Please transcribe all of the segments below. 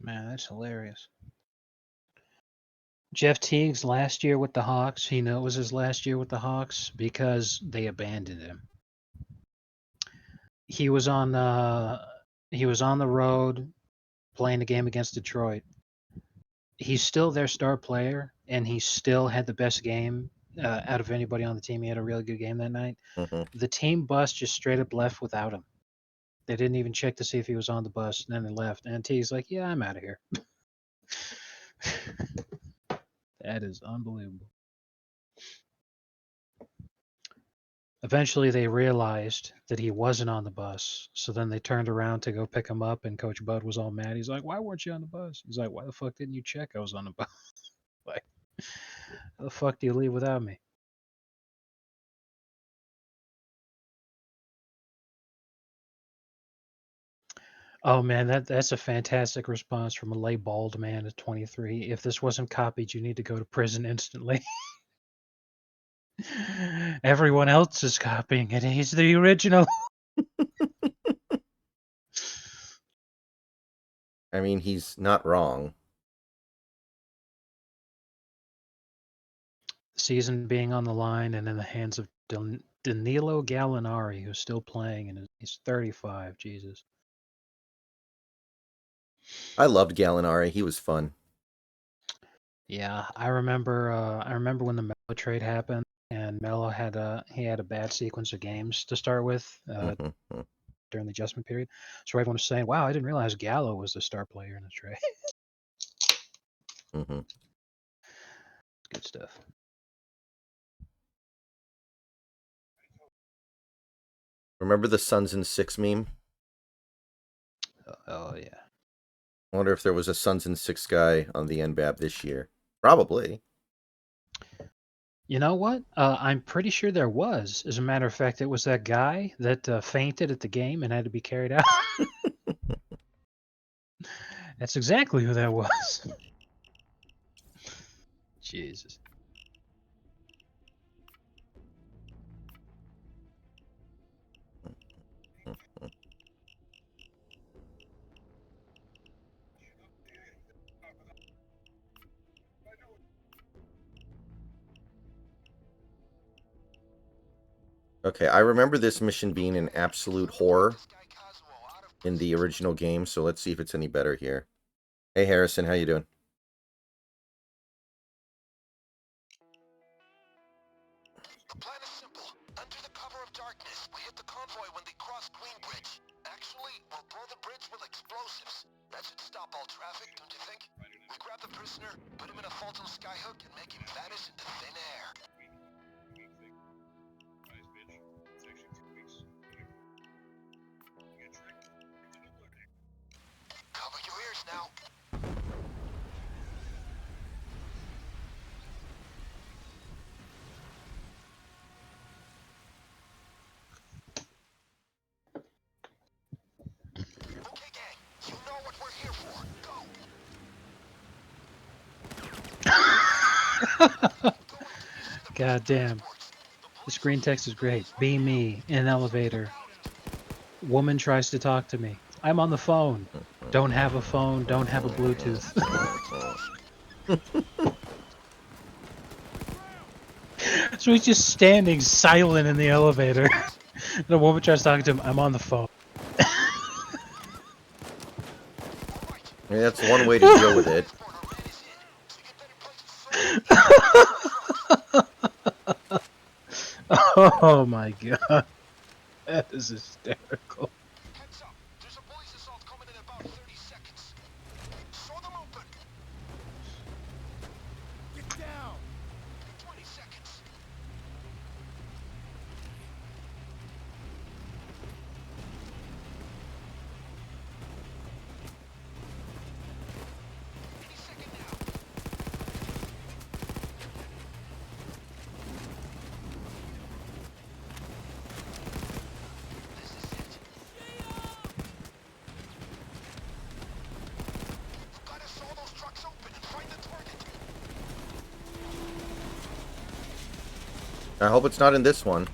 Man, that's hilarious. Jeff Teague's last year with the Hawks, he knew it was his last year with the Hawks because they abandoned him. He was on the road playing a game against Detroit. He's still their star player, and he still had the best game out of anybody on the team. He had a really good game that night. Mm-hmm. The team bus just straight up left without him. They didn't even check to see if he was on the bus, and then they left. And T's like, "Yeah, I'm out of here." That is unbelievable. Eventually, they realized that he wasn't on the bus, so then they turned around to go pick him up, and Coach Bud was all mad. He's like, "Why weren't you on the bus?" He's like, "Why the fuck didn't you check I was on the bus? Like, how the fuck do you leave without me?" Oh man, that's a fantastic response from a lay bald man at 23. If this wasn't copied, you need to go to prison instantly. Everyone else is copying it. He's the original. I mean, he's not wrong. Season being on the line and in the hands of Danilo Gallinari, who's still playing, and he's 35. Jesus. I loved Gallinari. He was fun. Yeah, I remember. I remember when the Melo trade happened, and Melo had a bad sequence of games to start with Mm-hmm. during the adjustment period. So everyone was saying, "Wow, I didn't realize Gallo was the star player in the trade." Mm-hmm. Good stuff. Remember the Suns in 6 meme? Oh yeah. I wonder if there was a Suns in 6 guy on the NBAB this year. Probably. You know what? I'm pretty sure there was. As a matter of fact, it was that guy that fainted at the game and had to be carried out. That's exactly who that was. Jesus. Okay, I remember this mission being an absolute horror in the original game, so let's see if it's any better here. Hey Harrison, how you doing? The plan is simple. Under the cover of darkness, we hit the convoy when they cross Queen Bridge. Actually, we'll blow the bridge with explosives. That should stop all traffic, don't you think? We grab the prisoner, put him in a Fulton skyhook, and make him vanish into thin air. Cover your ears now. Okay, gang. You know what we're here for. Go! God damn. The screen text is great. Be me in an elevator. Woman tries to talk to me. I'm on the phone. Don't have a phone. Don't have a Bluetooth. So he's just standing silent in the elevator. The woman tries talking to him. I'm on the phone. I mean, that's one way to deal with it. Oh my god. That is hysterical. Heads up. There's a police assault coming in about 30 seconds. Show them open. Get down. 20 seconds. Any second now. This is it. You've got to saw those trucks open and find the target. I hope it's not in this one.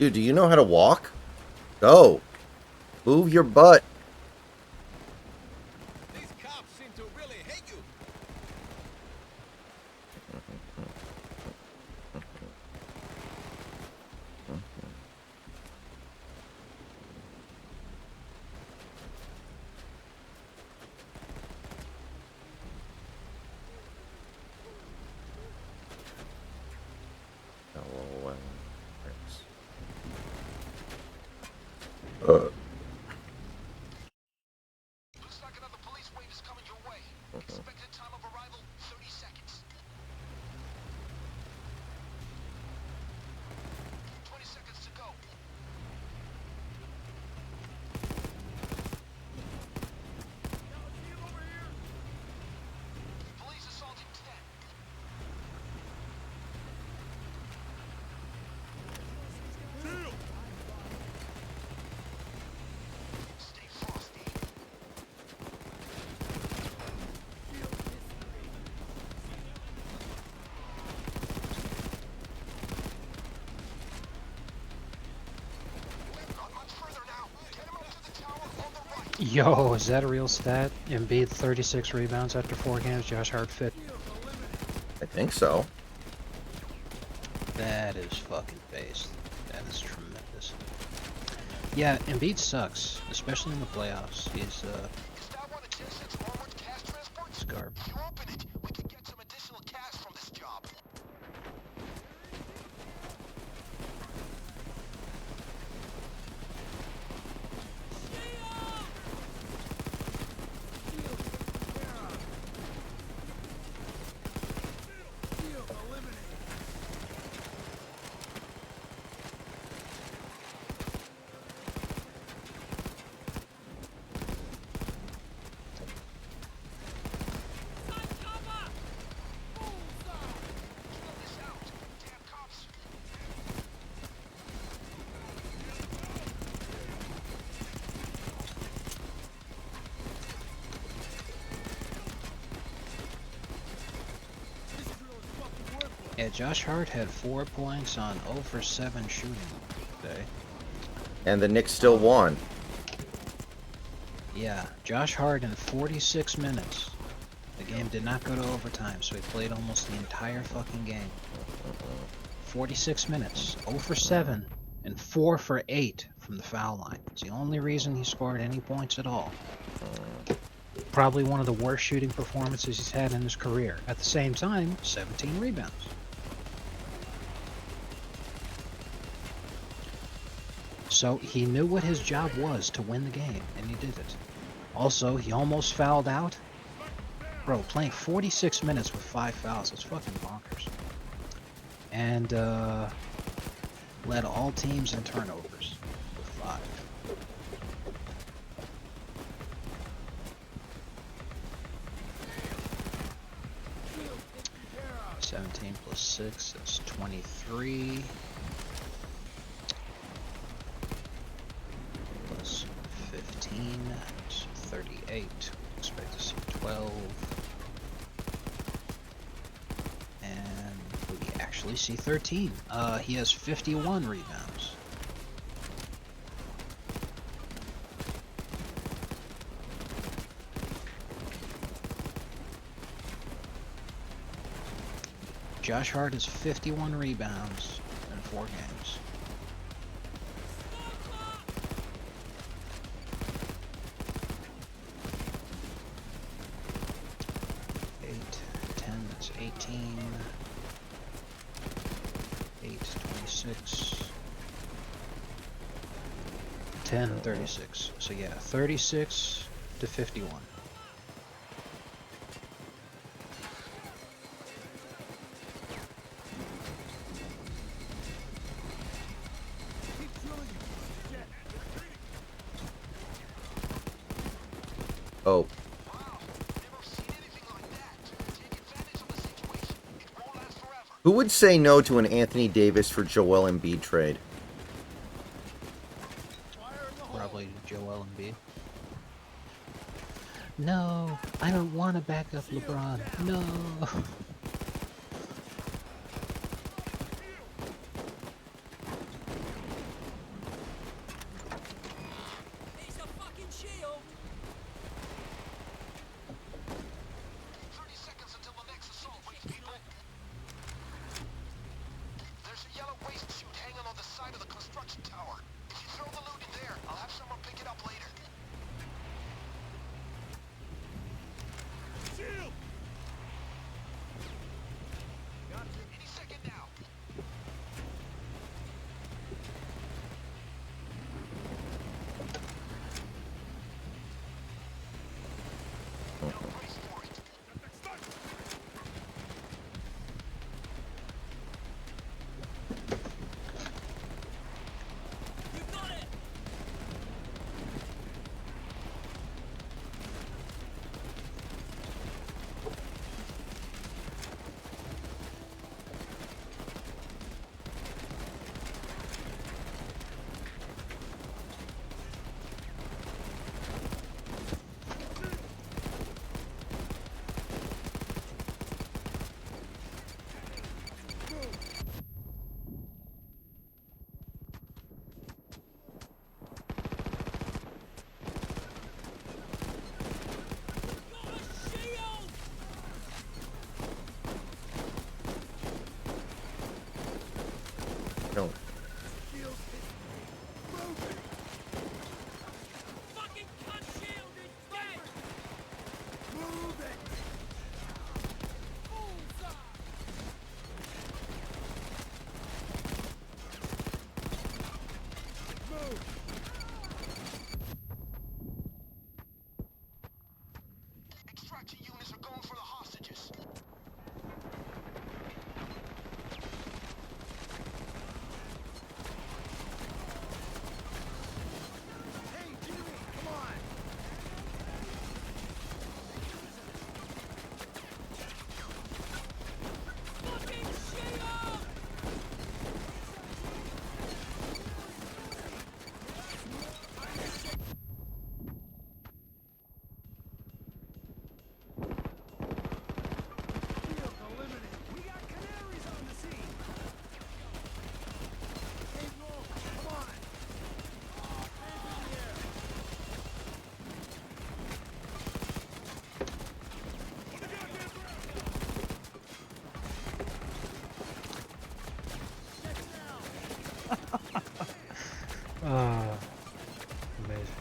Dude, do you know how to walk? Go. Move your butt. These cops seem to really hate you. LOL. Looks like another police wave is coming your way. Expected time of arrival, 30 seconds. 20 seconds to go. Police assaulting 10. Stay frosty. Not much further now. Get him up to the tower on the right. Yo, is that a real stat? Embiid 36 rebounds after 4 games. Josh Hart 50. I think so. That is fucking based. That is tremendous. Yeah, Embiid sucks, especially in the playoffs. He's Is that one of Jason's armored cash transports? scarp. If you open it, we can get some additional cash from this job. Kill this out. Damn cops. Yeah, Josh Hart had 4 points on 0 for 7 shooting today. And the Knicks still won. Yeah, Josh Hart in 46 minutes. The game did not go to overtime, so he played almost the entire fucking game. 46 minutes, 0 for 7, and 4 for 8 from the foul line. It's the only reason he scored any points at all. Probably one of the worst shooting performances he's had in his career. At the same time, 17 rebounds. So he knew what his job was to win the game, and he did it. Also, he almost fouled out. Bro, playing 46 minutes with 5 fouls, it's fucking bonkers. And led all teams in turnovers with 5. 17 plus 6, that's 23. Plus 15, that's 38. Expect to see 12. And we actually see 13. He has 51 rebounds. Josh Hart has 51 rebounds in 4 games. That's 18. 8, 26. 10, 36. So yeah, 36 to 51. Oh, Wow, never seen anything like that. Take advantage of the situation. It won't last forever. who would say no to an Anthony Davis for Joel Embiid trade? Probably Joel Embiid. No, I don't want to back up LeBron. No. Extraction units are going for the hostages. Hey, Jimmy, come on. We got canaries on the scene. Hey, Wolf, come on. Hands in the air. Ah, amazing.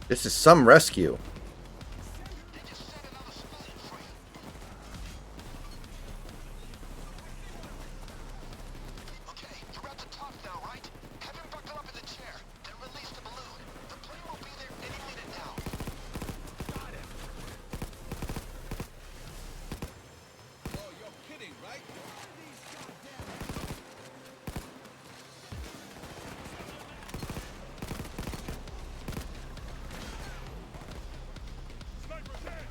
This is some rescue. They just set another civilian free. Okay, you're at the top now, right? Have him buckle up in the chair, then release the balloon. The plane will be there any minute now. Got him. Oh, you're kidding, right? These goddamn... Sniper's in!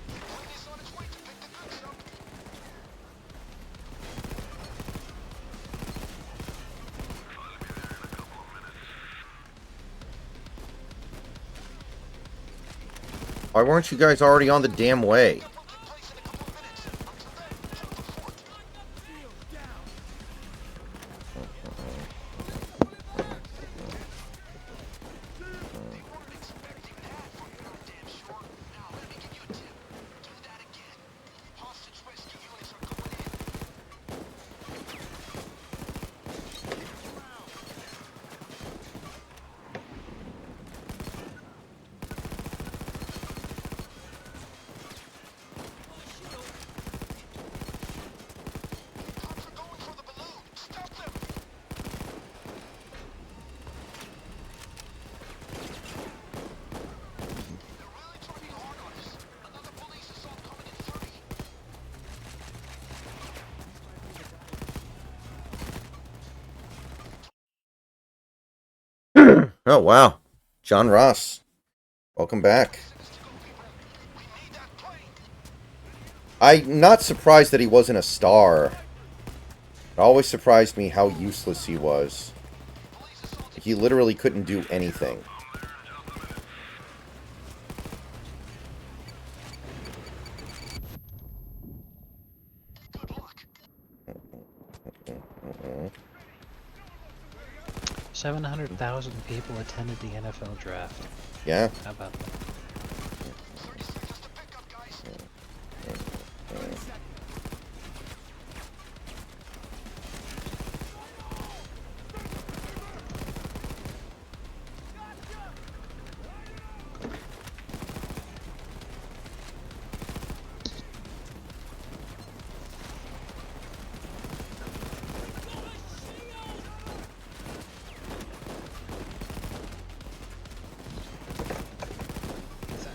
The plane is on its way to pick the goods up. Why weren't you guys already on the damn way? That will take place in a couple of minutes. Until then, check the fort. Shield down. They weren't expecting that from goddamn sure. Now, let me give you a tip. Do that again. Hostage rescue units are going in. Cops are going for the balloon. Stop them. They're really trying hard on us. Another police assault coming in 30. Oh, wow. John Ross. Welcome back. We need that plane. I'm not surprised that he wasn't a star. It always surprised me how useless he was. Police assault. He literally couldn't do anything. Good luck. 700,000 people attended the NFL draft. Yeah. How about that? 30 seconds to pick up, guys. 30 seconds.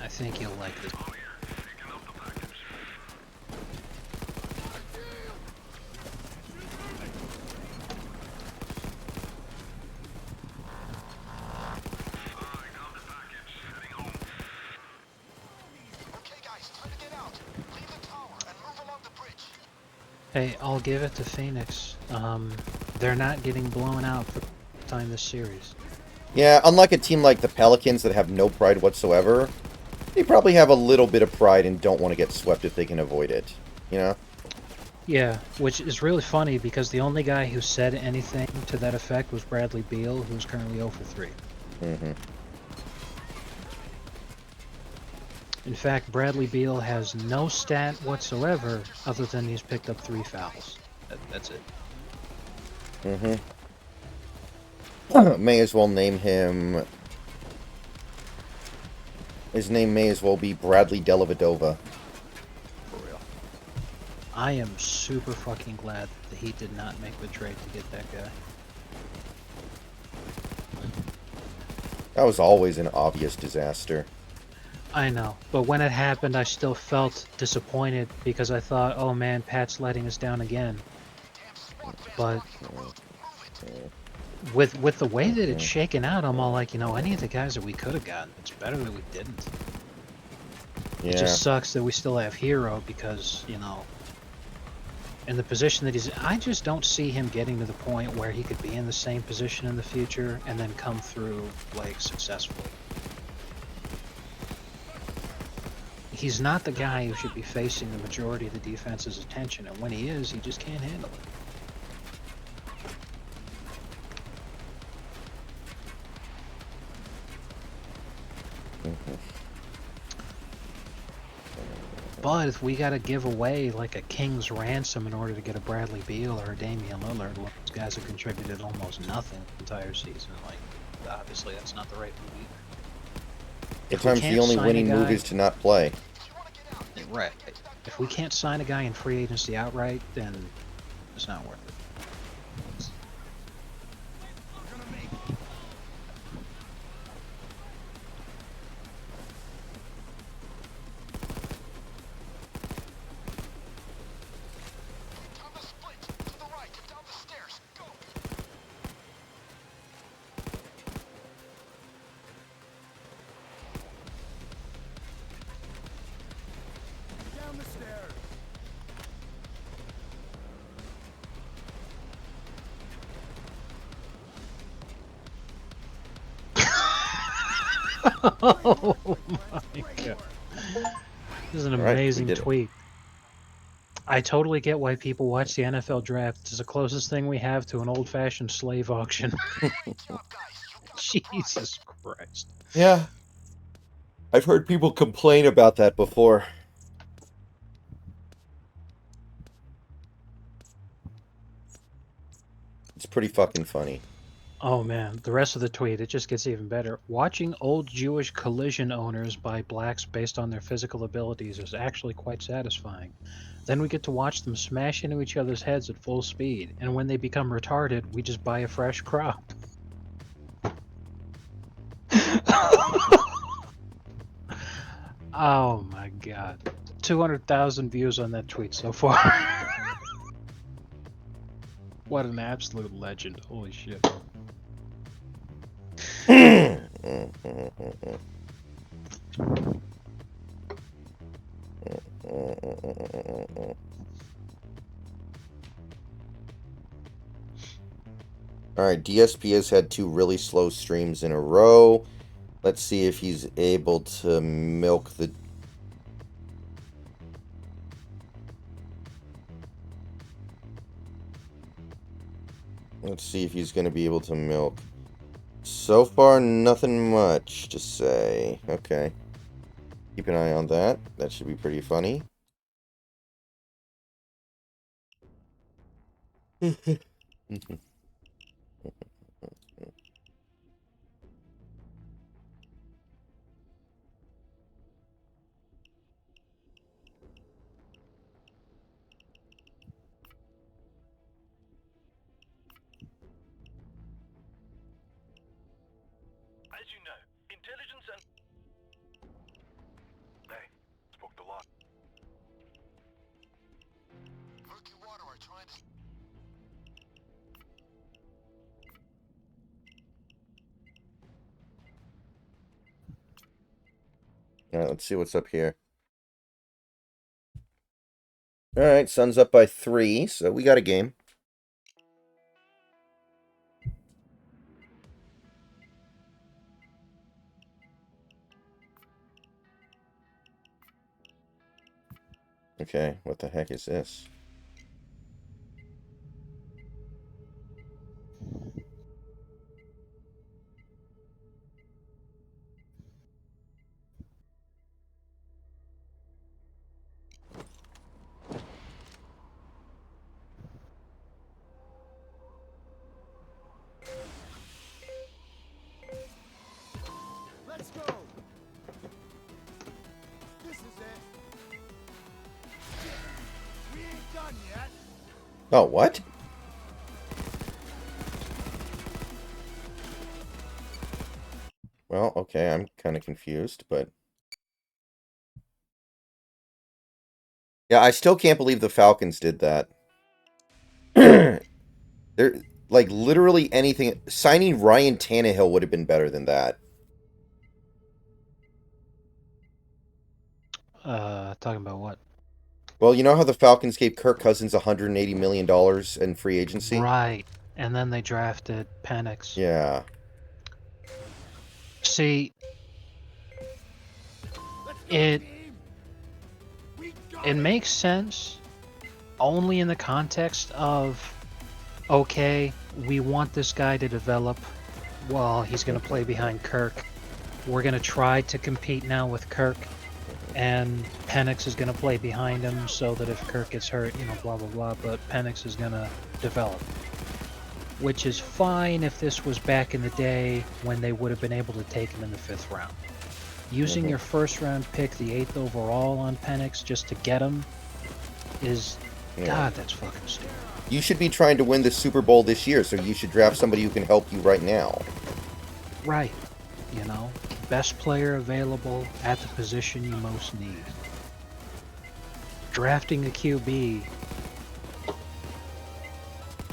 I think you'll like this. Okay, guys, time to get out. Leave the tower and move along the bridge. Hey, I'll give it to Phoenix. They're not getting blown out for time this series. Yeah, unlike a team like the Pelicans that have no pride whatsoever, They probably have a little bit of pride and don't want to get swept if they can avoid it. You know? Yeah, which is really funny because the only guy who said anything to that effect was Bradley Beal, who's currently 0 for 3. Mm-hmm. In fact, Bradley Beal has no stat whatsoever other than he's picked up 3 fouls. That's it. Mm-hmm. May as well name him... His name may as well be Bradley Dellavedova. For real. I am super fucking glad that the Heat did not make the trade to get that guy. That was always an obvious disaster. I know, but when it happened, I still felt disappointed because I thought, oh man, Pat's letting us down again. But with the way that it's shaken out, I'm all like, you know, any of the guys that we could have gotten, it's better that we didn't. Yeah. It just sucks that we still have Hero because, you know, in the position that he's in, I just don't see him getting to the point where he could be in the same position in the future and then come through, like, successfully. He's not the guy who should be facing the majority of the defense's attention, and when he is, he just can't handle it. But if we gotta give away like a king's ransom in order to get a Bradley Beal or a Damian Lillard, well, those guys have contributed almost nothing the entire season. Like, obviously that's not the right move either. Sometimes the only winning move is to not play. Right. If we can't sign a guy in free agency outright, then it's not worth it. Oh my god. This is an amazing tweet. I totally get why people watch the NFL draft. It's the closest thing we have to an old-fashioned slave auction. Jesus Christ. Yeah. I've heard people complain about that before. It's pretty fucking funny. Oh man, the rest of the tweet, it just gets even better. Watching old Jewish collision owners buy blacks based on their physical abilities is actually quite satisfying. Then we get to watch them smash into each other's heads at full speed, and when they become retarded, we just buy a fresh crop. Oh my god. 200,000 views on that tweet so far. What an absolute legend. Holy shit. Alright, DSP has had 2 really slow streams in a row. Let's see if he's able to milk the... Let's see if he's going to be able to milk. So far, nothing much to say. Okay. Keep an eye on that. That should be pretty funny. As you know, intelligence and... Hey, spoke the lot. Murky water are trying to... Alright, let's see what's up here. Alright, Sun's up by 3, so we got a game. Okay, what the heck is this? Let's go. This is it. We ain't done yet. Oh, what? Well, okay, I'm kind of confused, but... Yeah, I still can't believe the Falcons did that. They're, like, literally anything... Signing Ryan Tannehill would have been better than that. Talking about what? Well, you know how the Falcons gave Kirk Cousins $180 million in free agency? Right. And then they drafted Penix. Yeah. See, Let's go, it team. We got it makes sense only in the context of, okay, we want this guy to develop. Well, he's going to play behind Kirk. We're going to try to compete now with Kirk, and Penix is going to play behind him so that if Kirk gets hurt, you know, blah blah blah. But Penix is going to develop, which is fine if this was back in the day when they would have been able to take him in the 5th round. Using your 1st round pick, the 8th overall on Penix just to get him is, Yeah. God, that's fucking stupid. You should be trying to win the Super Bowl this year, so you should draft somebody who can help you right now. Right. You know, best player available at the position you most need. Drafting a QB,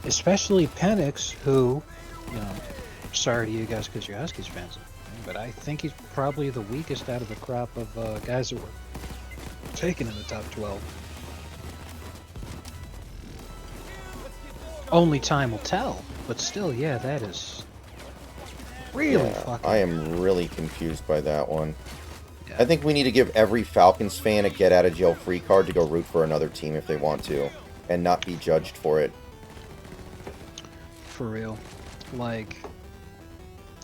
especially Penix, who, you know, sorry to you guys because you're Huskies fans, but I think he's probably the weakest out of the crop of guys that were taken in the top 12. Only time will tell, but still, yeah, that is really Yeah, fucking. I am really confused by that one. Yeah. I think we need to give every Falcons fan a get-out-of-jail-free card to go root for another team if they want to, and not be judged for it. For real. Like,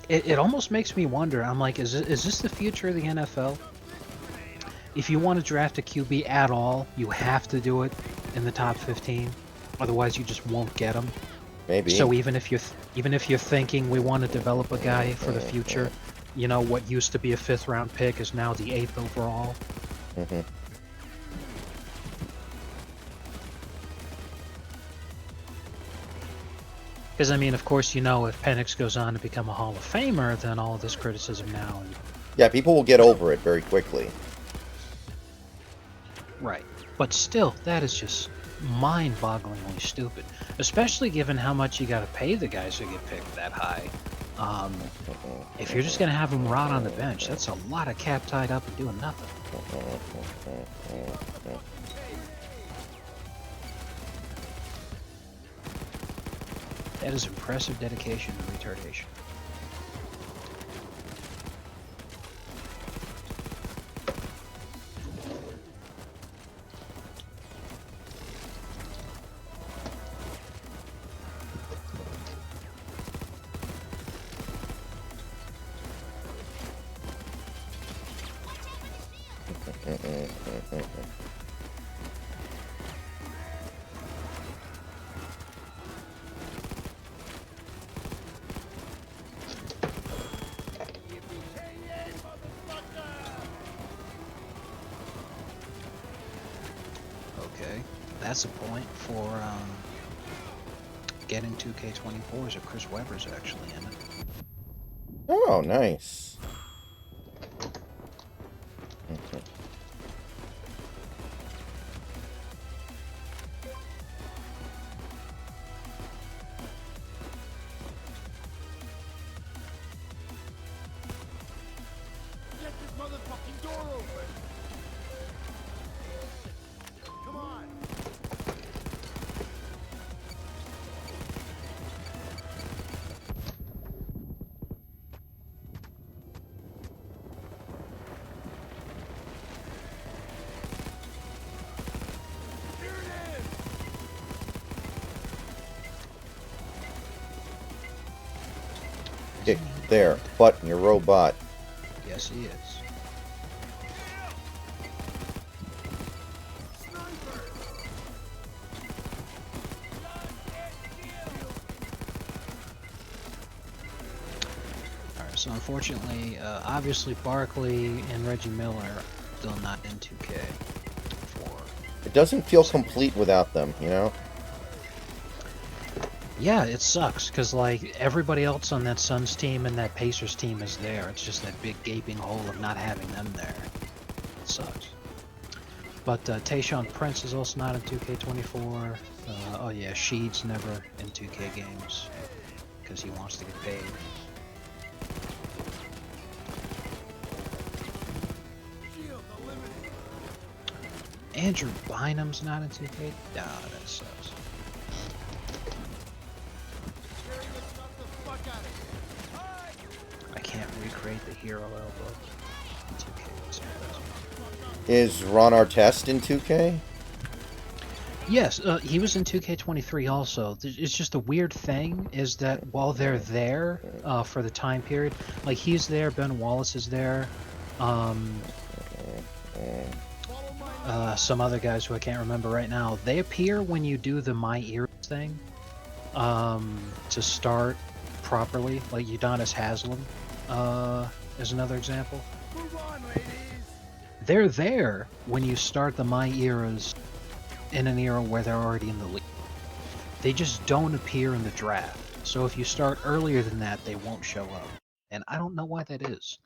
it almost makes me wonder. I'm like, is this the future of the NFL? If you want to draft a QB at all, you have to do it in the top 15. Otherwise, you just won't get them. Maybe. So even if you're thinking we want to develop a guy for the future, you know, what used to be a 5th round pick is now the 8th overall. Mm-hmm. Because, I mean, of course, you know, if Penix goes on to become a Hall of Famer, then all this criticism now... Yeah, people will get over it very quickly. Right. But still, that is just mind-bogglingly stupid. Especially given how much you gotta pay the guys who get picked that high. If you're just gonna have them rot on the bench, that's a lot of cap tied up and doing nothing. That is impressive dedication to retardation. Okay, that's a point for getting 2K24s if Chris Webber's actually in it. Oh, nice. Get this motherfucking door open. Come on. There, Button, your robot. Yes, he is. Alright, so unfortunately, obviously Barkley and Reggie Miller are still not in 2K. It doesn't feel complete without them, you know? Yeah, it sucks, because, like, everybody else on that Suns team and that Pacers team is there. It's just that big gaping hole of not having them there. It sucks. But Tayshaun Prince is also not in 2K24. Oh yeah, Sheed's never in 2K games, because he wants to get paid. Andrew Bynum's not in 2K? Nah, that sucks. I can't recreate the hero elbow in 2K. Is Ron Artest in 2K? Yes, he was in 2K23 also. It's just a weird thing is that while they're there for the time period, like he's there, Ben Wallace is there, some other guys who I can't remember right now, they appear when you do the My Ears thing to start properly, like Udonis Haslem is another example. They're there when you start the My Eras in an era where they're already in the league. They just don't appear in the draft. So if you start earlier than that, they won't show up. And I don't know why that is.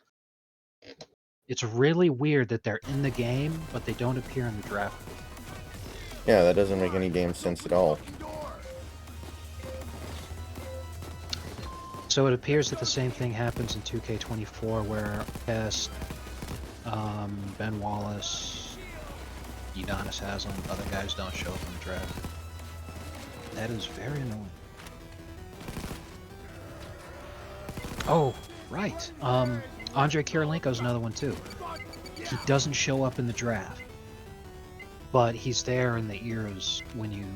It's really weird that they're in the game, but they don't appear in the draft. Yeah, that doesn't make any damn sense at all. So it appears that the same thing happens in 2K24 where Ben Wallace, Udonis Haslem, other guys don't show up in the draft. That is very annoying. Oh, right. Andre Kirilenko's another one too. He doesn't show up in the draft, but he's there in the eras when you,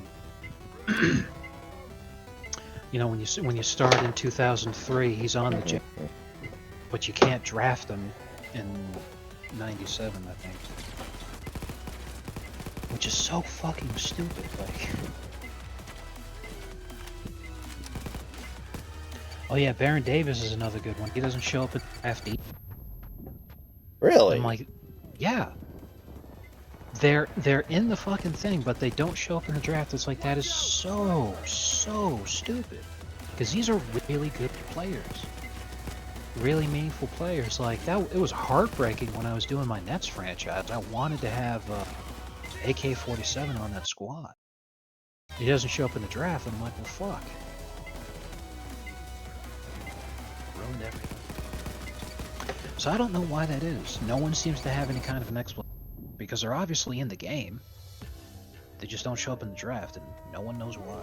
you know, when you start in 2003, he's on the jet, but you can't draft him in '97, I think, which is so fucking stupid. Like, oh yeah, Baron Davis is another good one. He doesn't show up at FD. Really? I'm like, yeah. They're in the fucking thing, but they don't show up in the draft. It's like, that is so stupid. Because these are really good players. Really meaningful players. Like, that, it was heartbreaking when I was doing my Nets franchise. I wanted to have AK-47 on that squad. He doesn't show up in the draft, and I'm like, well, fuck. Ruined everything. So I don't know why that is. No one seems to have any kind of an explanation. Because they're obviously in the game. They just don't show up in the draft, and no one knows why.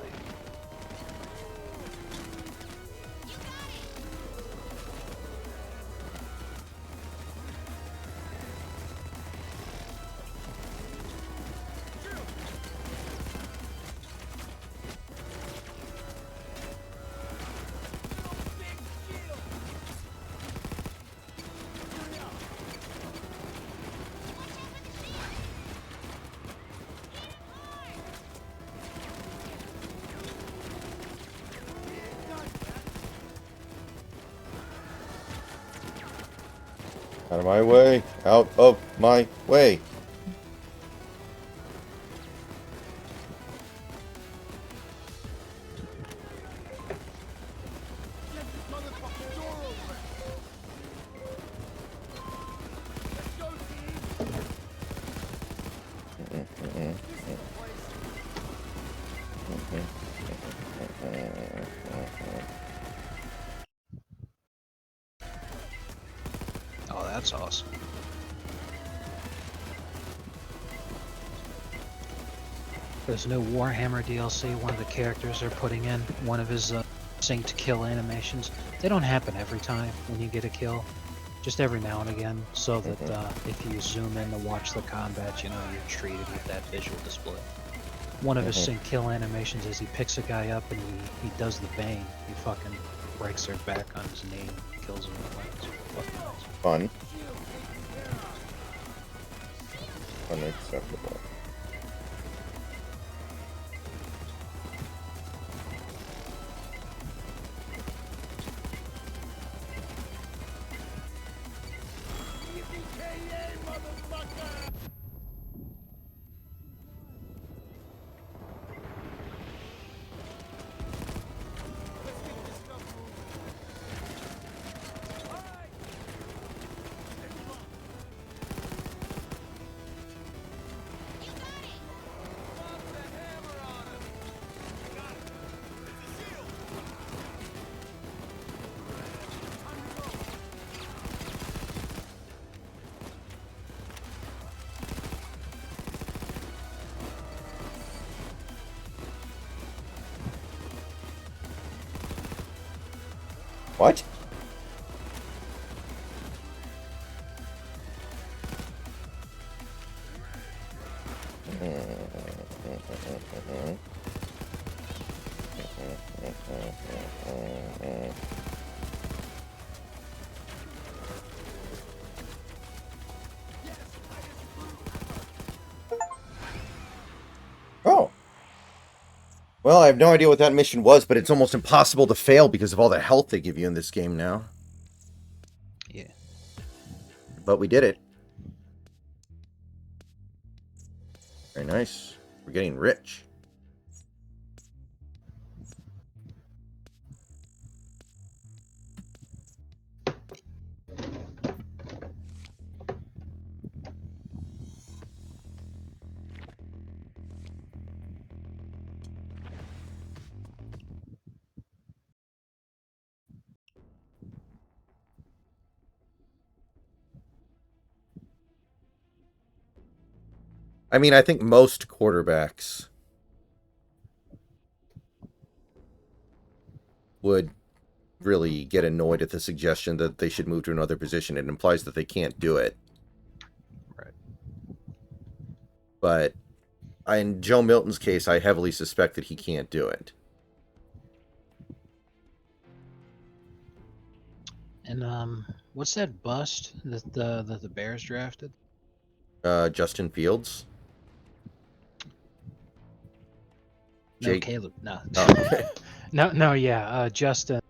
Out of my way. Out of my way. Oh, that's awesome. There's no Warhammer DLC. One of the characters they're putting in, one of his sink to kill animations. They don't happen every time when you get a kill. Just every now and again, so that if you zoom in to watch the combat, you know, you're treated with that visual display. One of his sink kill animations is he picks a guy up and he does the bane. He fucking breaks their back on his knee, kills him. It's fucking nice. Fun. Unacceptable. What? Oh. Well, I have no idea what that mission was, but it's almost impossible to fail because of all the health they give you in this game now. Yeah. But we did it. Very nice. We're getting rich. I mean, I think most quarterbacks would really get annoyed at the suggestion that they should move to another position. It implies that they can't do it. Right. But in Joe Milton's case, I heavily suspect that he can't do it. And what's that bust that the Bears drafted? Justin Fields? No, Jake? Caleb. No. Oh, okay. No. Yeah. Justin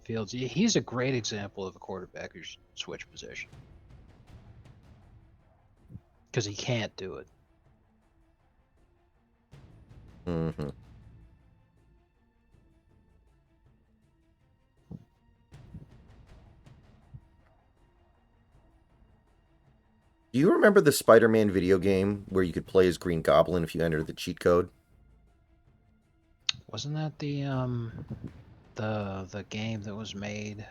Fields. He's a great example of a quarterback who should switch position because he can't do it. Mm-hmm. Do you remember the Spider-Man video game where you could play as Green Goblin if you entered the cheat code? Wasn't that the game that was made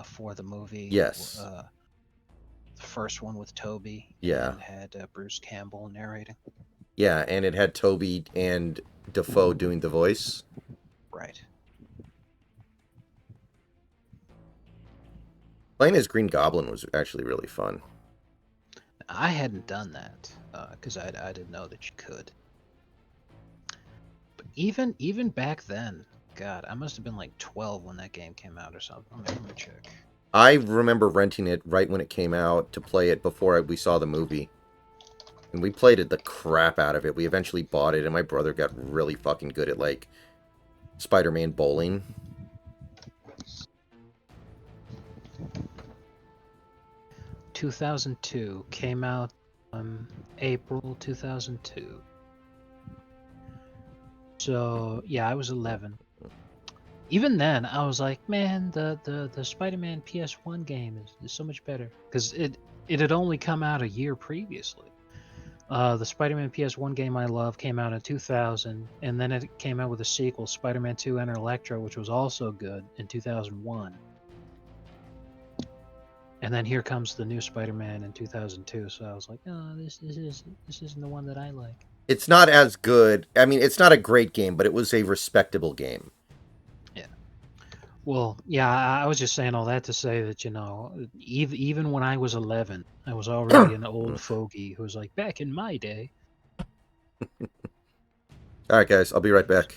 for the movie? Yes. The first one with Toby Yeah. and had Bruce Campbell narrating. Yeah, and it had Toby and Defoe doing the voice. Right. Playing as Green Goblin was actually really fun. I hadn't done that because I didn't know that you could. But even back then, God, I must have been like 12 when that game came out or something. Let me check. I remember renting it right when it came out to play it before we saw the movie. And we played it the crap out of it. We eventually bought it, and my brother got really fucking good at, like, Spider-Man bowling. (2002) came out April 2002. So yeah, I was 11. Even then, I was like, man, the Spider-Man PS1 game is so much better because it had only come out a year previously. The Spider-Man PS1 game I love came out in 2000, and then it came out with a sequel, Spider-Man 2 Enter Electro, which was also good in 2001. And then here comes the new Spider-Man in 2002. So I was like, oh, this isn't the one that I like. It's not as good. I mean, it's not a great game, but it was a respectable game. Yeah. Well, yeah, I was just saying all that to say that, even when I was 11, I was already an old fogey who was like, back in my day. All right, guys, I'll be right back.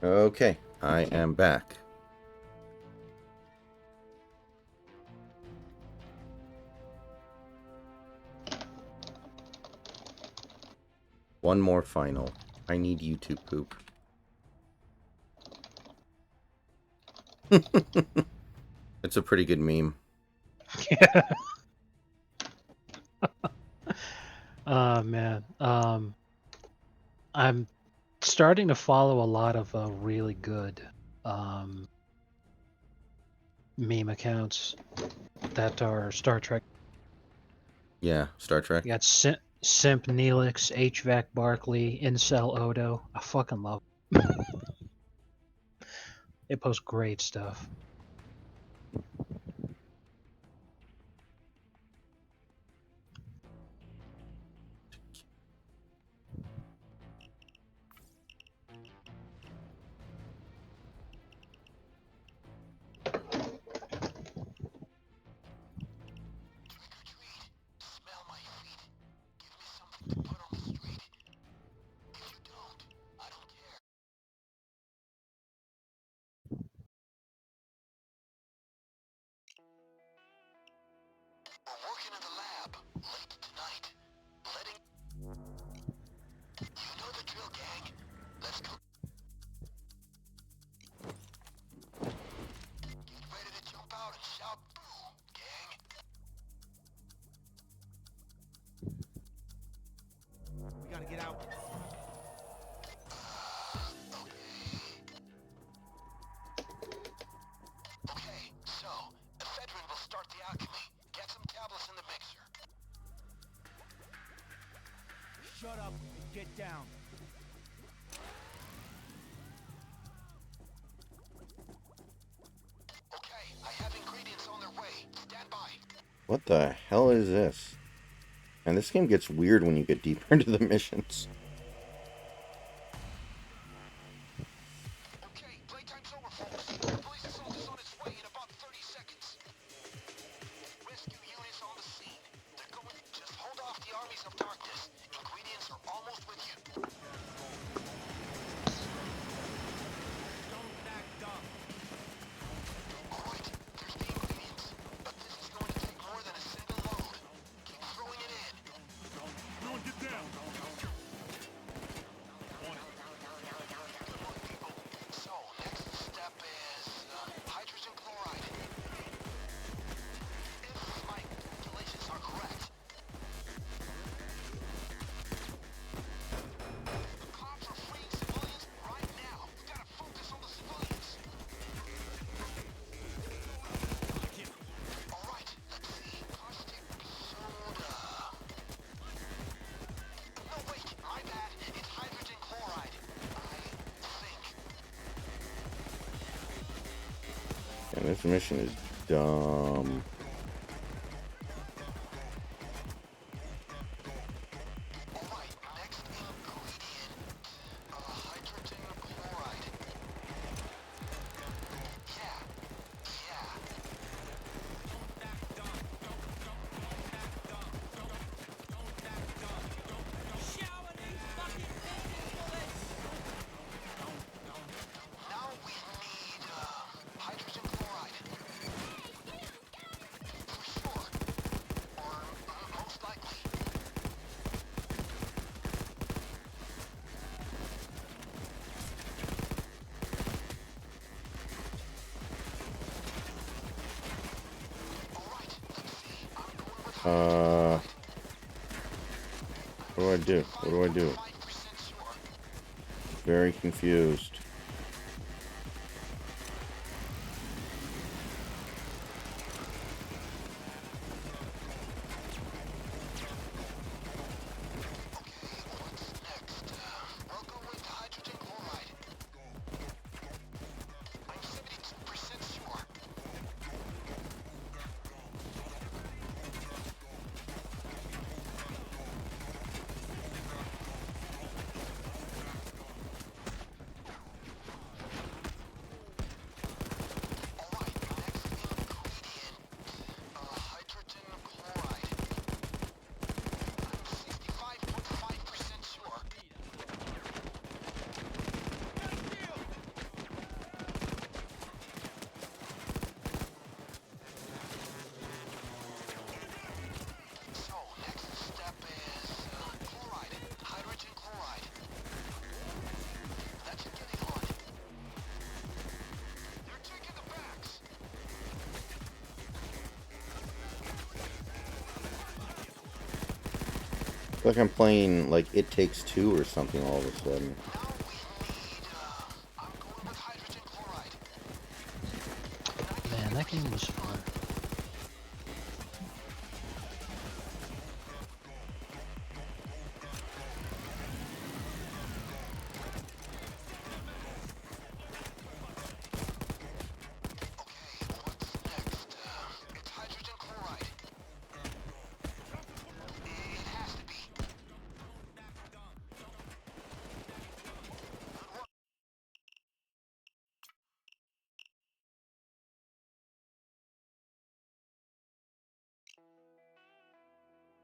Okay, I am back. One more final. I need you to poop. It's a pretty good meme. Oh man. I'm starting to follow a lot of really good meme accounts that are Star Trek. Yeah, Star Trek. You got Simp Neelix, HVAC Barkley, Incel Odo. I fucking love it. They post great stuff. Smell my feet. Give me something to put on the street. If you don't, I don't care. We're working in the lab. Late tonight. Letting... You know the drill, gang. Let's go. Get ready to jump out and shout boo, gang. We gotta get out. Okay, so, ephedrine will start the alchemy. Get some tablets in the mixer. Shut up and get down. Okay, I have ingredients on their way. Stand by. What the hell is this? And this game gets weird when you get deeper into the missions. Okay, playtime's over, folks. The police assault is on its way in about 30 seconds. Rescue units on the scene. They're going... Just hold off the armies of darkness. Ingredients are almost with you. Don't act up. Alright, there's the ingredients. But this is going to take more than a single load. Keep throwing it in. Everyone get down. Good work, people. So, next step is... hydrogen chloride. If my calculations are correct. The cops are freeing civilians right now. We gotta focus on the civilians. Alright, let's see. Caustic soda. No, wait, my bad. It's hydrogen chloride. I think. And this mission is dumb. Alright, next ingredient. Hydrogen chloride. Yeah. Now we need, hydrogen chloride. For sure. Or, most likely. Alright, let's see. I'm going with hydrogen What do I do? What do I do? 5% sure. Very confused. What's next? We'll go with hydrogen chloride. I'm 72% sure. Like I'm playing like It Takes Two or something all of a sudden. I'm going with hydrogen chloride. Man, that game was fun. Okay, what's next? It's hydrogen chloride. It has to be.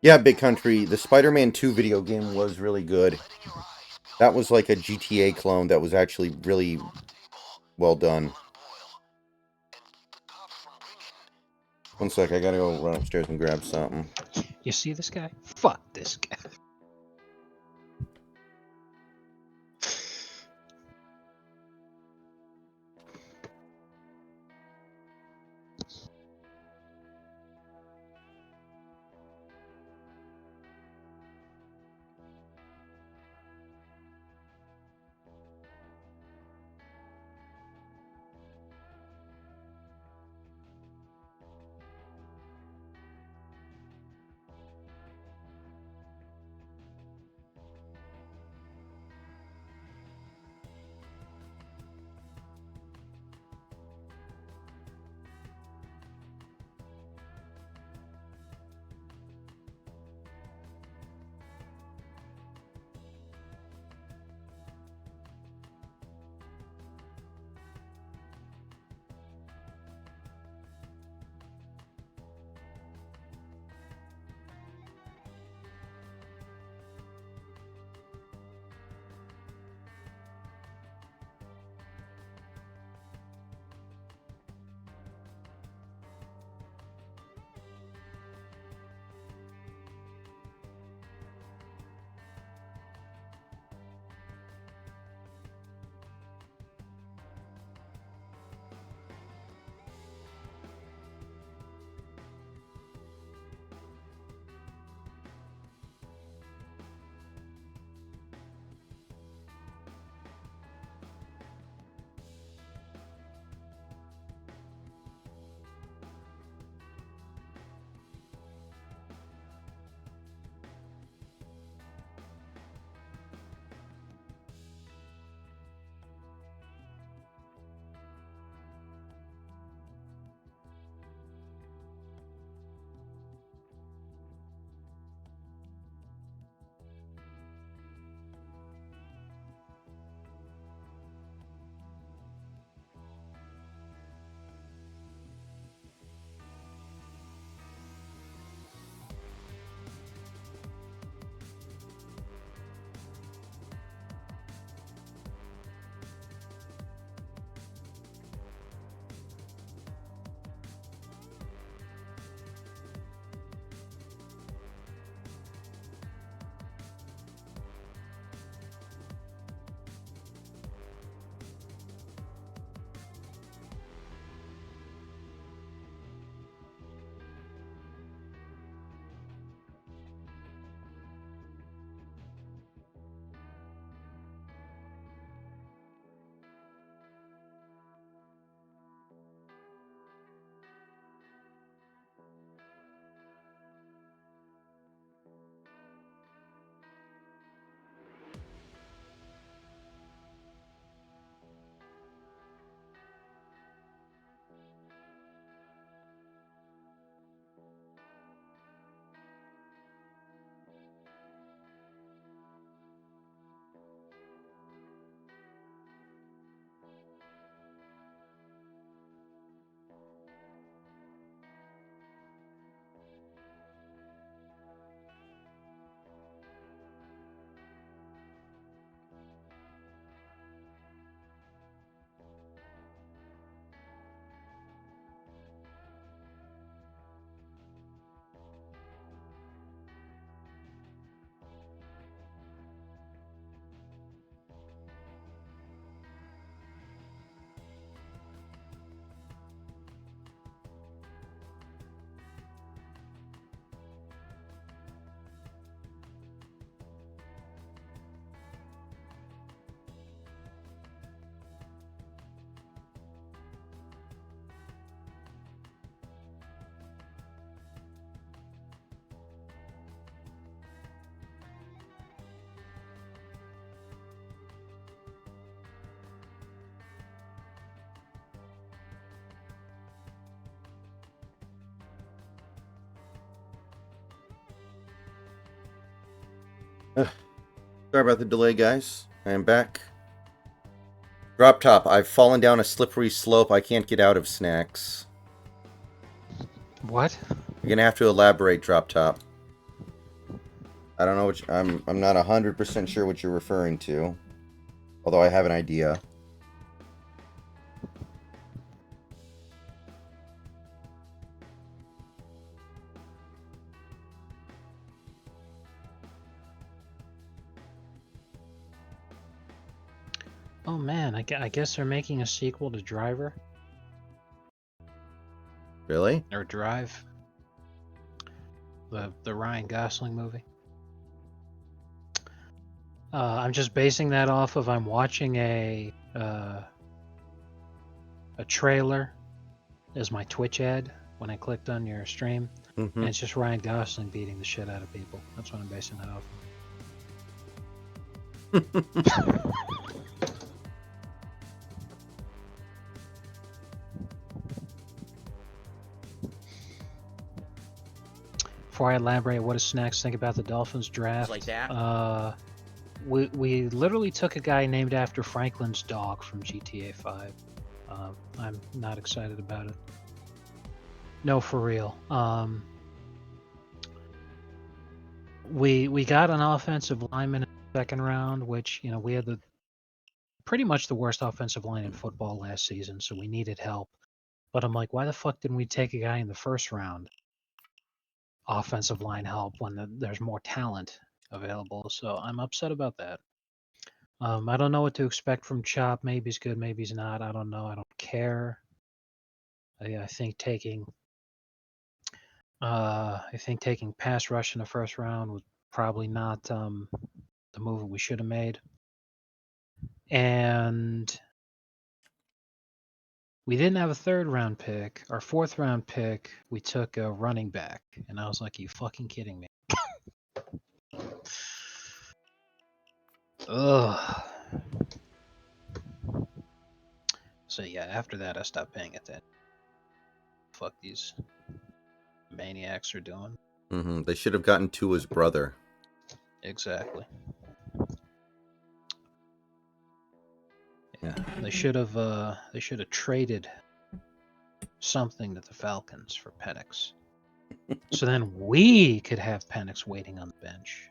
Yeah, Big Country, the Spider-Man 2 video game was really good. Letting your eyes be That was like a GTA clone that was actually really on the table. well done. On boil. And keep the cops from ringing. One sec, I gotta go run upstairs and grab something. You see this guy? Fuck this guy. Ugh. Sorry about the delay, guys. I am back. Drop top. I've fallen down a slippery slope I can't get out of, Snacks. What? You're gonna have to elaborate, drop top. I don't know what I'm not 100% sure what you're referring to. Although I have an idea. Oh man, I guess they're making a sequel to Driver Really? or Drive, the Ryan Gosling movie. I'm just basing that off of I'm watching a trailer as my Twitch ad when I clicked on your stream, Mm-hmm. and it's just Ryan Gosling beating the shit out of people. That's what I'm basing that off of. Before I elaborate, what does Snacks think about the Dolphins draft? Like that? We literally took a guy named after Franklin's dog from GTA 5. I'm not excited about it. No, for real. We got an offensive lineman in the second round, which we had pretty much the worst offensive line in football last season, so we needed help. But I'm like, why the fuck didn't we take a guy in the first round, offensive line help, when there's more talent available? So I'm upset about that. I don't know what to expect from Chop. Maybe he's good, maybe he's not. I don't know. I don't care. I think taking pass rush in the first round was probably not the move we should have made. And we didn't have a third round pick. Our fourth round pick, we took a running back, and I was like, "Are you fucking kidding me?" Ugh. So yeah, after that, I stopped paying attention. Fuck these maniacs are doing. Mm-hmm. They should have gotten Tua's brother. Exactly. Yeah, they should have traded something to the Falcons for Penix. So then we could have Penix waiting on the bench.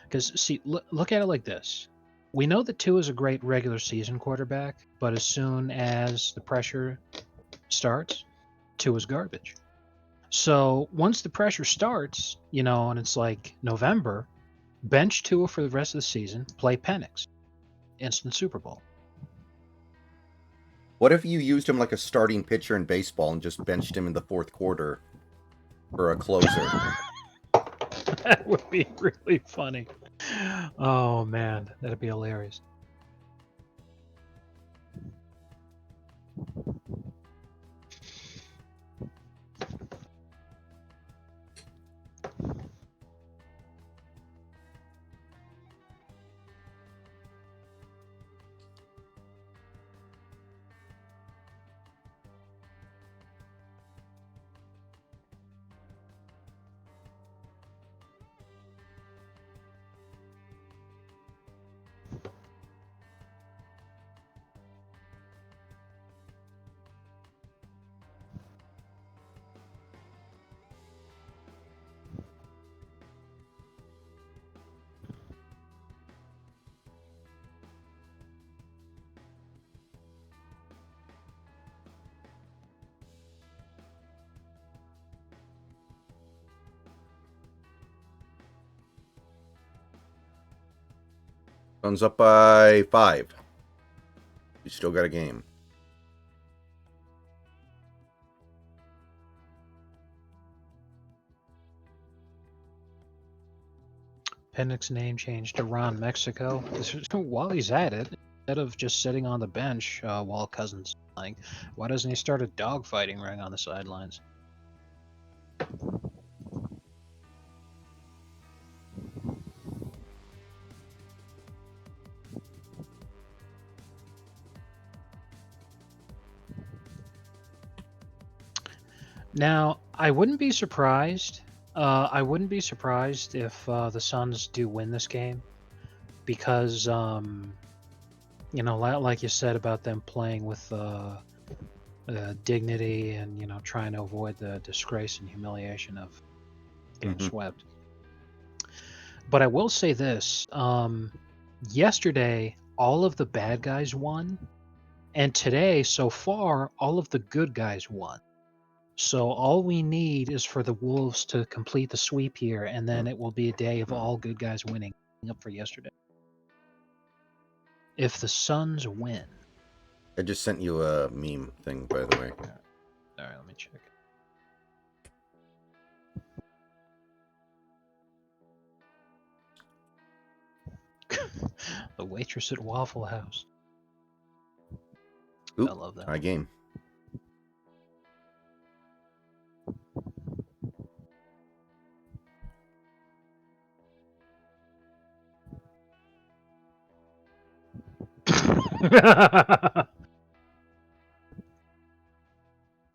Because see, look at it like this: we know that Tua is a great regular season quarterback, but as soon as the pressure starts, Tua's garbage. So once the pressure starts, and it's like November, bench Tua for the rest of the season, play Penix, instant Super Bowl. What if you used him like a starting pitcher in baseball and just benched him in the fourth quarter for a closer? That would be really funny. Oh man, that'd be hilarious. Suns up by 5. You still got a game. Penix name change to Ron Mexico. While he's at it, instead of just sitting on the bench while Cousins is playing, why doesn't he start a dogfighting ring on the sidelines? Now, I wouldn't be surprised I wouldn't be surprised if the Suns do win this game because, like you said about them playing with dignity and trying to avoid the disgrace and humiliation of getting Mhm. swept. But I will say this: yesterday, all of the bad guys won, and today, so far, all of the good guys won. So all we need is for the Wolves to complete the sweep here, and then it will be a day of all good guys winning up for yesterday. If the Suns win, I just sent you a meme thing, by the way. all right, let me check. The waitress at Waffle House. Oop, I love that. high game.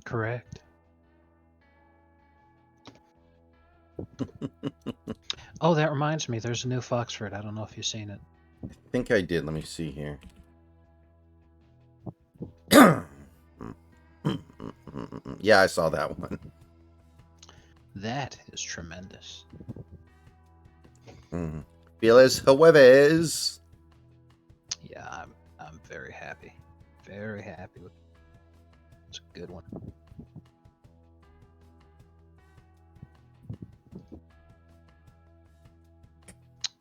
Correct. Oh, that reminds me. There's a new Foxford. I don't know if you've seen it. I think I did. Let me see here. Yeah, I saw that one. That is tremendous. Feliz Jueves. Yeah, I'm very happy. Very happy with it. It's a good one.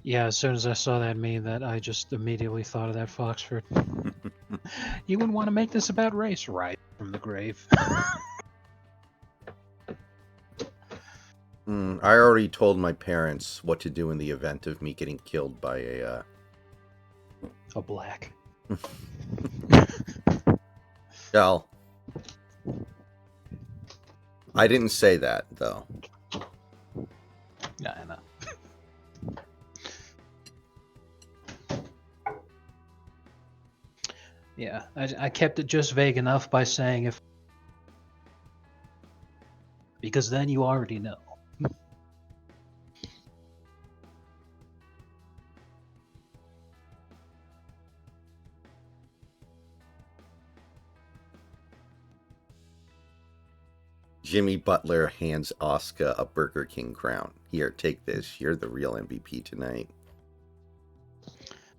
Yeah, as soon as I saw that meme, that I just immediately thought of that Foxford. You wouldn't want to make this about race, right? From the grave. I already told my parents what to do in the event of me getting killed by a. A black. Well, I didn't say that though. Yeah, I know. Yeah, I kept it just vague enough by saying if, because then you already know. Jimmy Butler hands Oscar a Burger King crown. Here, take this. You're the real MVP tonight.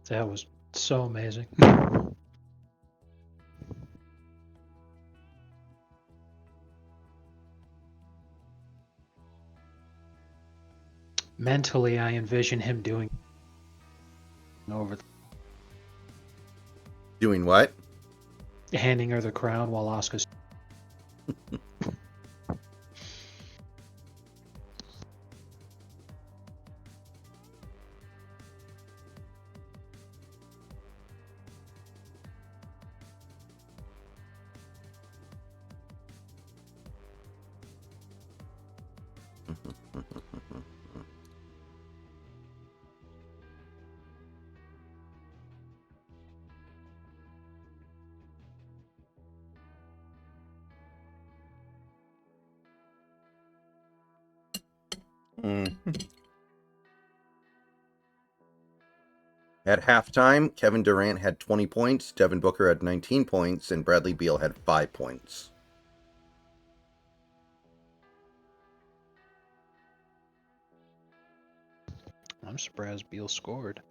That was so amazing. Mentally, I envision him doing over, Doing what? handing her the crown while Oscar's. At halftime, Kevin Durant had 20 points, Devin Booker had 19 points, and Bradley Beal had 5 points. I'm surprised Beal scored.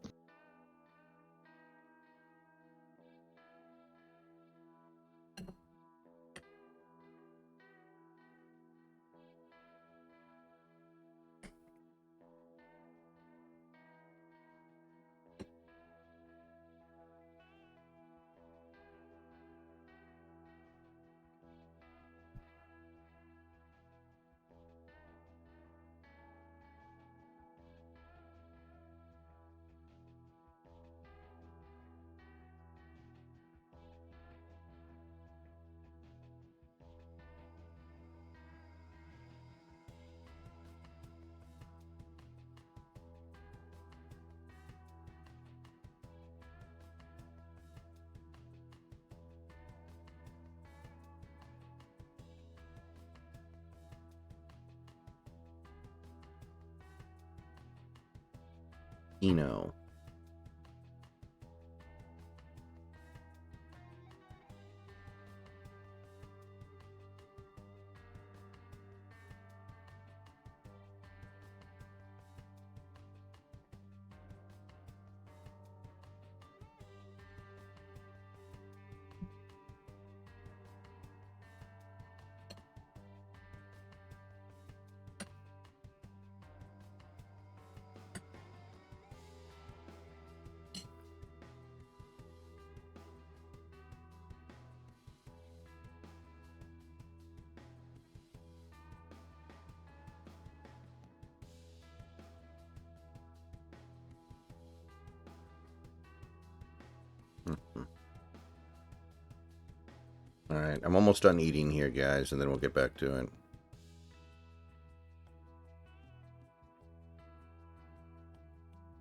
Eno. Alright, I'm almost done eating here, guys, and then we'll get back to it.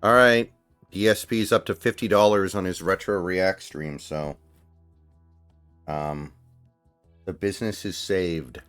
Alright, DSP's up to $50 on his Retro React stream, so... the business is saved.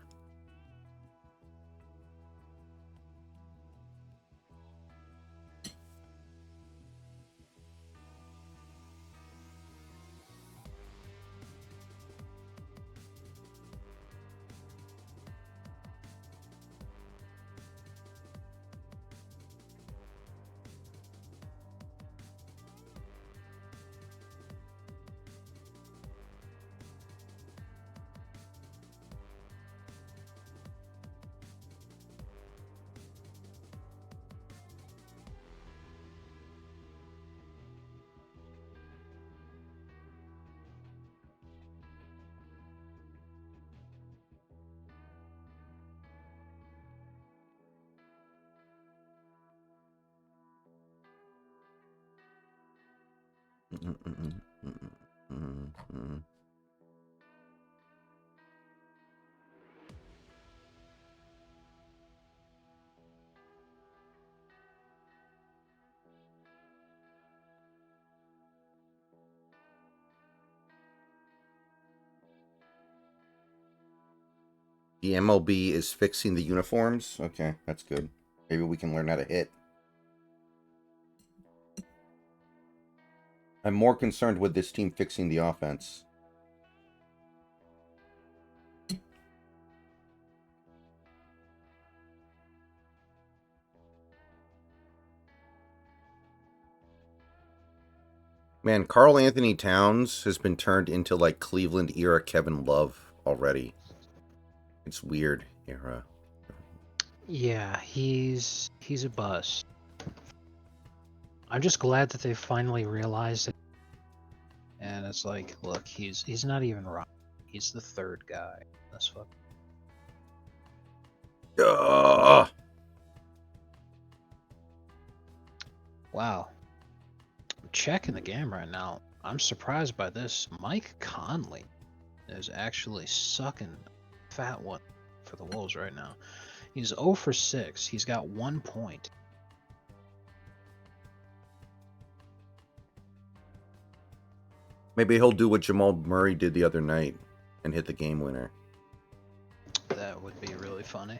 The MLB is fixing the uniforms? Okay, that's good. Maybe we can learn how to hit. I'm more concerned with this team fixing the offense. Man, Karl Anthony Towns has been turned into like Cleveland era Kevin Love already. It's weird era. Yeah, he's a bust. I'm just glad that they finally realized it. And it's like, look, he's not even right. He's the third guy. That's fuck. Ugh. Wow. I'm checking the game right now. I'm surprised by this. Mike Conley is actually sucking fat one for the Wolves right now. He's 0 for 6. He's got 1 point. Maybe he'll do what Jamal Murray did the other night and hit the game winner. That would be really funny.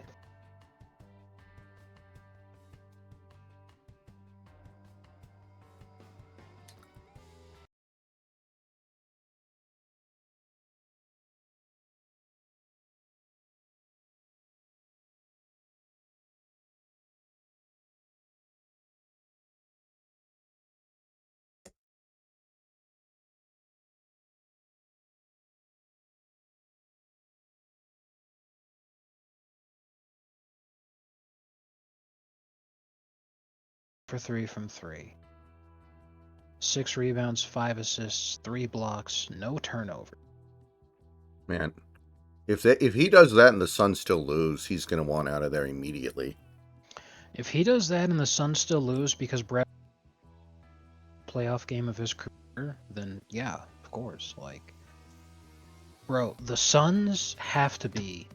For 3 from 3. 6 rebounds, 5 assists, 3 blocks, no turnover. Man, if he does that and the Suns still lose, he's going to want out of there immediately. If he does that and the Suns still lose because Brad playoff game of his career, then yeah, of course. Like, bro, the Suns have to be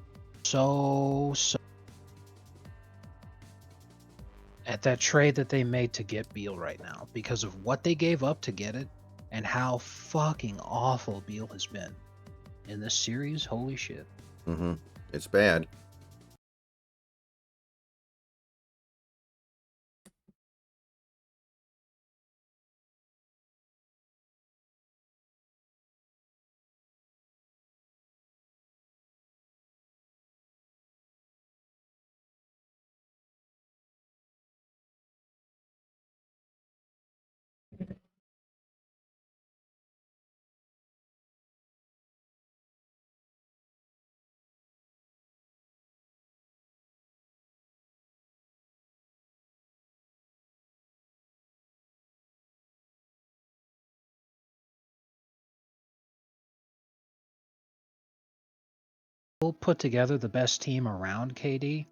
so at that trade that they made to get Beal right now because of what they gave up to get it and how fucking awful Beal has been in this series. Holy shit. Mm-hmm. It's bad. put together the best team around KD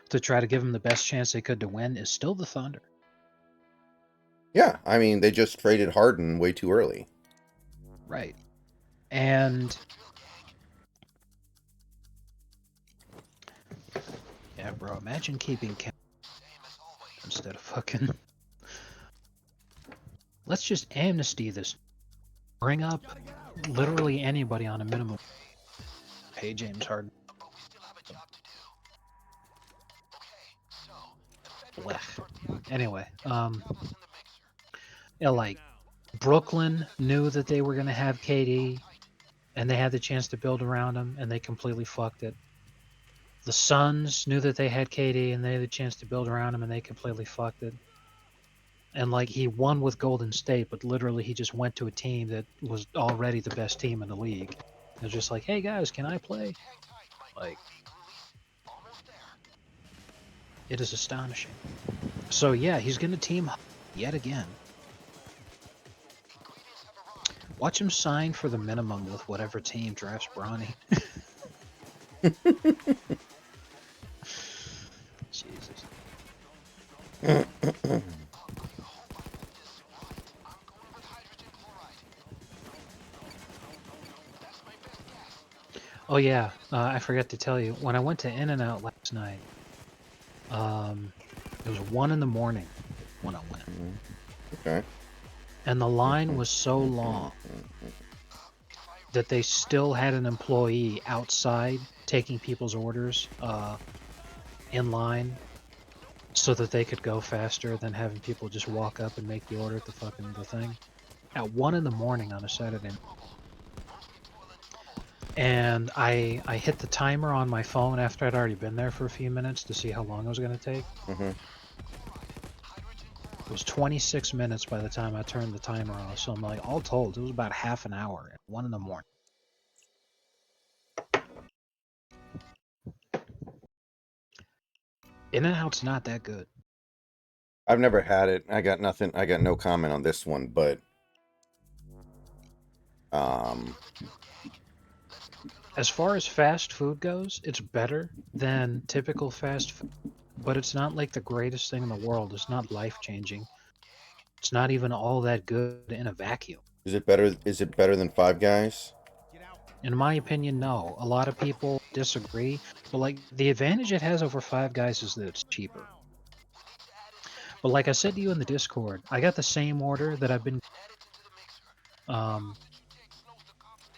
to try to give him the best chance they could to win is still the Thunder. Yeah, I mean, they just traded Harden way too early. Right. And yeah, bro, imagine keeping count instead of fucking. Let's just amnesty this. Bring up literally anybody on a minimum. Pay James Harden. But we still have a job to do. Okay, so the Fed Blech. Anyway, Delos in the mixer. yeah, like Brooklyn knew that they were gonna have KD, and they had the chance to build around him, and they completely fucked it. The Suns knew that they had KD, and they had the chance to build around him, and they completely fucked it. And like he won with Golden State, but literally he just went to a team that was already the best team in the league. It was just like, hey guys, can I play? Like, it is astonishing. So yeah, he's gonna team yet again. Watch him sign for the minimum with whatever team drafts Bronny. Jesus. Oh yeah, I forgot to tell you. When I went to In-N-Out last night, it was 1 in the morning when I went. Okay. And the line was so long that they still had an employee outside taking people's orders in line so that they could go faster than having people just walk up and make the order at the thing. At 1 in the morning on a Saturday. And I hit the timer on my phone after I'd already been there for a few minutes to see how long it was going to take. It was 26 minutes by the time I turned the timer off. So I'm like, all told, it was about half an hour at 1 in the morning. In-N-Out's not that good. I've never had it. I got nothing. I got no comment on this one, but as far as fast food goes, it's better than typical fast food, but it's not like the greatest thing in the world. It's not life-changing. It's not even all that good in a vacuum. is it better? Is it better than Five Guys? In my opinion, no. A lot of people disagree, but like the advantage it has over Five Guys is that it's cheaper. But like I said to you in the Discord, I got the same order that I've been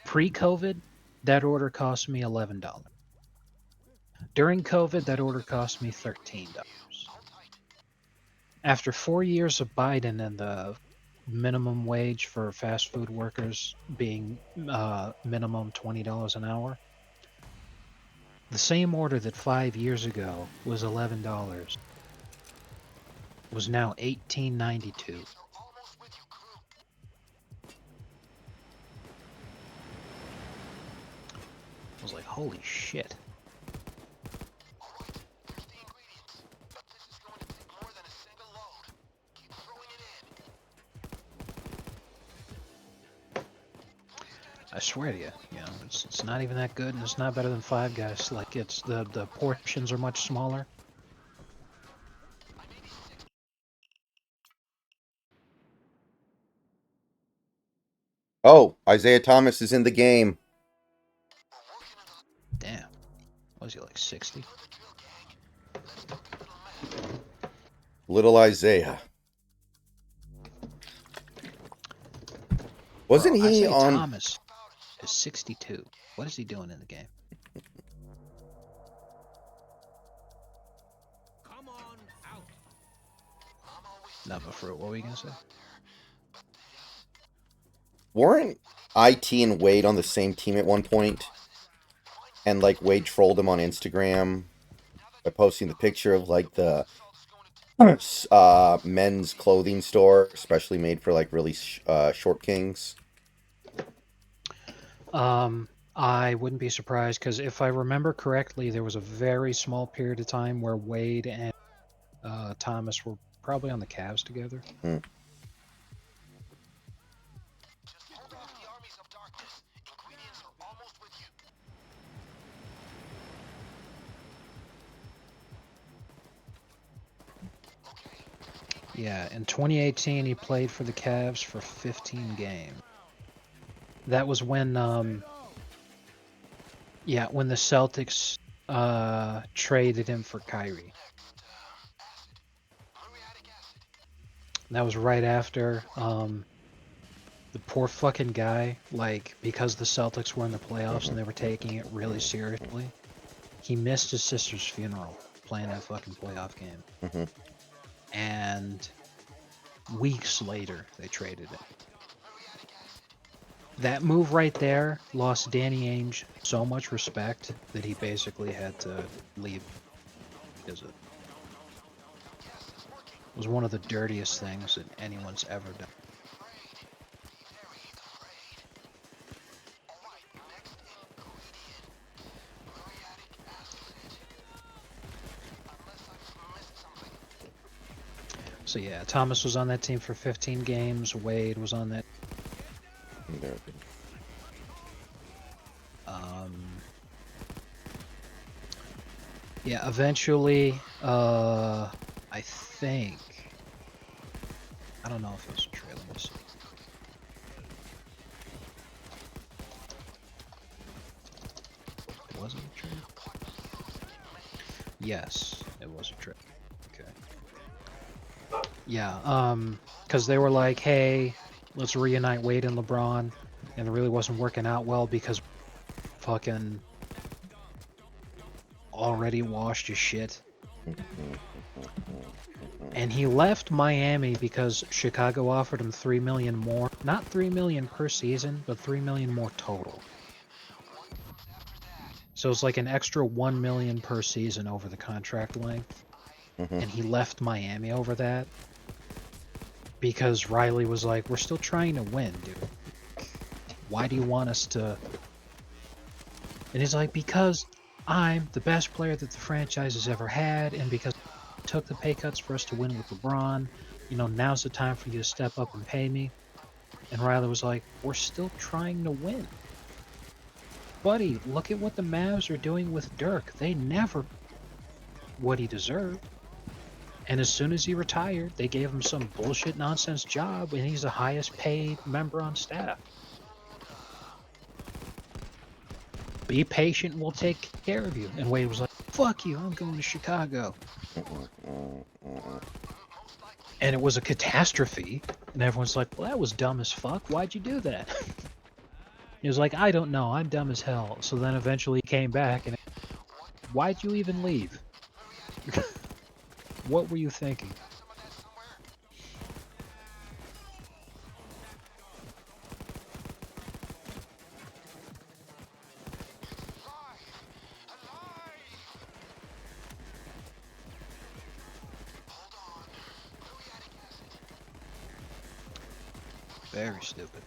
pre-COVID. That order cost me $11. During COVID, that order cost me $13. After 4 years of Biden and the minimum wage for fast food workers being minimum $20 an hour, the same order that 5 years ago was $11 was now $18.92. I was like, holy shit. I swear to you, it's not even that good, and it's not better than Five Guys. Like, it's the portions are much smaller. Oh, Isaiah Thomas is in the game. Damn. Was he like 60? Little Isaiah. Wasn't Bro, he Isaiah on? Thomas is 62. What is he doing in the game? Come on out. Nothing for it. What were you gonna say? Weren't IT and Wade on the same team at one point? And like Wade trolled him on Instagram by posting the picture of like the men's clothing store, especially made for like really short kings. I wouldn't be surprised because if I remember correctly, there was a very small period of time where Wade and Thomas were probably on the Cavs together. Yeah, in 2018 he played for the Cavs for 15 games. That was when yeah, when the Celtics traded him for Kyrie. And that was right after the poor fucking guy, like, because the Celtics were in the playoffs and they were taking it really seriously, he missed his sister's funeral playing that fucking playoff game. Mm-hmm. And weeks later, they traded him. That move right there lost Danny Ainge so much respect that he basically had to leave. Because it was one of the dirtiest things that anyone's ever done. So yeah, Thomas was on that team for 15 games. Wade was on that. Yeah, eventually, I think, I don't know if it was a trade. Let me see. Was it a trade? Yes, it was a trade. Okay. Yeah, because they were like, hey, let's reunite Wade and LeBron, and it really wasn't working out well because fucking already washed his shit. And he left Miami because Chicago offered him $3 million more. Not $3 million per season, but $3 million more total. So it's like an extra $1 million per season over the contract length. Mm-hmm. And he left Miami over that because Riley was like, "We're still trying to win, dude. Why do you want us to?" And he's like, "Because I'm the best player that the franchise has ever had, and because I took the pay cuts for us to win with LeBron, you know, now's the time for you to step up and pay me." And Riley was like, "We're still trying to win. Buddy, look at what the Mavs are doing with Dirk. They never what he deserved. And as soon as he retired, they gave him some bullshit nonsense job, and he's the highest paid member on staff. Be patient, we'll take care of you." And Wade was like, "Fuck you, I'm going to Chicago." And it was a catastrophe. And everyone's like, "Well, that was dumb as fuck. Why'd you do that?" He was like, "I don't know. I'm dumb as hell." So then eventually he came back and, "Why'd you even leave? What were you thinking?" Very stupid.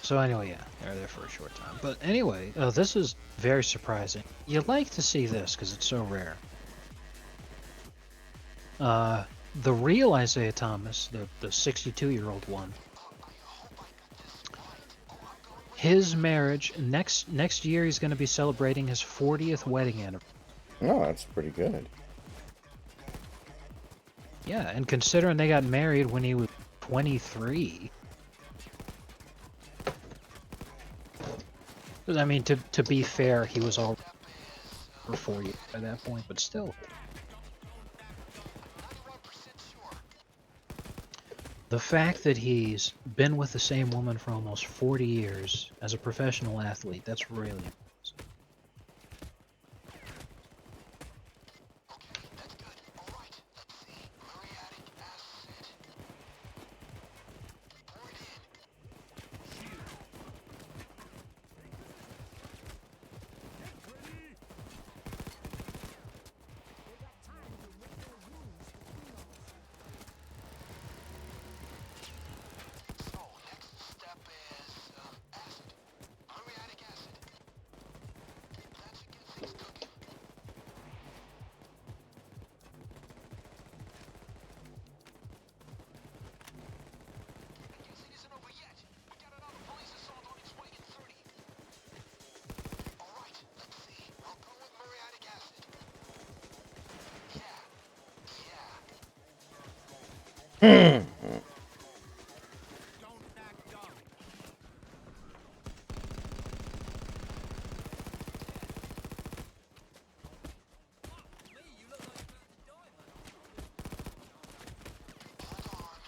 So anyway, yeah, they're there for a short time. But anyway, this is very surprising. You like to see this because it's so rare. The real Isaiah Thomas, the 62-year-old one, his marriage next year he's going to be celebrating his 40th wedding anniversary. Oh, that's pretty good. Yeah, and considering they got married when he was 23. I mean, to be fair, he was all for 4 years by that point, but still. The fact that he's been with the same woman for almost 40 years as a professional athlete, that's really impressive. Don't act dumb. Hold on.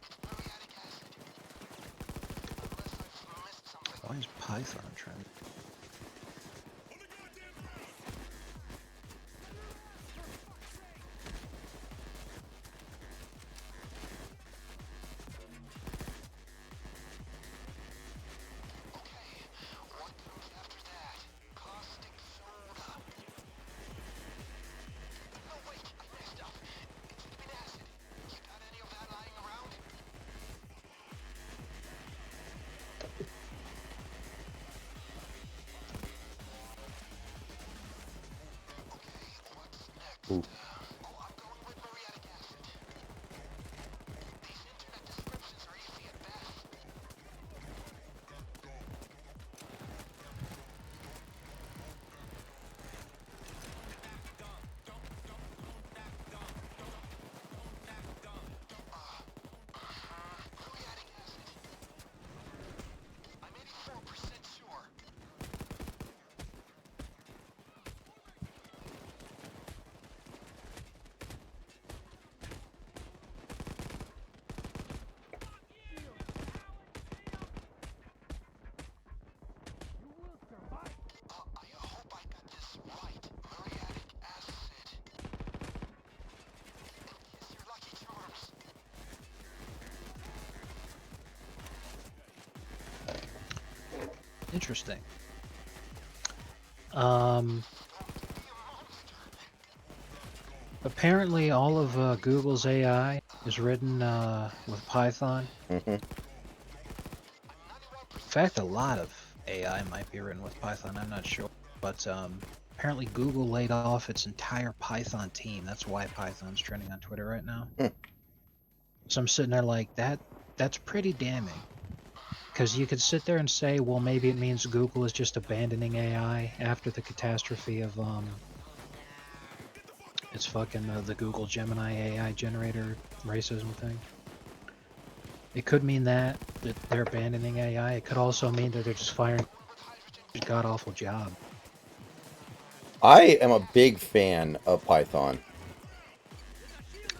It's muriatic acid. Unless I've missed something. Why is Python trending? Okay, what comes after that? Caustic soda. No, wait, I messed up. It should have been acid. You got any of that lying around? Okay, what's next? Ooh. Oh, I'm going with muriatic acid. These internet descriptions are iffy at best. Muriatic acid. I'm 84% sure. I hope I got this right. Muriatic acid. And kiss your lucky charms. Interesting. Be a monster. Apparently all of Google's AI is written with Python. Mm-hmm. In 91% fact, a sure. lot of AI might be written with Python. I'm not sure, but apparently Google laid off its entire Python team. That's why Python's trending on Twitter right now. Hmm. So I'm sitting there like that. That's pretty damning. Because you could sit there and say, well, maybe it means Google is just abandoning AI after the catastrophe of it's fucking the Google Gemini AI generator racism thing. It could mean that they're abandoning AI. It could also mean that they're just firing a god awful job. I am a big fan of Python.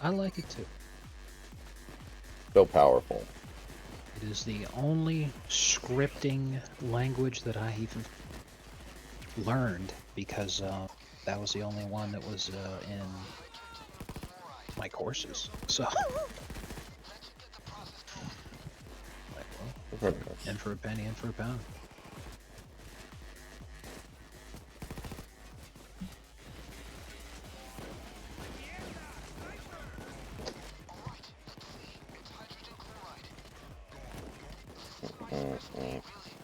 I like it too. So powerful. It is the only scripting language that I even learned because that was the only one that was in my courses. So, like, well, Very nice. in for a penny, in for a pound. Alright, let's see. It's hydrogen chloride. This is the right recipe, Mm-hmm. really.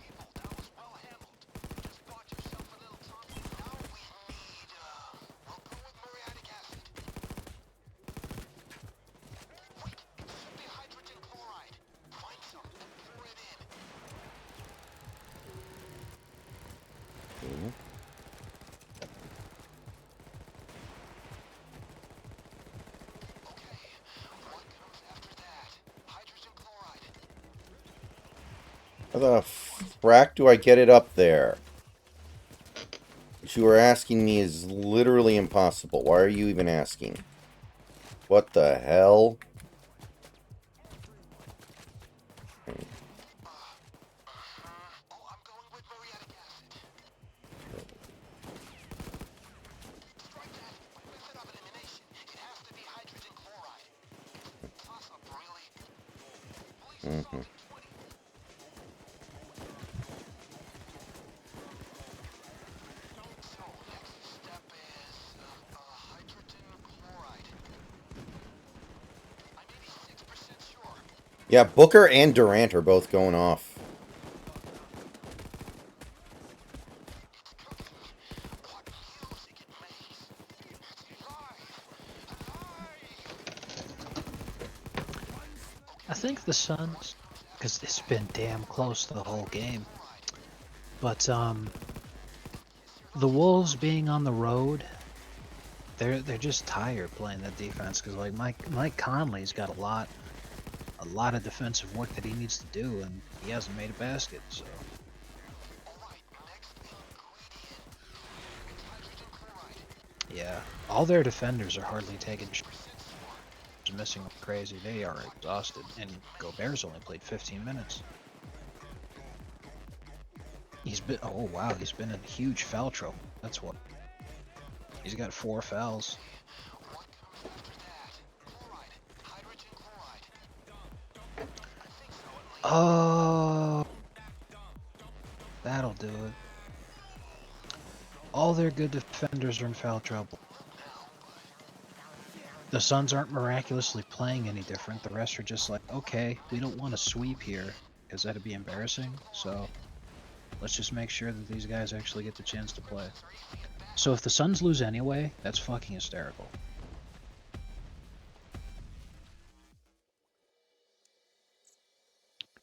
People, that was well handled. Just bought yourself a little time. Now we need, we'll go with muriatic acid. Wait, it should be hydrogen chloride. Find some and pour it in. Mm-hmm. Okay, what comes after that? Hydrogen chloride. How the frack do I get it up there? What you are asking me is literally impossible. Why are you even asking? What the hell? Oh, I'm going with muriatic acid. Strike that. By method of elimination, it has to be hydrogen chloride. Toss up, really. Police Mm-hmm. assault in 20. So, next step is hydrogen chloride. I'm 86% sure. Yeah, Booker and Durant are both going off. It's cooking. What music it makes. It's alive. Alive. I think the Suns because it's been damn close the whole game. But the Wolves being on the road, they're just tired playing that defense because like Mike Conley's got a lot of defensive work that he needs to do, and he hasn't made a basket. So yeah, all their defenders are hardly taking shots, missing like crazy. They are exhausted, and Gobert's only played 15 minutes. He's been he's been in huge foul trouble. That's what. He's got 4 fouls. Oh, that'll do it. All their good defenders are in foul trouble. The Suns aren't miraculously playing any different. The rest are just like, okay, we don't want to sweep here because that'd be embarrassing. So let's just make sure that these guys actually get the chance to play. So if the Suns lose anyway, that's fucking hysterical.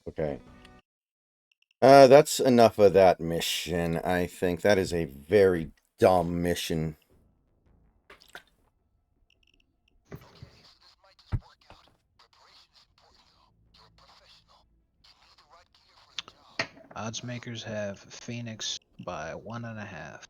Okay. That's enough of that mission, I think. That is a very dumb mission. Odds makers have Phoenix by 1.5.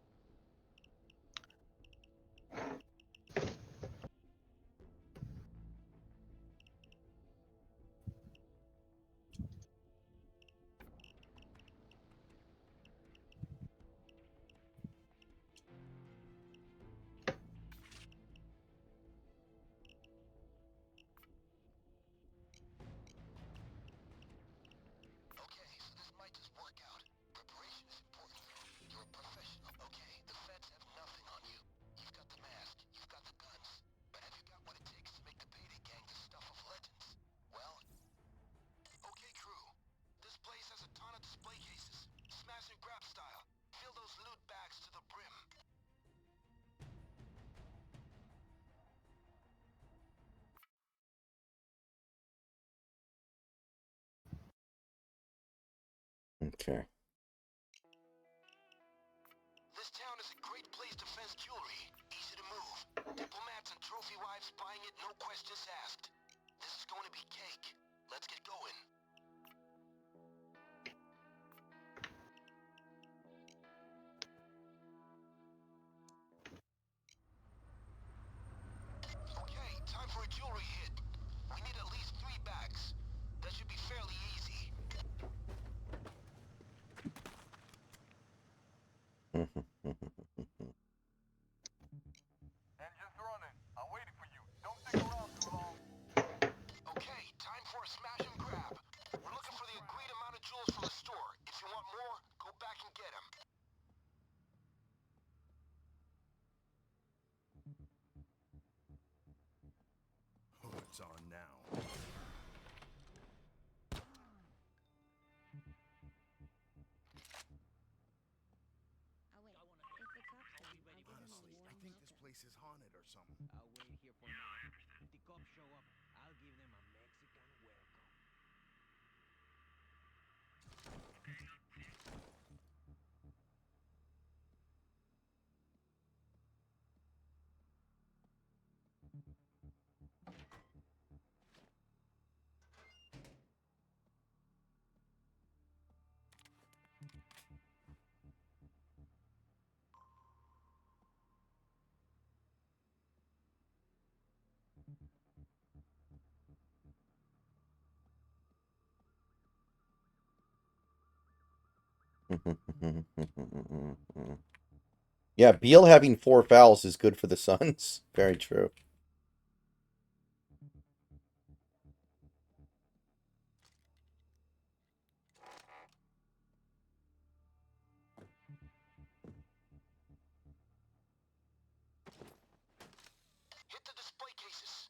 Okay. This town is a great place to fence jewelry. Easy to move. Diplomats and trophy wives buying it, no questions asked. This is going to be cake. Let's get going. Okay, time for a jewelry hit. We need at least 3 bags. That should be fairly easy. Engine's running. I'm waiting for you. Don't stick around too long. Okay, time for a smash and grab. We're looking for the agreed amount of jewels from the store. If you want more, go back and get them. Oh, it's on now. Honestly, I think this place is haunted or something. I'll wait here for now. If the cops show up, I'll give them a Mexican welcome. Yeah, Beal having 4 fouls is good for the Suns. Very true. Hit the display cases.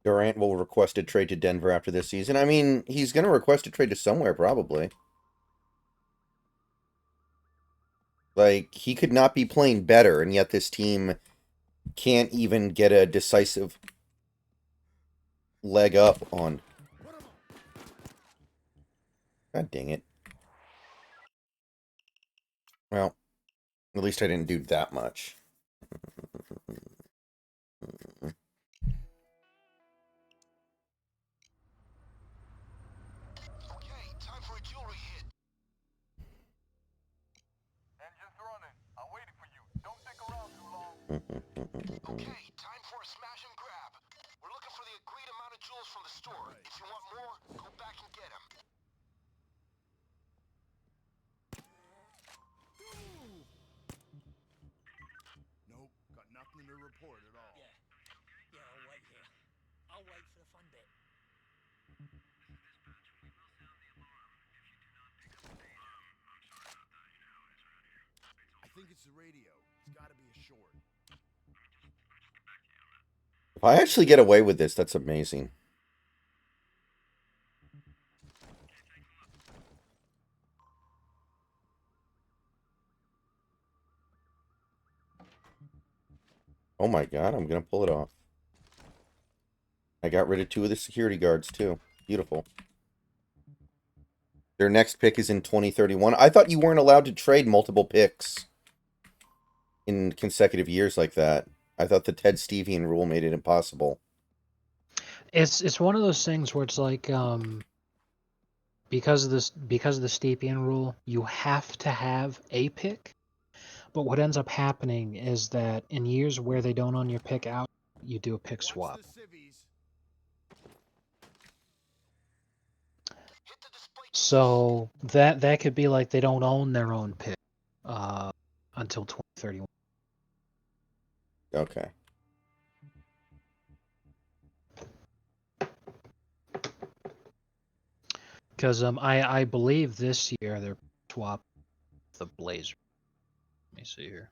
Durant will request a trade to Denver after this season. I mean, he's going to request a trade to somewhere, probably. Like, he could not be playing better, and yet this team can't even get a decisive leg up on. God dang it. Well, at least I didn't do that much. Okay, time for a jewelry hit. Engine's running. I'm waiting for you. Don't stick around too long. Okay, time for a smash and grab. We're looking for the agreed amount of jewels from the store. If you want more, go back and get them. Nope, got nothing to report at all. Yeah, I'll wait here. I'll wait for the fun bit. I think it's the radio. It's gotta be a short. If I actually get away with this, that's amazing. Oh my god, I'm going to pull it off. I got rid of 2 of the security guards, too. Beautiful. Their next pick is in 2031. I thought you weren't allowed to trade multiple picks in consecutive years like that. I thought the Ted Stevian rule made it impossible. It's one of those things where it's like because of the Stapien rule, you have to have a pick. But what ends up happening is that in years where they don't own your pick out, you do a pick swap. Watch the civvies. Hit the display. So that could be like they don't own their own pick until 2031. Okay. Because I believe this year they're swap the Blazer. Let me see here.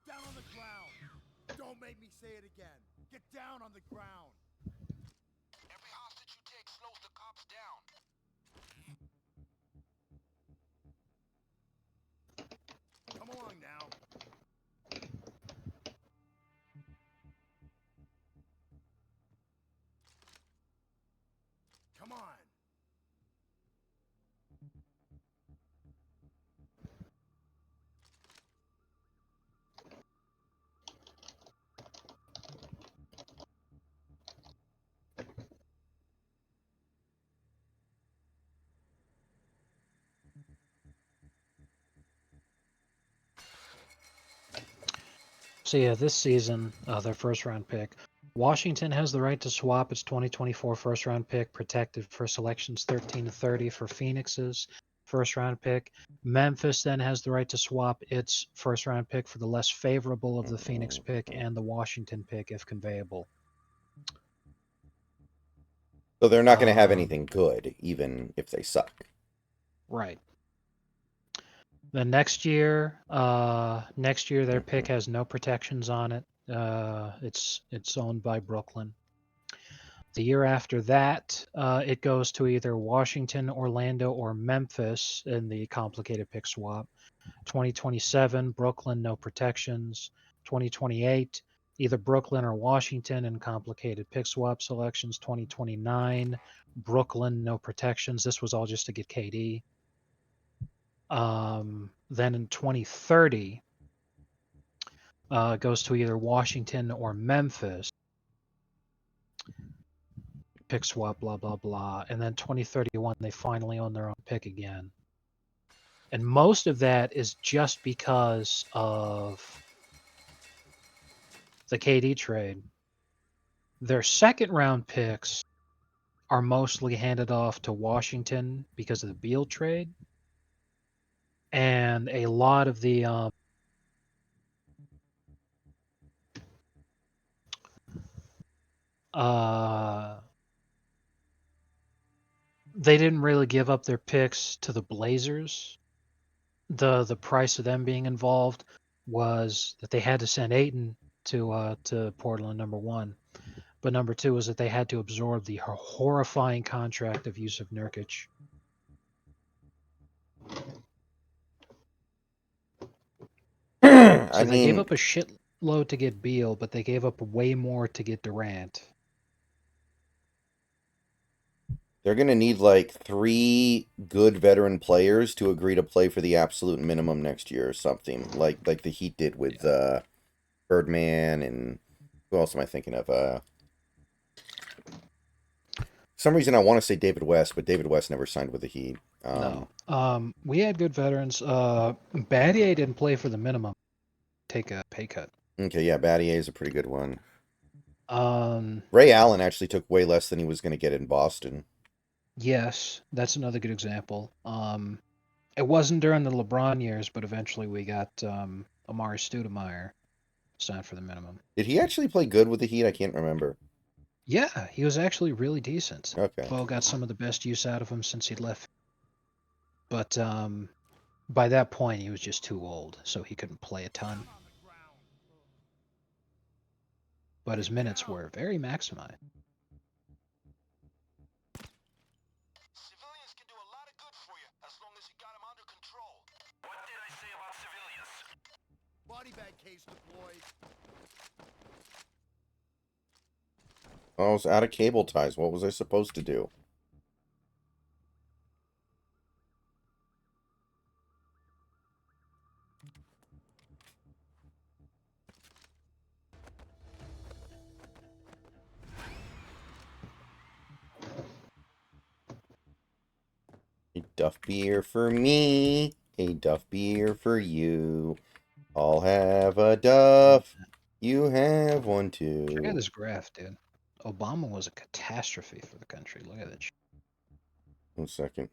Down on the ground. Don't make me say it again. Get down on the ground. Every hostage you take slows the cops down. Come along now. Come on. So yeah, this season, their first round pick. Washington has the right to swap its 2024 first round pick, protected for selections 13 to 30 for Phoenix's first round pick. Memphis then has the right to swap its first round pick for the less favorable of the Phoenix pick and the Washington pick if conveyable. So they're not going to have anything good, even if they suck. Right. The next year their pick has no protections on it. It's owned by Brooklyn. The year after that, it goes to either Washington, Orlando, or Memphis in the complicated pick swap. 2027, Brooklyn, no protections. 2028, either Brooklyn or Washington in complicated pick swap selections. 2029, Brooklyn, no protections. This was all just to get KD. Then in 2030, it goes to either Washington or Memphis. Pick swap, blah, blah, blah. And then 2031, they finally own their own pick again. And most of that is just because of the KD trade. Their second round picks are mostly handed off to Washington because of the Beal trade. And a lot of the they didn't really give up their picks to the Blazers. The price of them being involved was that they had to send Ayton to Portland, number one. But number two was that they had to absorb the horrifying contract of Yusuf Nurkic. I So they gave mean, up a shitload to get Beal, but they gave up way more to get Durant. they're going to need like 3 good veteran players to agree to play for the absolute minimum next year or something, like the Heat did with Birdman and who else am I thinking of? For some reason I want to say David West, but David West never signed with the Heat. No. We had good veterans. Battier didn't play for the minimum. Take a pay cut. Okay, yeah, Battier is a pretty good one. Um, Ray Allen actually took way less than he was going to get in Boston. yes, that's another good example. It wasn't during the LeBron years, but eventually we got Amari Stoudemire signed for the minimum. Did he actually play good with the Heat? I can't remember. Yeah, he was actually really decent. Okay. Bo got some of the best use out of him since he'd left. But by that point, he was just too old, so he couldn't play a ton. On the ground. But his minutes were very maximized. Civilians can do a lot of good for you as long as you got them under control. What did I say about civilians? Body bag case deployed. Oh, I was out of cable ties. What was I supposed to do? A Duff beer for me, a Duff beer for you. I'll have a Duff. You have one Check out too. this graph, dude. Obama was a catastrophe for the country. Look at that shit. 1 second.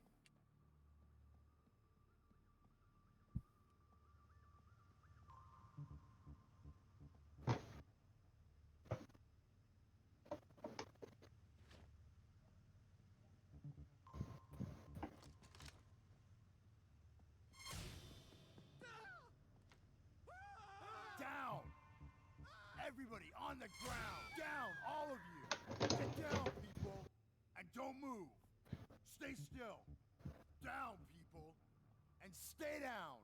Down. Everybody on the ground. Down, all of you. Get down, people. And don't move. Stay still. Down, people. And stay down.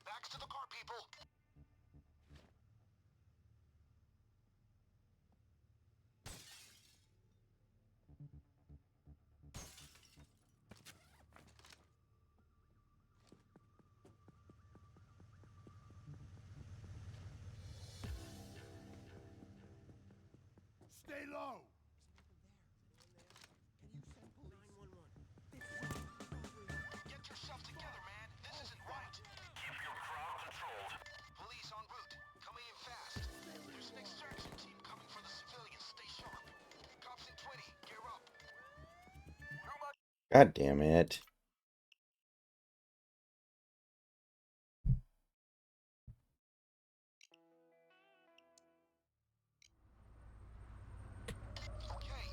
Backs to the car, people. Stay low. Get yourself together, man. This isn't right. Keep your crowd controlled. Police en route. Coming in fast. There's an extraction team coming for the civilians. Stay sharp. Cops in 20. Gear up. God damn it. Okay.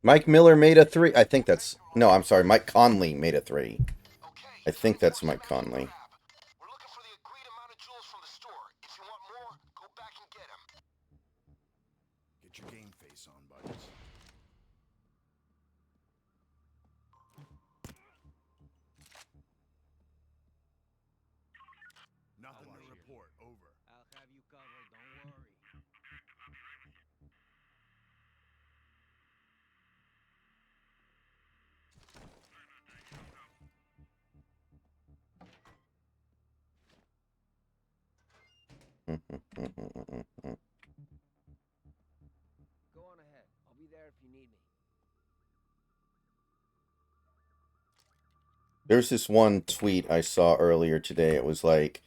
Mike Miller made a 3. I think that's... No, I'm sorry. Mike Conley made a 3. Okay. I think that's 24 Mike smash Conley. grab. We're looking for the agreed amount of jewels from the store. If you want more, go back and get them. Get your game face on, buddies. Nothing to report. Over. I'll have you covered, don't worry. Go on ahead. I'll be there if you need me. There's this one tweet I saw earlier today. It was like,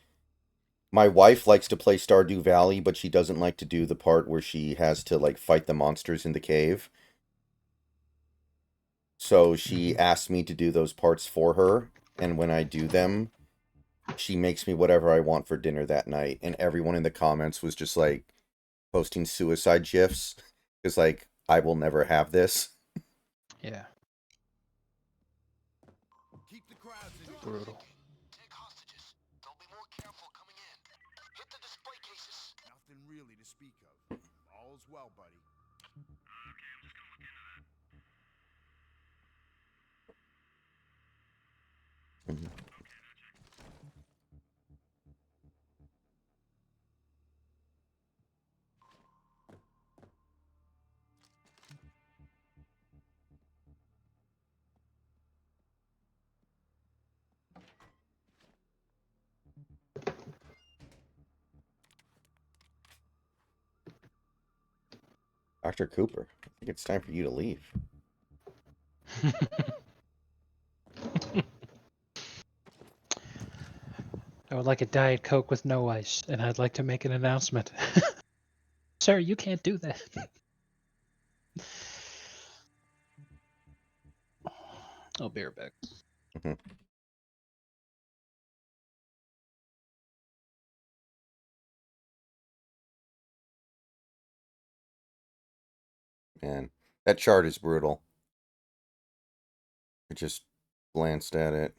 my wife likes to play Stardew Valley, but she doesn't like to do the part where she has to like fight the monsters in the cave. So she asked me to do those parts for her, and when I do them, she makes me whatever I want for dinner that night. And everyone in the comments was just like posting suicide gifs because like I will never have this. Yeah, Keep the crowds in check. brutal. Take hostages. They'll be more careful coming in. Hit the display cases. Nothing really to speak of. All's well, buddy. Dr. Cooper, I think it's time for you to leave. I would like a Diet Coke with no ice, and I'd like to make an announcement. Sir, you can't do that. I'll be right back. Man, that chart is brutal. I just glanced at it.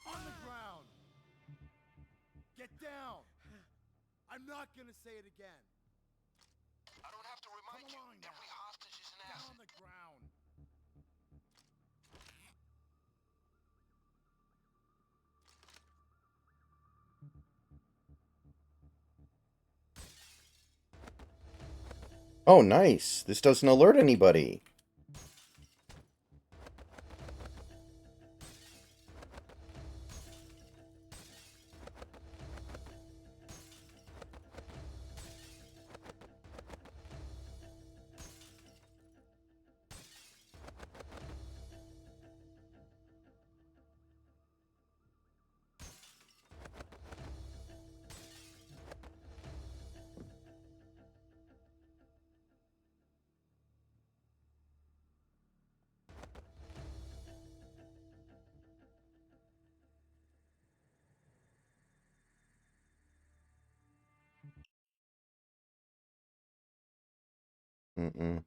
On the ground. Get down. I'm not gonna say it again. I don't have to remind Come you. along now. Every hostage is an Down asset. on the ground. Oh, nice. This doesn't alert anybody. Mm-mm.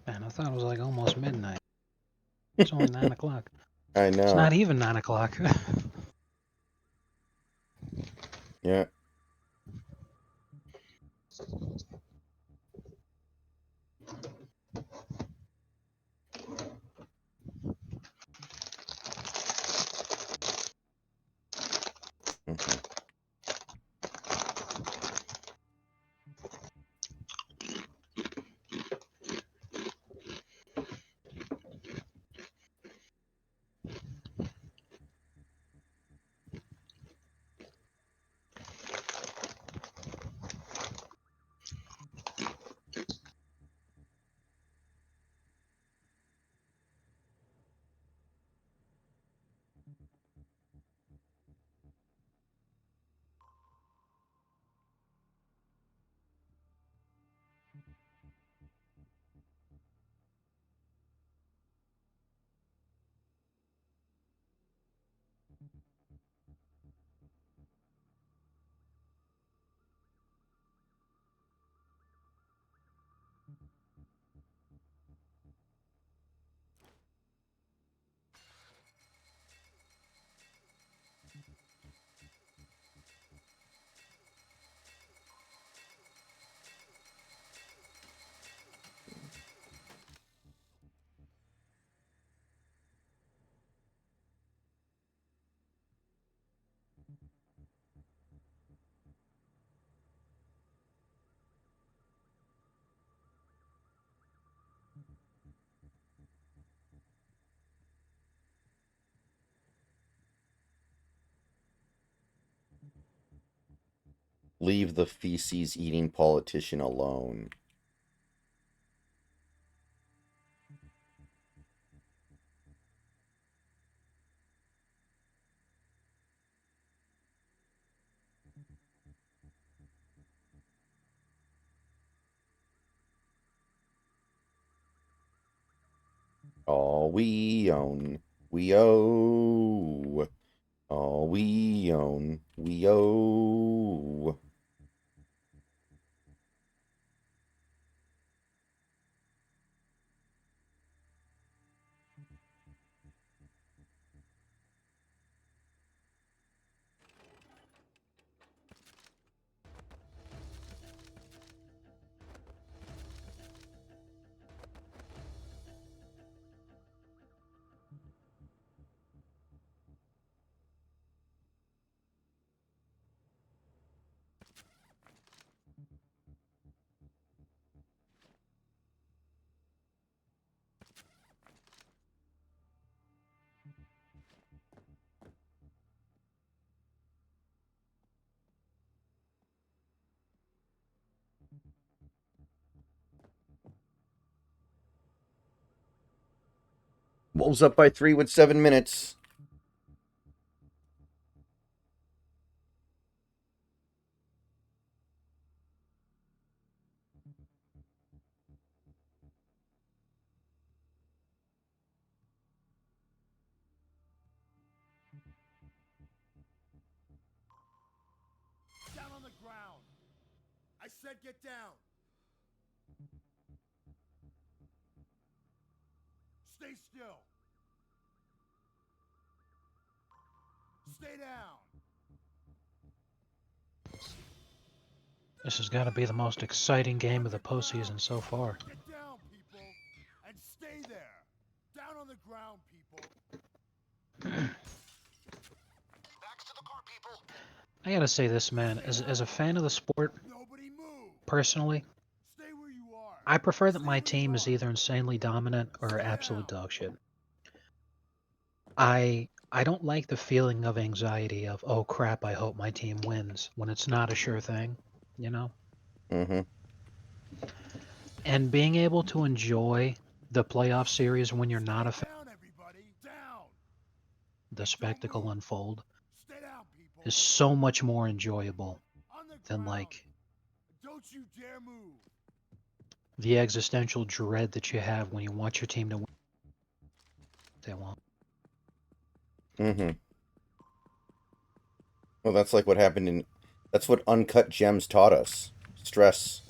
Man, I thought it was like almost midnight. It's only 9 o'clock. I It's know. not even 9 o'clock. Yeah. Mhm. Leave the feces-eating politician alone. All we own, we owe. All we own, we owe. Wolves up by 3 with 7 minutes. Down on the ground. I said get down. Stay still. Stay down. This has got to be the most exciting game of the postseason so far. Get down, people, and stay there. Down on the ground, people. Backs to the car, people. I gotta say this, man, as a fan of the sport, Nobody move. personally, Stay where you are. I prefer that Stay my where team you is are. either insanely dominant or Stay absolute down. dog shit. I don't like the feeling of anxiety of, oh crap, I hope my team wins when it's not a sure thing, you know? Mm-hmm. And being able to enjoy the playoff series when you're not a fan, Down, everybody. Down. the And don't spectacle move. unfold Stay down, people. is so much more enjoyable On the than ground. like Don't you dare move. the existential dread that you have when you want your team to win. They won't. Mm-hmm. Well, that's like what happened in... That's what Uncut Gems taught us. Stress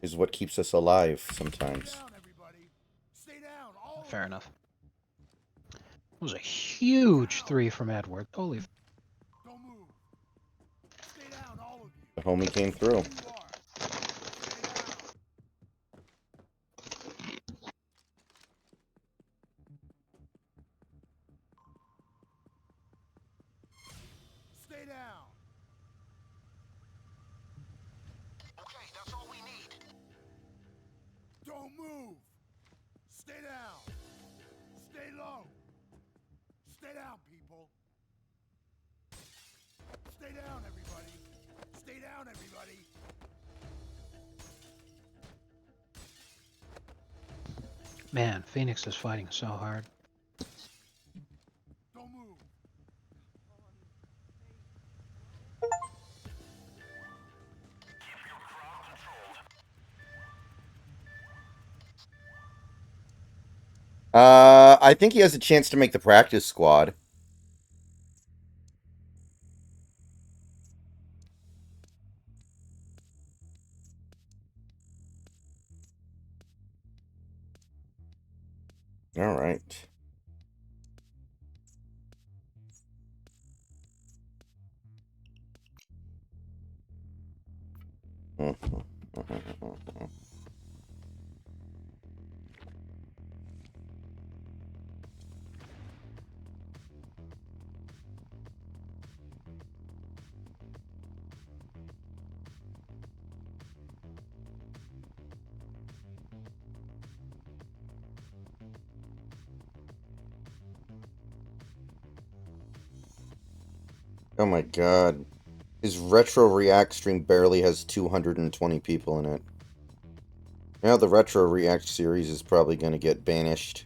is what keeps us alive Stay sometimes. down, everybody. Stay down, all Fair of enough. It was a huge Down. three from Edward. Holy you. Don't move. Stay down, all of you. The homie came Stay through. where you are. Stay down. Stay down. Okay, that's all we need. Don't move. Stay down. Stay low. Stay down, people. Stay down, everybody. Stay down, everybody. man, Phoenix is fighting so hard. Don't move. I think he has a chance to make the practice squad. All right. Oh my god. His Retro React stream barely has 220 people in it. Now the Retro React series is probably going to get banished.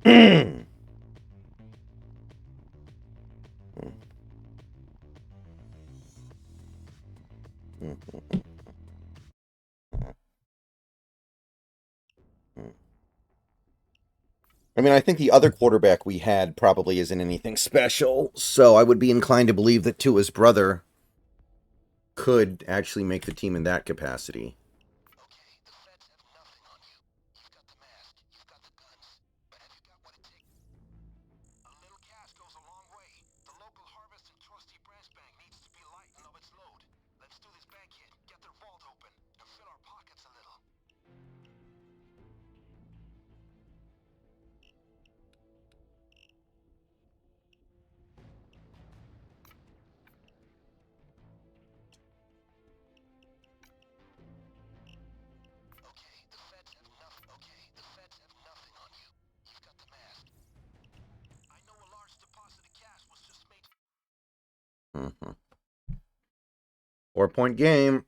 I mean, I think the other quarterback we had probably isn't anything special, so I would be inclined to believe that Tua's brother could actually make the team in that capacity. Okay, the feds have nothing on you. You've got the mask, you've got the guns, but have you got what it takes? A little cash goes a long way. The local Harvest and Trustee branch bank needs to be lightened of its load. Let's do this bank hit, get their vault open, and fill our pockets a little. Okay, the feds have nothing on you. You've got the mask. I know a large deposit of cash was just made. 4-point game.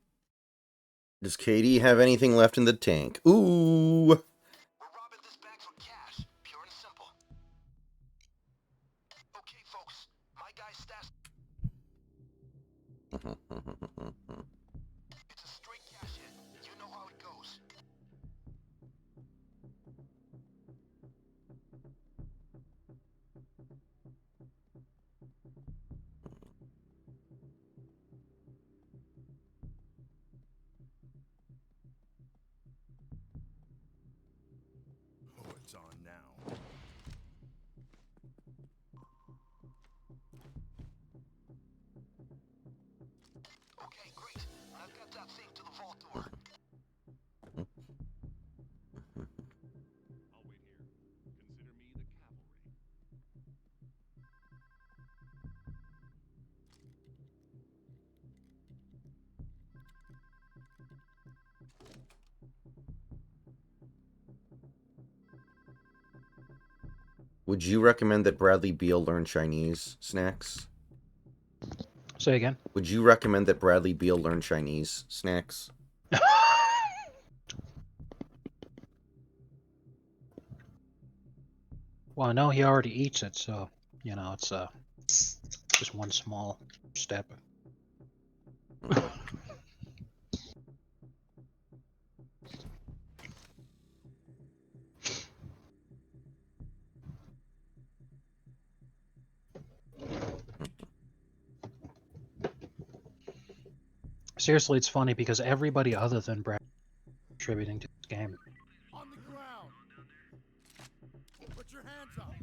Does KD have anything left in the tank? Ooh! We're robbing this bank for cash, pure and simple. Okay, folks, my guy stashed. It's a straight cash hit. You know how it goes. Oh, it's on now. Okay, great. I've got that thing to the vault door. I'll wait here. Consider me the cavalry. Would you recommend that Bradley Beal learn Chinese, Snacks? Say again. Would you recommend that Bradley Beal learn Chinese, Snacks? Well, I know he already eats it, so you know it's just one small step. Seriously, it's funny because everybody other than Brad is contributing to this game. On the ground. Put your hands up.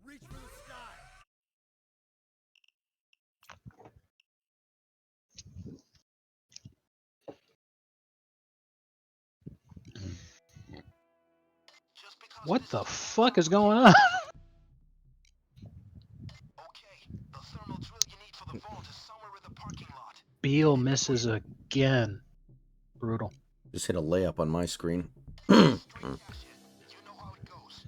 Reach for the sky. Just because What this the is fuck is going on? okay, the thermal drill you need for the vault is somewhere in the parking lot. Beal misses again. Brutal. Just hit a layup on my screen. It's a straight cash hit. You know how it goes.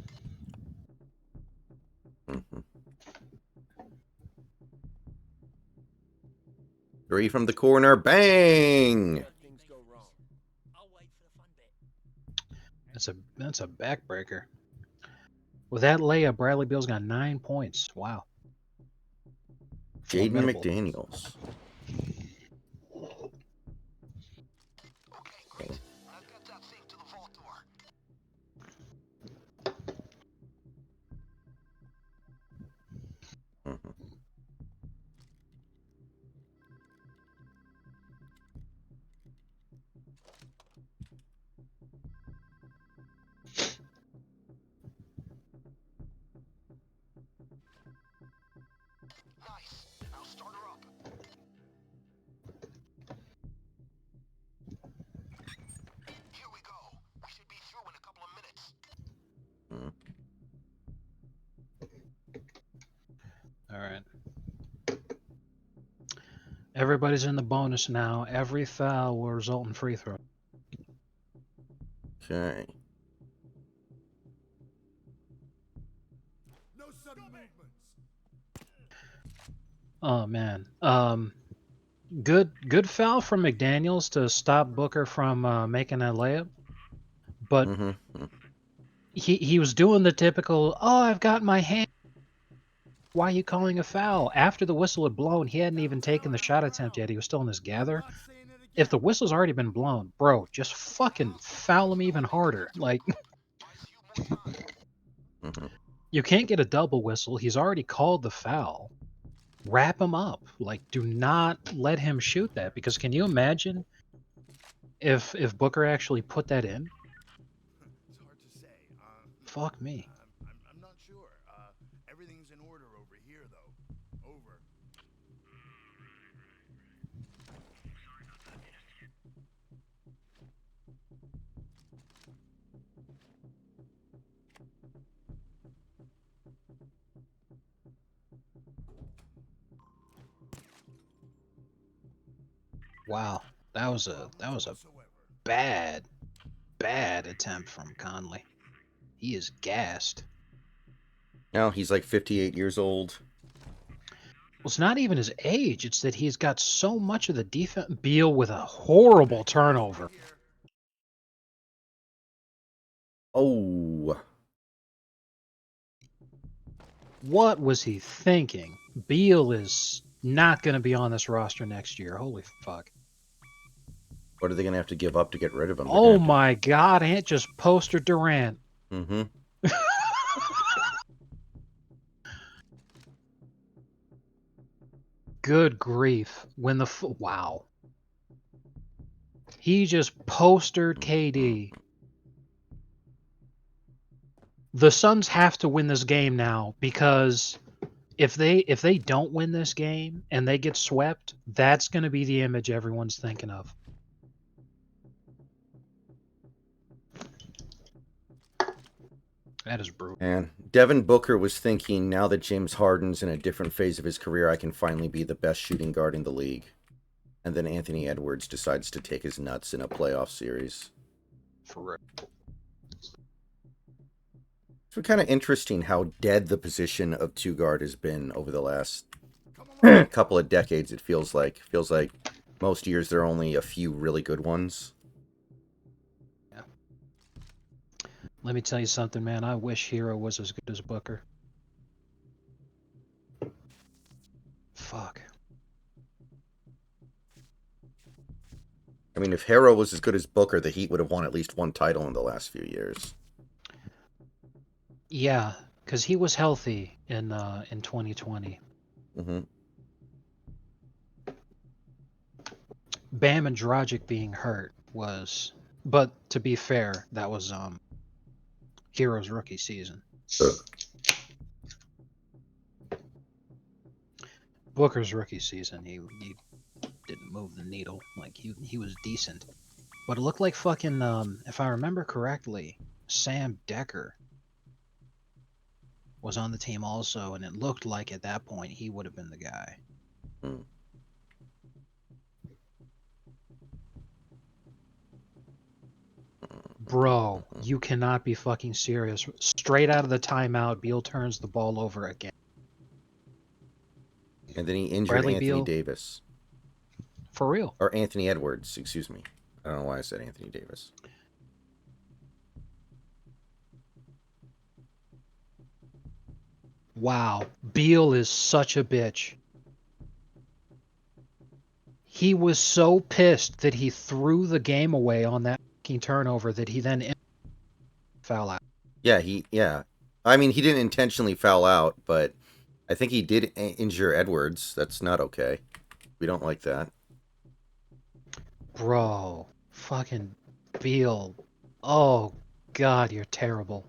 Three from the corner. Bang! Things go wrong. I'll wait for the fun bit. That's a backbreaker. With that layup, Bradley Beal's got 9 points. Wow. Jaden Formidable. McDaniels. Okay, great. I've got that thing to the vault door. Nice. Now start her up. Here we go. We should be through in a couple of minutes. All right. Everybody's in the bonus now. Every foul will result in free throw. Okay. No sudden movements. Oh man. Good foul from McDaniels to stop Booker from making that layup, but Mm-hmm. he was doing the typical, "Oh, I've got my hand. Why are you calling a foul?" After the whistle had blown, he hadn't even taken the shot attempt yet. He was still in his I'm gather. not saying it If again. the whistle's already been blown, bro, just fucking foul him even harder. Like Buys you more time. Mm-hmm. you can't get a double whistle. He's already called the foul. Wrap him up. Like do not let him shoot that because can you imagine if Booker actually put that in? It's hard to say. Fuck me. I'm not sure. Everything's in order over here, though. Over. Wow. No That problems was a whatsoever. bad attempt from Conley. He is gassed. Now he's like 58 years old. Well, it's not even his age. It's that he's got so much of the defense. Beal with a horrible turnover. Right here. Oh, What was he thinking? Beal is not going to be on this roster next year. Holy fuck. what are they gonna have to give up to get rid of him? They're gonna Oh have to. my god, Ant just posted Durant. Mm-hmm. Good grief. When the wow. He just postered Mm-hmm. KD. The Suns have to win this game now because if they don't win this game and they get swept, that's going to be the image everyone's thinking of. That is brutal. And Devin Booker was thinking, now that James Harden's in a different phase of his career, I can finally be the best shooting guard in the league. And then Anthony Edwards decides to take his nuts in a playoff series. For real. It's kind of interesting how dead the position of two guard has been over the last Come along. couple of decades. It feels like most years there are only a few really good ones. Yeah. Let me tell you something, man. I wish Hero was as good as Booker. Fuck. I mean, if Harrow was as good as Booker, the Heat would have won at least one title in the last few years. Yeah, because he was healthy in 2020. Mm-hmm. Bam and Dragic being hurt was, but to be fair, that was Hero's rookie season. Booker's rookie season, he didn't move the needle. Like he was decent, but it looked like fucking if I remember correctly, Sam Decker was on the team also, and it looked like at that point he would have been the guy. Mm. Bro, you cannot be fucking serious. Straight out of the timeout, Beal turns the ball over again. And then he injured Bradley Anthony Beal, Davis. for real. Or Anthony Edwards, excuse me. I don't know why I said Anthony Davis. Wow, Beal is such a bitch. He was so pissed that he threw the game away on that fucking turnover that he then foul out. Yeah. I mean, he didn't intentionally foul out, but I think he did injure Edwards. That's not okay. We don't like that. Bro, fucking Beal. Oh god, you're terrible.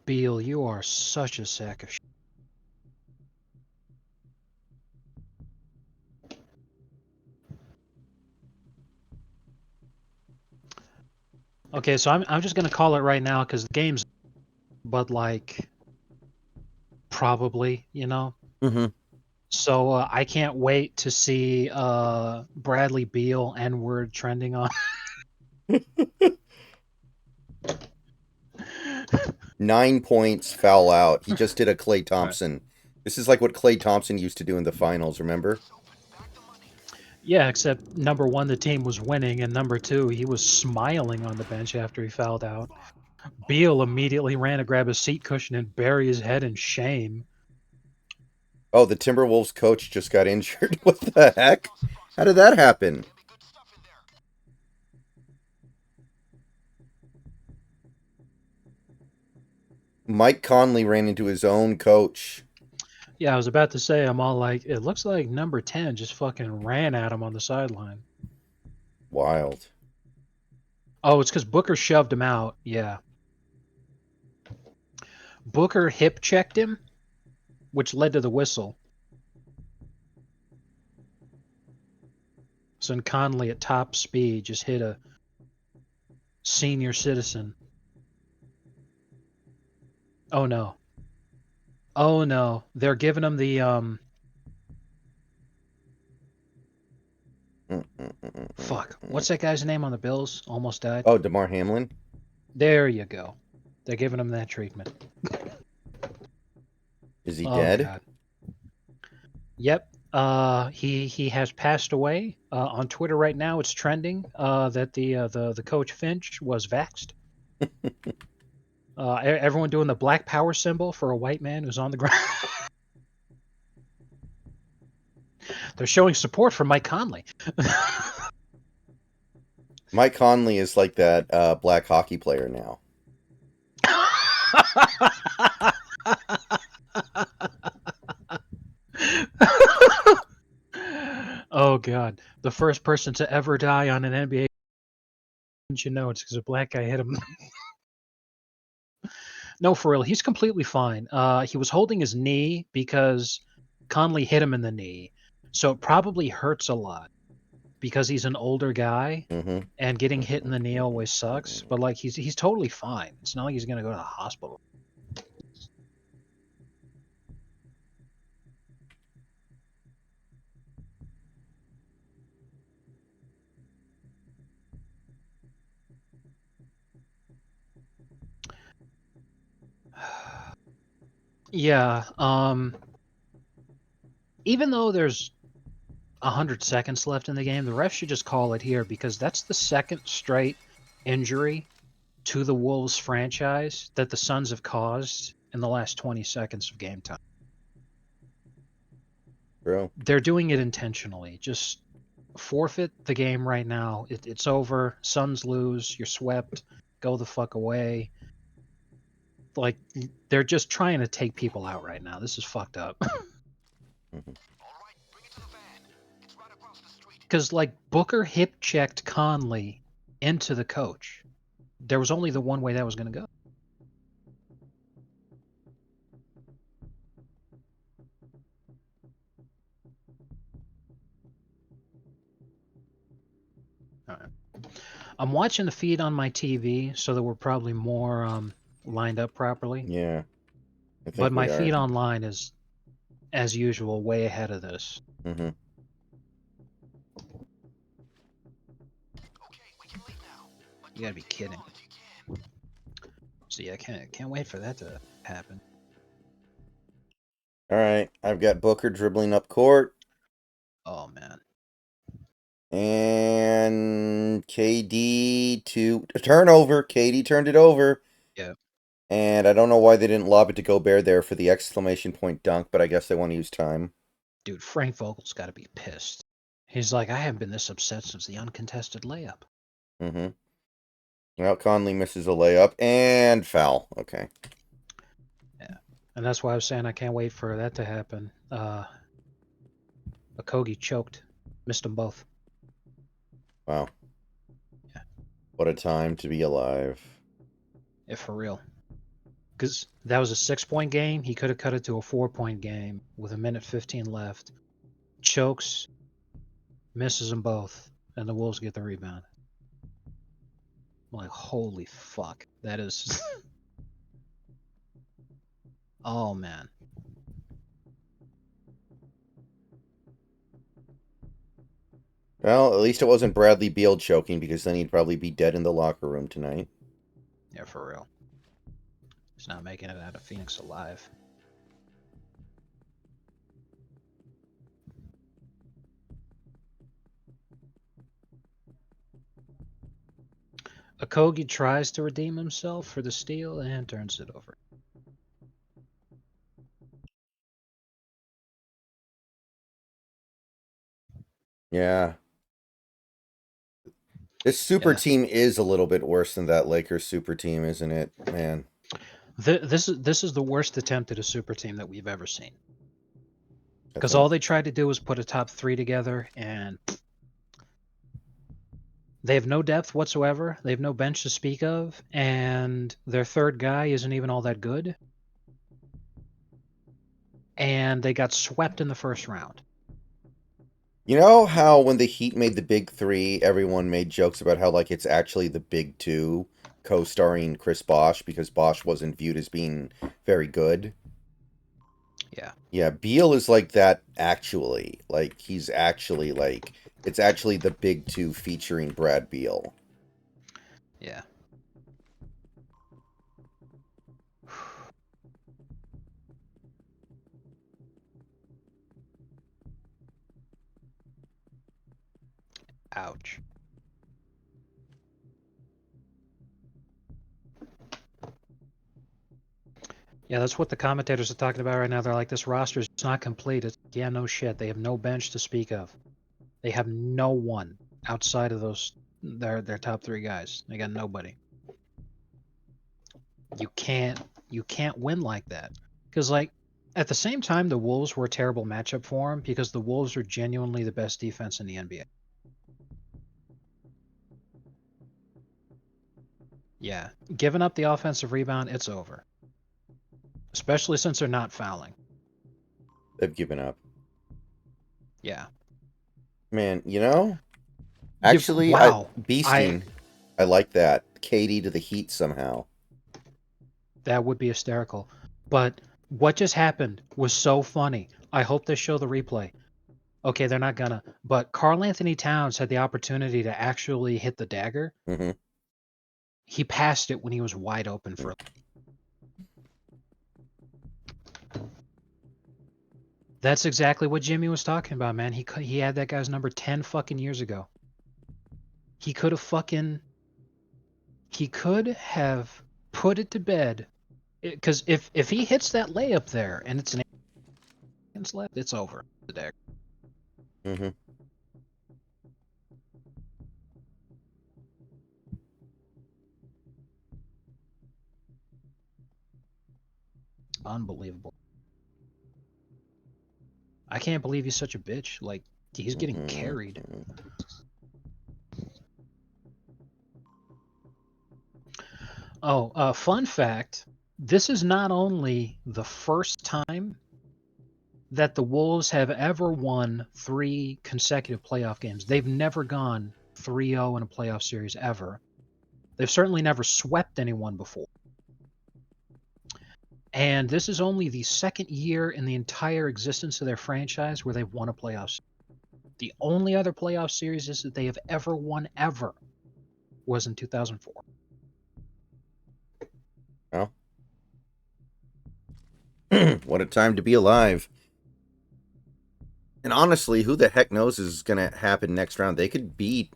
Beal, you are such a sack of shit. Okay, so I'm just gonna call it right now because the game's, but like probably, you know. Mm-hmm. So I can't wait to see Bradley Beal N-word trending on. 9 points, foul out. He just did a Klay Thompson. This is like what Klay Thompson used to do in the finals, remember? Yeah, except number one, the team was winning, and number two, he was smiling on the bench after he fouled out. Beal immediately ran to grab his seat cushion and bury his head in shame. Oh, the Timberwolves coach just got injured. What the heck? How did that happen? Mike Conley ran into his own coach. Yeah, I was about to say, I'm all like, it looks like number 10 just fucking ran at him on the sideline. Wild. Oh, it's because Booker shoved him out. Yeah. Booker hip checked him, which led to the whistle. So then Conley at top speed just hit a senior citizen. Oh no. Oh no. They're giving him the fuck. What's that guy's name on the Bills? Almost died. Oh, DeMar Hamlin? There you go. They're giving him that treatment. Is he Oh dead? god. Yep. He has passed away. On Twitter right now, it's trending that the coach Finch was vaxxed. Everyone doing the black power symbol for a white man who's on the ground. They're showing support for Mike Conley. Mike Conley is like that black hockey player now. Oh god, the first person to ever die on an NBA. You know, it's because a black guy hit him. No, for real, he's completely fine. He was holding his knee because Conley hit him in the knee, so it probably hurts a lot because he's an older guy Mm-hmm. and getting hit in the knee always sucks. But like he's totally fine. It's not like he's gonna go to the hospital. Yeah. Even though there's 100 seconds left in the game, the ref should just call it here because that's the second straight injury to the Wolves franchise that the Suns have caused in the last 20 seconds of game time. Bro. They're doing it intentionally. Just forfeit the game right now. It's over. Suns lose. You're swept. Go the fuck away. Like, they're just trying to take people out right now. This is fucked up. Because, like, Booker hip checked Conley into the coach. There was only the one way that was going to go. All right. I'm watching the feed on my TV, so that we're probably more lined up properly. Yeah. I But think my we feed are. online is, as usual, way ahead of this. Mm-hmm. You gotta be kidding. See, I can't wait for that to happen. All right. I've got Booker dribbling up court. Oh man. And KD to turnover. KD turned it over. Yeah. And I don't know why they didn't lob it to Gobert there for the exclamation point dunk, but I guess they want to use time. Dude, Frank Vogel's gotta be pissed. He's like, I haven't been this upset since the uncontested layup. Mm-hmm. Well, Conley misses a layup and foul. Okay. Yeah. And that's why I was saying I can't wait for that to happen. Okogie choked. Missed them both. Wow. Yeah. What a time to be alive. Yeah, for real. Because that was a 6-point game. He could have cut it to a 4-point game with 1:15 left. Chokes, misses them both, and the Wolves get the rebound. I'm like, holy fuck. That is. Oh, man. Well, at least it wasn't Bradley Beal choking because then he'd probably be dead in the locker room tonight. Yeah, for real. He's not making it out of Phoenix alive. Akogi tries to redeem himself for the steal and turns it over. Yeah. This super Yeah. team is a little bit worse than that Lakers super team, isn't it? Man. This is the worst attempt at a super team that we've ever seen. I Because think all they tried to do was put a top 3 together, and they have no depth whatsoever. They have no bench to speak of, and their third guy isn't even all that good. And they got swept in the first round. you know how when the Heat made the big three, everyone made jokes about how like it's actually the big two co-starring Chris Bosh because Bosh wasn't viewed as being very good. Yeah. Yeah, Beal is like that actually. Like he's actually like it's actually the big two featuring Brad Beal. Yeah. Ouch. Yeah, that's what the commentators are talking about right now. They're like, this roster is not complete. It's, yeah, no shit. They have no bench to speak of. They have no one outside of those their top 3 guys. They got nobody. You can't win like that. Because like at the same time, the Wolves were a terrible matchup for him because the Wolves are genuinely the best defense in the NBA. Yeah, giving up the offensive rebound, it's over. Especially since they're not fouling. They've given up. Yeah. Man, you know? You've Actually, wow. Beasting. I like that. KD to the Heat somehow. That would be hysterical. But what just happened was so funny. I hope they show the replay. Okay, they're not gonna. But Karl Anthony Towns had the opportunity to actually hit the dagger. Mm-hmm. He passed it when he was wide open for. That's exactly what Jimmy was talking about, man. He had that guy's number 10 fucking years ago. He could have put it to bed. Because if he hits that layup there and it's an 8 seconds left, it's over. The dagger. Mm-hmm. Unbelievable. I can't believe he's such a bitch. Like, he's getting carried. Mm-hmm. Oh, fun fact. This is not only the first time that the Wolves have ever won 3 consecutive playoff games. They've never gone 3-0 in a playoff series ever. They've certainly never swept anyone before. And this is only the second year in the entire existence of their franchise where they've won a playoff series. The only other playoff series that they have ever won ever was in 2004. Well, what a time to be alive. And honestly, who the heck knows is going to happen next round? They could beat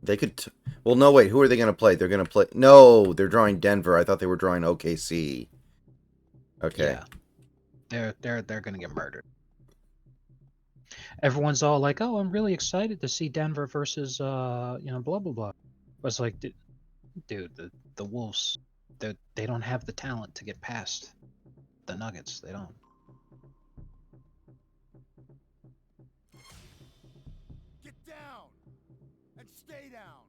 they could well, no, wait, who are they going to play? They're going to play No, they're drawing Denver. I thought they were drawing OKC. Okay. Yeah, they're going to get murdered. Everyone's all like, "Oh, I'm really excited to see Denver versus blah blah blah." But it's like, dude, the Wolves, they don't have the talent to get past the Nuggets. They don't. Get down! And stay down!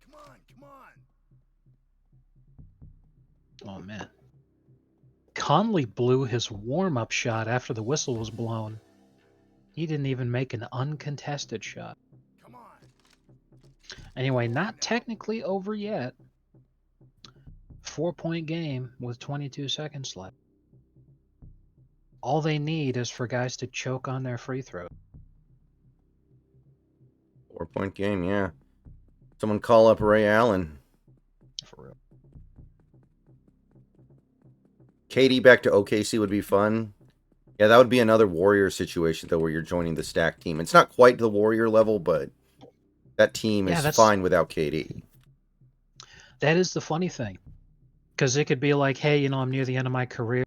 Come on, come on! Oh man, Conley blew his warm-up shot after the whistle was blown. He didn't even make an uncontested shot. Come on! Anyway, not technically over yet. 4-point game with 22 seconds left. All they need is for guys to choke on their free throws. 4-point game, yeah. Someone call up Ray Allen. For real. KD back to OKC would be fun. Yeah, that would be another Warrior situation though, where you're joining the stack team. It's not quite the Warrior level, but that team Yeah, is fine without KD. that is the funny thing, because it could be like, hey, I'm near the end of my career,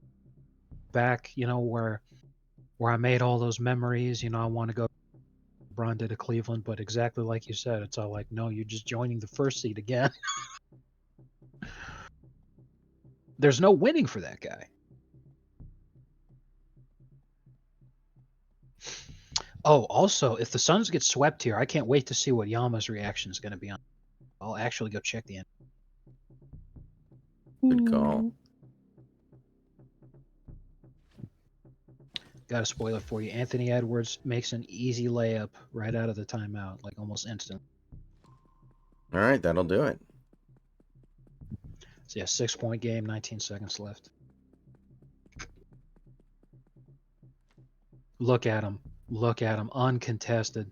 back, where I made all those memories. I want to go. LeBron did to Cleveland, but exactly like you said, it's all like, no, you're just joining the first seed again. There's no winning for that guy. Oh, also, if the Suns get swept here, I can't wait to see what Yama's reaction is going to be on. I'll actually go check the end. Good call. Got a spoiler for you. Anthony Edwards makes an easy layup right out of the timeout, like almost instant. All right, that'll do it. So yeah, 6-point game, 19 seconds left. Look at him. Look at him. Uncontested.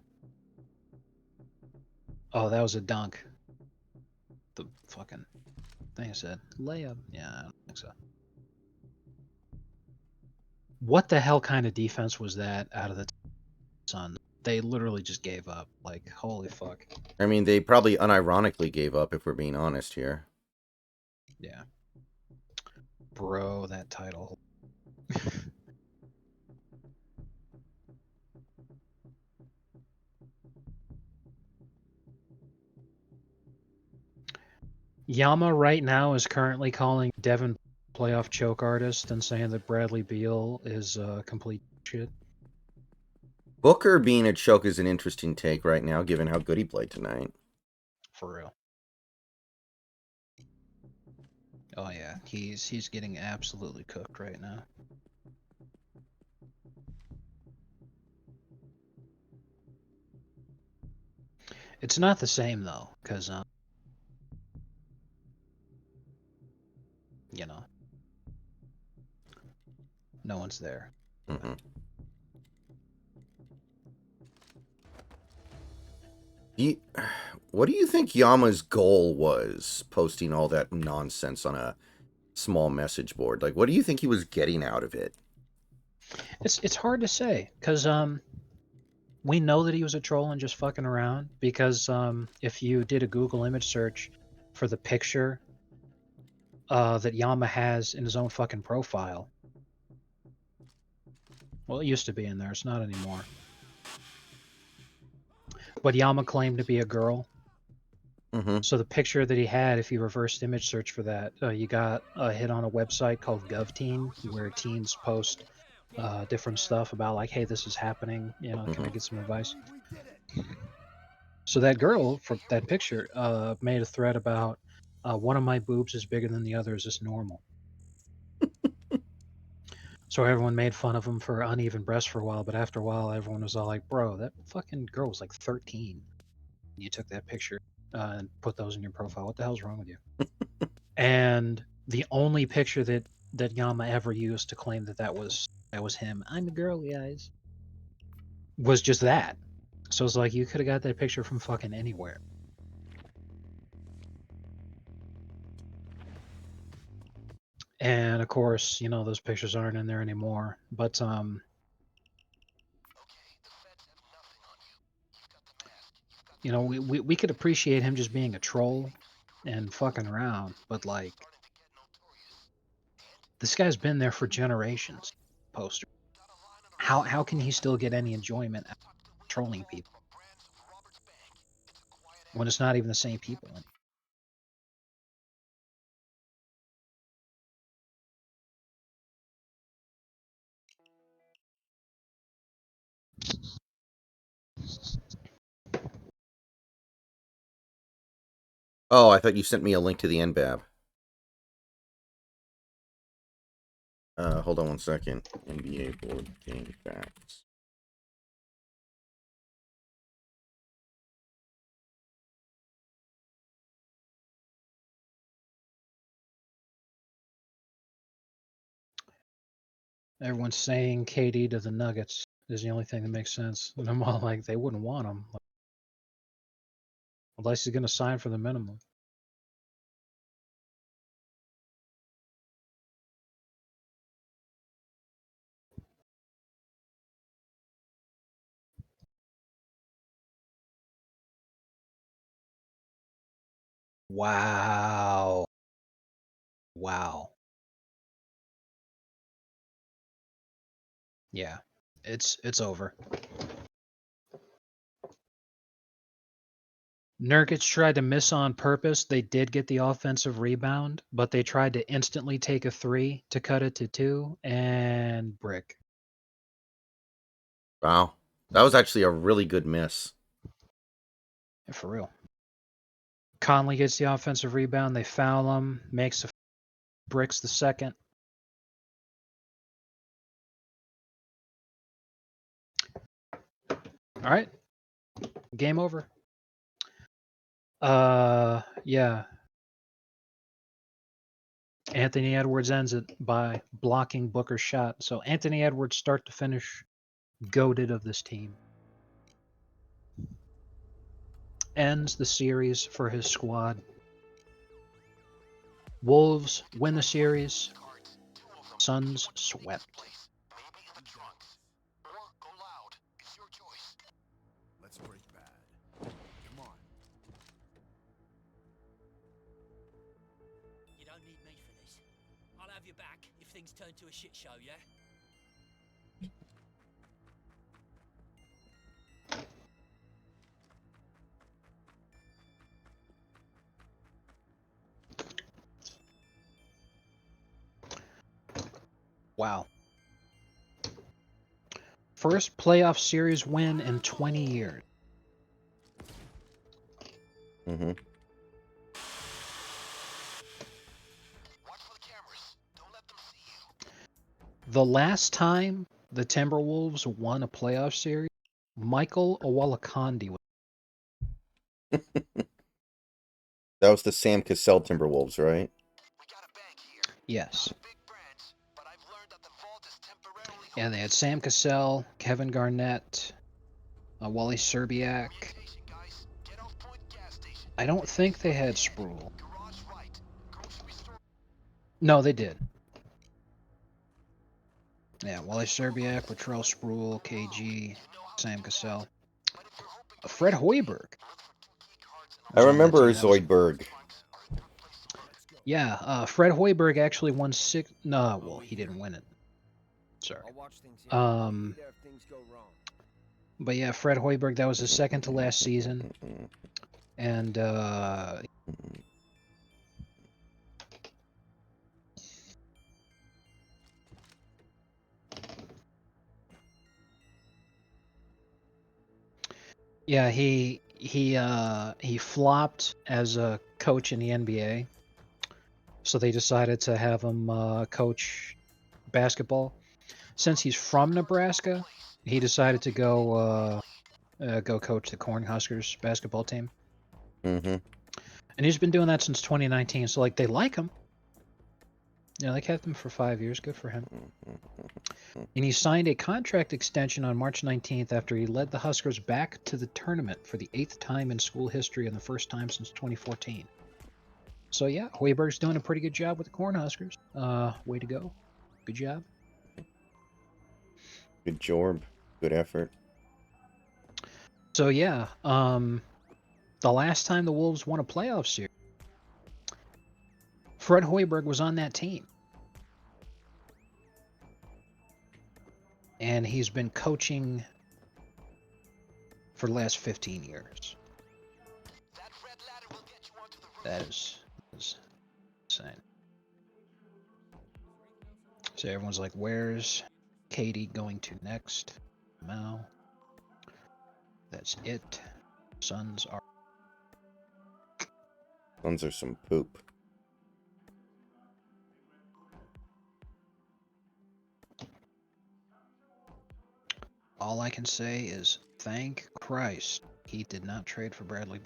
Oh, that was a dunk. The fucking thing said layup. Yeah, I don't think so. What the hell kind of defense was that out of the Sun? They literally just gave up. Like, holy fuck. I mean, they probably unironically gave up, if we're being honest here. Yeah. Bro, that title. Yama right now is currently calling Devin playoff choke artist and saying that Bradley Beal is complete shit. Booker being a choke is an interesting take right now, given how good he played tonight. For real. Oh yeah, he's getting absolutely cooked right now. It's not the same though, because you know, no one's there. Mm-hmm. What do you think Yama's goal was posting all that nonsense on a small message board? Like, what do you think he was getting out of it? It's hard to say, because we know that he was a troll and just fucking around, because if you did a Google image search for the picture that Yama has in his own fucking profile, well, it used to be in there. It's not anymore. But Yama claimed to be a girl. Mm-hmm. So the picture that he had, if you reversed image search for that, you got a hit on a website called GovTeen, where teens post different stuff about like, hey, this is happening. Can I get some advice? So that girl from that picture made a thread about one of my boobs is bigger than the other. Is this normal? So everyone made fun of him for uneven breasts for a while, but after a while, everyone was all like, "Bro, that fucking girl was like 13. You took that picture and put those in your profile. What the hell's wrong with you?" And the only picture that Yama ever used to claim that was him, I'm a girl, guys, was just that. So it's like you could have got that picture from fucking anywhere. And of course, those pictures aren't in there anymore. But we could appreciate him just being a troll and fucking around, but like this guy's been there for generations. Poster. How can he still get any enjoyment out of trolling people when it's not even the same people? Oh, I thought you sent me a link to the NBAB. Hold on one second. NBA board game facts. Everyone's saying KD to the Nuggets is the only thing that makes sense. And I'm all like, they wouldn't want him unless he's going to sign for the minimum. Wow. Wow. Yeah. It's over. Nurkic tried to miss on purpose. They did get the offensive rebound, but they tried to instantly take a three to cut it to two and brick. Wow. That was actually a really good miss. Yeah, for real. Conley gets the offensive rebound. They foul him. Makes the bricks the second. All right. Game over. Yeah. Anthony Edwards ends it by blocking Booker's shot. So Anthony Edwards, start to finish, goated of this team. Ends the series for his squad. Wolves win the series. Cards, 2 of them. Suns Which one do you think is swept. place? Maybe in the trunks. Or go loud. It's your choice. Let's break bad. Come on. You don't need me for this. I'll have your back if things turn to a shit show, yeah? Wow. First playoff series win in 20 years. Mm-hmm. Watch for the cameras. Don't let them see you. The last time the Timberwolves won a playoff series, Michael Owolakandi was. That was the Sam Cassell Timberwolves, right? We got a bank here. Yes. Not a big branch, but I've learned that the vault is temporarily And they holding had the Sam Cassell, Kevin Garnett, Wally Serbiak. Orientation, guys. Get off Point gas station. I don't think they had Ahead. Sproul. Garage right. Grocery store. No, they did. Yeah, Wally Serbiak, Latrell Sproul, KG, Sam Cassell. But if you're hoping for Fred ace speed, Hoiberg look for 2 key cards in I was on that remember team. That was Zoidberg. trunks are a good place to look. Let's go. yeah. Fred Hoiberg actually won six. No, well, he didn't win it. Sorry. I'll watch things here. I'll be there if things go wrong. But yeah, Fred Hoiberg. That was his second to last season, Mm-hmm. and yeah, he flopped as a coach in the NBA. So they decided to have him coach basketball. Since he's from Nebraska, he decided to go coach the Cornhuskers basketball team, Mm-hmm. and he's been doing that since 2019. So like they like him. You know, they kept him for 5 years. Good for him. And he signed a contract extension on March 19th after he led the Huskers back to the tournament for the 8th time in school history and the first time since 2014. So yeah, Hoiberg's doing a pretty good job with the Cornhuskers. Way to go. Good job. Good job. Good effort. So yeah, the last time the Wolves won a playoff series, Fred Hoiberg was on that team. And he's been coaching for the last 15 years. That red ladder will get you onto the roof. That is insane. So everyone's like, where's Katie going to next? Mal. That's it. Suns are. Suns are some poop. All I can say is thank Christ he did not trade for Bradley.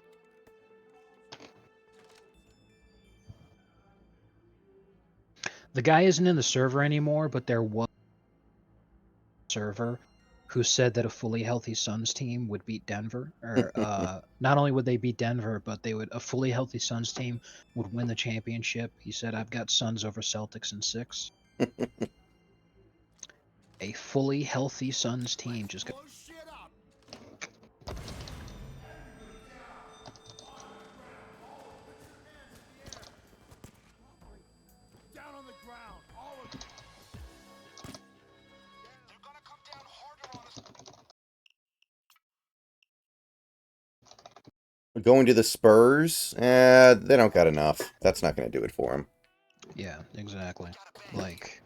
The guy isn't in the server anymore, but there was a server who said that a fully healthy Suns team would beat Denver. Or not only would they beat Denver, but a fully healthy Suns team would win the championship. He said, "I've got Suns over Celtics in 6." A fully healthy Suns team just got. Blow shit up. Going to the Spurs, they don't got enough. That's not going to do it for him. Yeah, exactly. Like,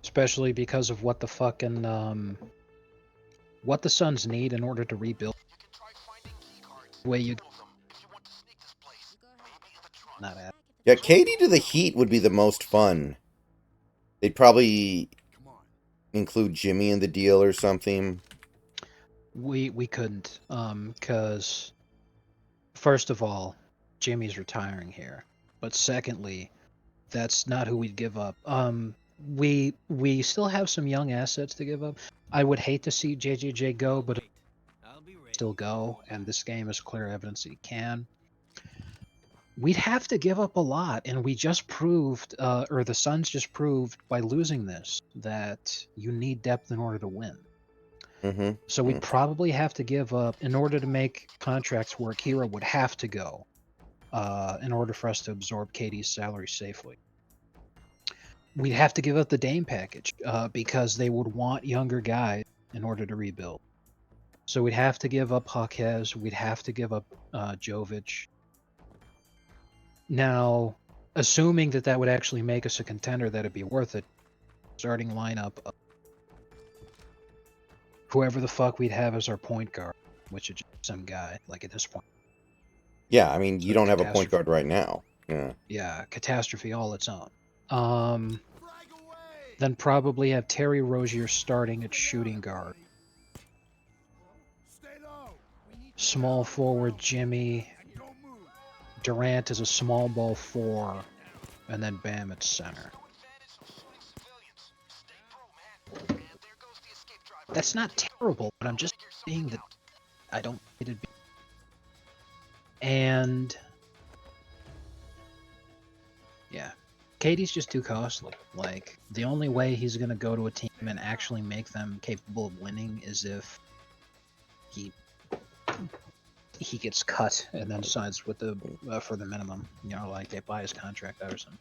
especially because of what the fucking what the Suns need in order to rebuild. You can try finding key cards. The way you Two of them if you want to sneak this place. Maybe in the trunk. not at. Yeah, Katie to the Heat would be the most fun. They'd probably Come on. include Jimmy in the deal or something. We couldn't because first of all, Jimmy's retiring here, but secondly, that's not who we'd give up. We still have some young assets to give up. I would hate to see JJJ go, but I'll be ready. still go, and this game is clear evidence that he can. We'd have to give up a lot, and we just proved, or the Suns just proved by losing this, that you need depth in order to win. Mm-hmm. So we'd probably have to give up, in order to make contracts work, Hero would have to go, in order for us to absorb Katie's salary safely. We'd have to give up the Dame package, because they would want younger guys in order to rebuild. So we'd have to give up Jaquez, we'd have to give up Jovic. Now, assuming that that would actually make us a contender, that'd be worth it. Starting lineup of whoever the fuck we'd have as our point guard, which is just some guy, like at this point. Yeah, I mean, you So don't have a point catastrophe. guard right now. Yeah. Yeah, catastrophe all its own. Frag away! Then probably have Terry Rozier starting at shooting guard. Stay low. Small forward Jimmy. And don't move. Durant is a small ball 4, and then Bam at center. No advantage of shooting civilians. Stay pro, man. And there goes the escape driver. That's not terrible, but I'm just Figure saying something that out. I don't think it'd be. And yeah, Katie's just too costly. Like, the only way he's gonna go to a team and actually make them capable of winning is if he gets cut and then signs with the for the minimum. You know, like they buy his contract out or something.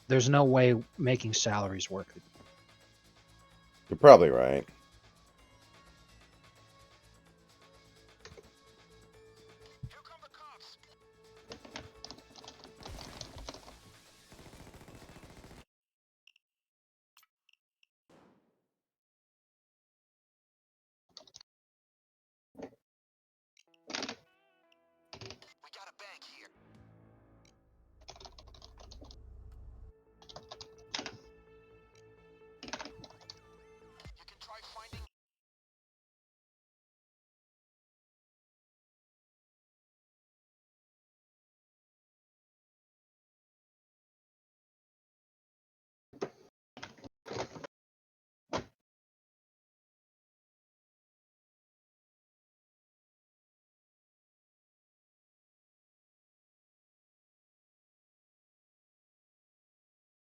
There's no way making salaries work. You're probably right. Here come the cops. We got a bank here. You can try finding.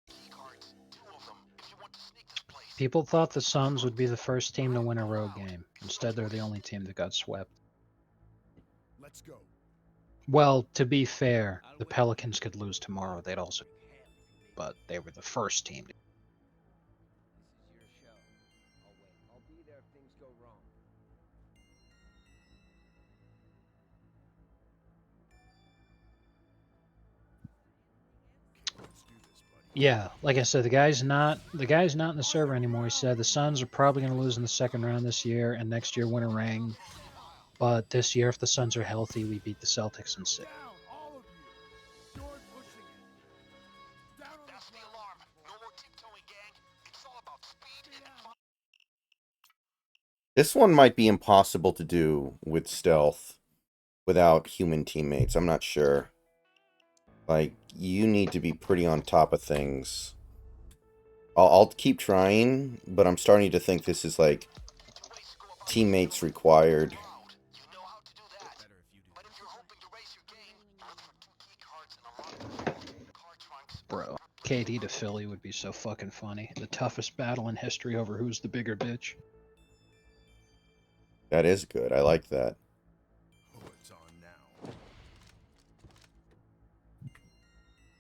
Key cards. Two of them if you want to sneak this place. People thought the Suns would be the first team to win a road game. Instead, they're the only team that got swept. Let's go. Well, to be fair, the Pelicans could lose tomorrow. They'd also, but they were the first team. This is your show. I'll wait. I'll be there if things go wrong. Let's do this, buddy. Yeah, like I said, the guy's not in the server anymore. He said the Suns are probably going to lose in the second round this year, and next year win a ring. But this year, if the Suns are healthy, we beat the Celtics in 6. Down, all of you. You're pushing it. Down on That's the alarm. No more tiptoeing, gang. It's all about speed and fun. This one might be impossible to do with stealth without human teammates. I'm not sure. Like, you need to be pretty on top of things. I'll keep trying, but I'm starting to think this is like Ways to go about teammates required. loud. You know how to do that. better if you do. But if you're hoping to raise your game, look for 2 key cards and a locked vault. Card trunks. Bro, KD to Philly would be so fucking funny. The toughest battle in history over who's the bigger bitch. That is good. I like that. Oh, it's on now.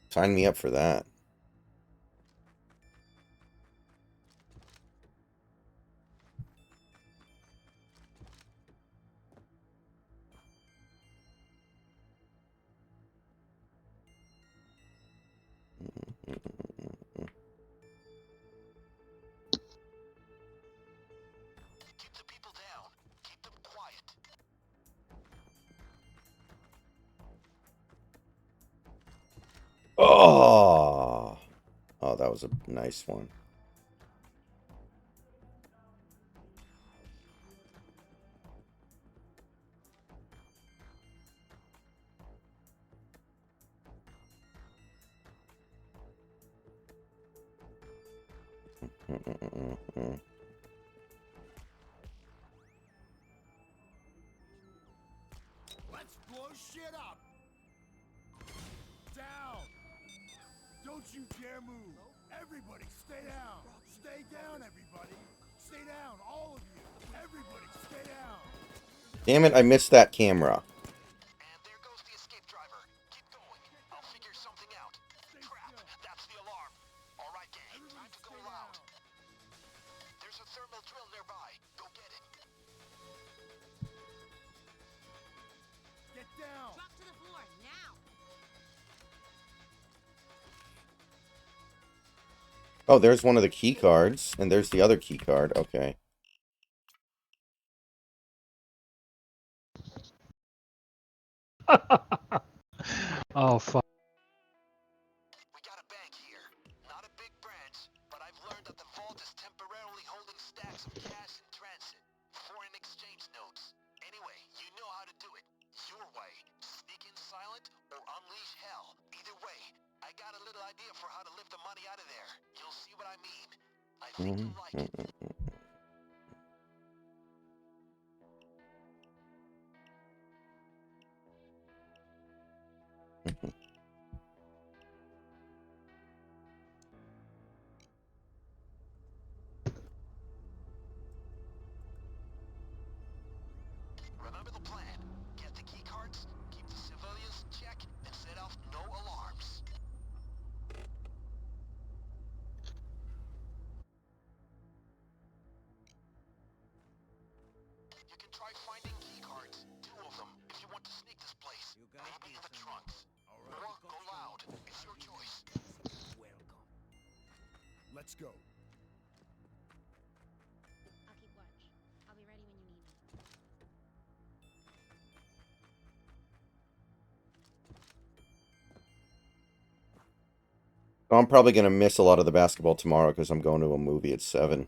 Sign me up for that. Oh, oh, that was a nice one. Let's blow shit up. Down. Don't you dare move. Everybody stay down. Stay down, everybody. Stay down, all of you. Everybody stay down. Damn it, I missed that camera. And there goes the escape driver. Keep going. I'll figure something out. Crap, that's the alarm. All right, gang, time to go loud. There's a thermal drill nearby. Go get it. Get down. Drop to the floor, now! Oh, there's one of the key cards, and there's the other key card. Okay. Oh fuck. We got a bank here. Not a big branch, but I've learned that the vault is temporarily holding stacks of cash in transit. Foreign exchange notes. Anyway, you know how to do it. Your way. Sneak in silent or unleash hell. Either way, I got a little idea for how to lift the money out of there. You'll see what I mean. I think you'll like it. Remember the plan. Get the key cards, keep the civilians in check, and set off no alarms. You can try finding key cards, 2 of them, if you want to sneak this place. You got Maybe in this, the amigo. trunks. Alright. Or go loud. It's your choice. Welcome. Let's go. I'll keep watch. I'll be ready when you need me. I'm probably going to miss a lot of the basketball tomorrow because I'm going to a movie at 7.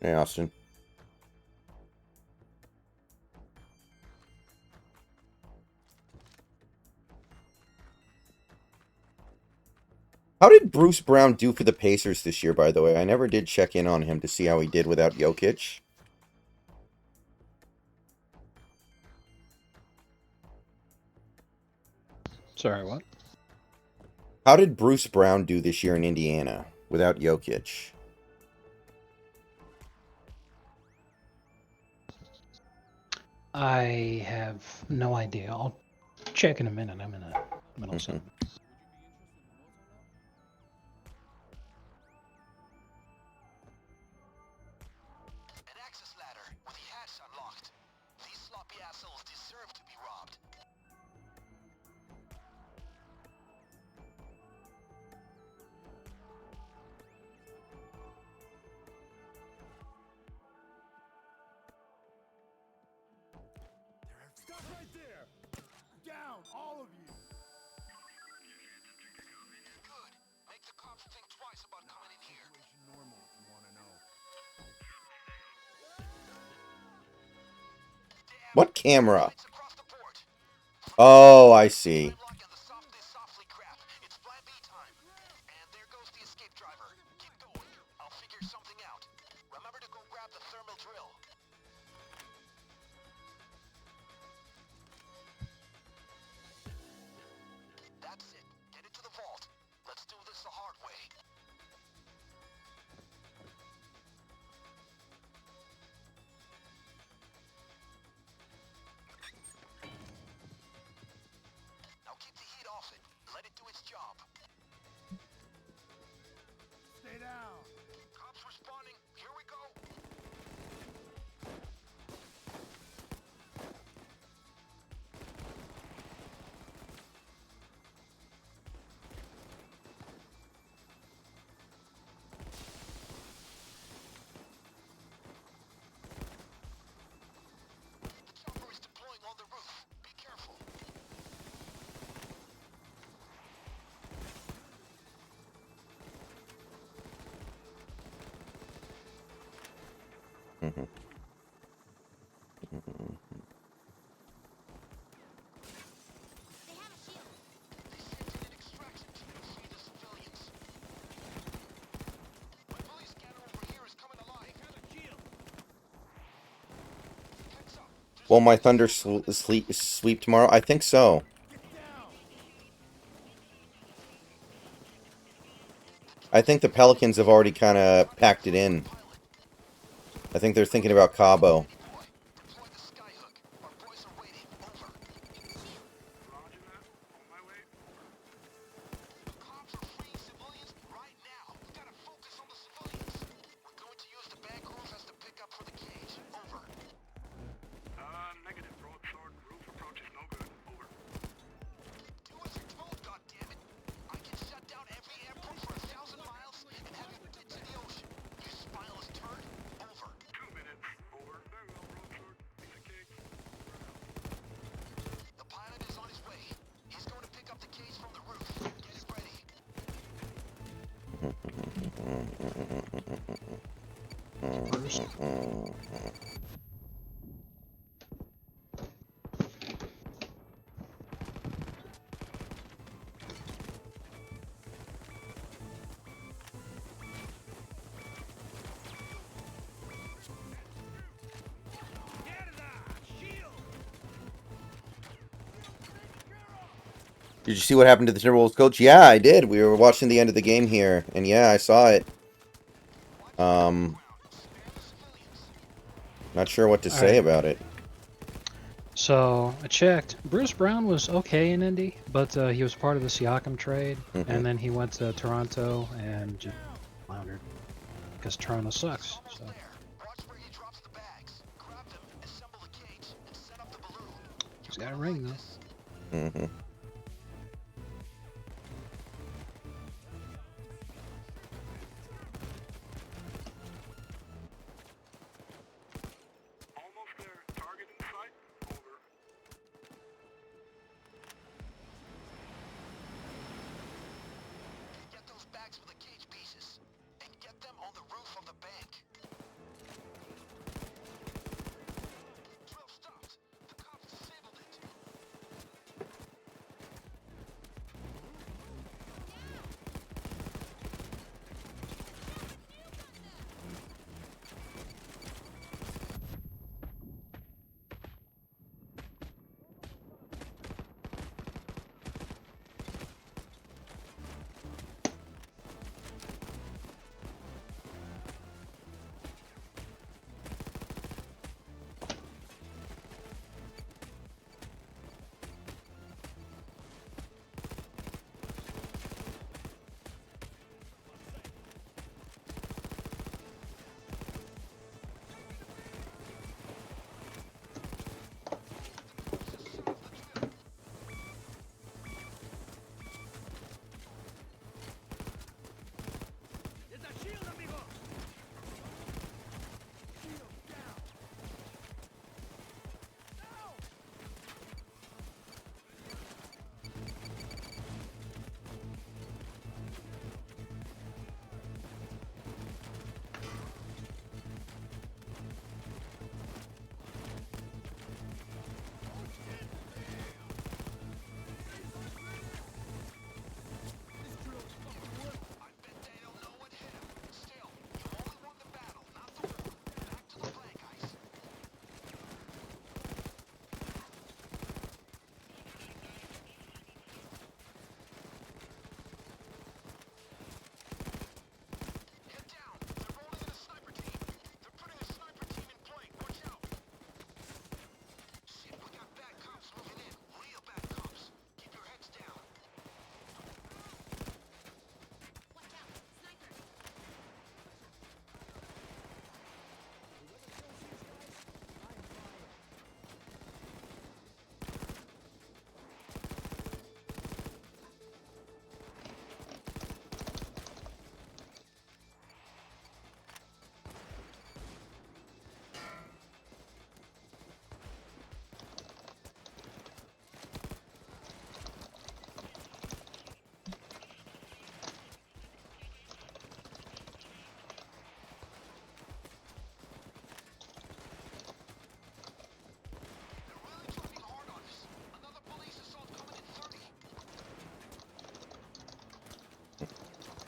Hey, Austin. How did Bruce Brown do for the Pacers this year, by the way? I never did check in on him to see how he did without Jokic. Sorry, what? How did Bruce Brown do this year in Indiana without Jokic? I have no idea. I'll check in a minute. I'm in the middle of something. An access ladder with the hatch unlocked. These sloppy assholes deserve to be robbed. Stop right there. Down, all of you. Good. Make the cops think twice about coming in here. Situation normal, if you want to know. Damn. What camera? Lights across the board. Oh, I see. Lock and the softly crap. It's plan B time. And there goes the escape driver. Keep going. I'll figure something out. Remember to go grab the thermal drill. That's it. Get into the vault. Let's do this the hard way. Now keep the heat off it. Let it do its job. Stay down. Cops responding. Here we go. They have a shield. They sent in an extraction team to free the civilians. My bully scanner over here is coming alive. Heads up. There's Will a my big thunder shield coming. sweep tomorrow? I think so. Get down! I think the Pelicans have already kind of packed it in. Pilot. I think they're thinking about Cabo. Danny boy, deploy the skyhook. Our boys are waiting. Over. Shield. Roger that. On my way. The cops are freeing civilians right now. We gotta focus on the civilians. We're going to use the bank roof as the pickup for the cage. Over. Negative. Broadsword. Roof approach is no good. Over. Do as you're told, goddammit. I can shut down every airport for 1,000 miles and have you ditch in the ocean. You spineless turd. Over. 2 minutes. Over. Very well, broadsword. Piece of cake. The pilot is on his way. He's going to pick up the cage from the roof. Get it ready. Bruce. Did you see what happened to the Timberwolves coach? Yeah, I did. We were watching the end of the game here, and yeah, I saw it. Not sure what to All say right. about it. So I checked. Bruce Brown was okay in Indy, but he was part of the Siakam trade, and then he went to Toronto and just floundered because Toronto sucks. So There. Watch where he drops the bags. Grab them, assemble the cage, and set up the balloon. he's got a ring though. Mm-hmm. Almost there. Target in sight. Over. Get those bags with the cage pieces. And get them on the roof of the bank. Drill stopped. The cops disabled it.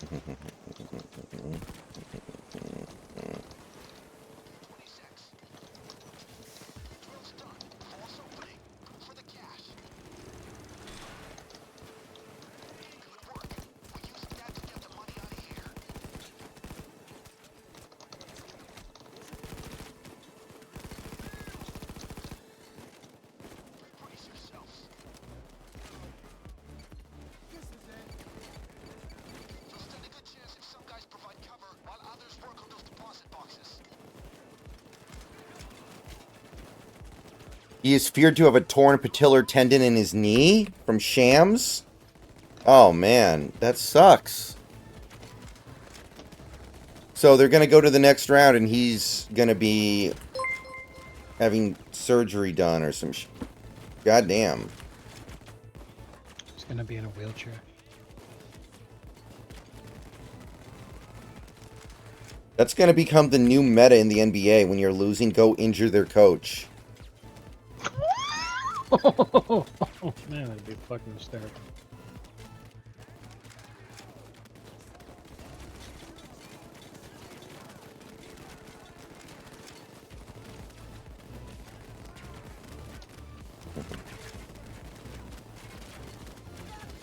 Drill's done. Vault's opening. Go for the cash. Good work. We're using that to get the money out of here. Brace yourselves. This is it. You'll stand a good chance if some guys provide cover while others work on those deposit boxes. He is feared to have a torn patellar tendon in his knee from shams. Oh man, that sucks. So they're gonna go to the next round, and he's gonna be having surgery done or some. Goddamn. He's gonna be in a wheelchair. That's gonna become the new meta in the NBA. When you're losing, go injure their coach. Oh man, that'd be fucking hysterical.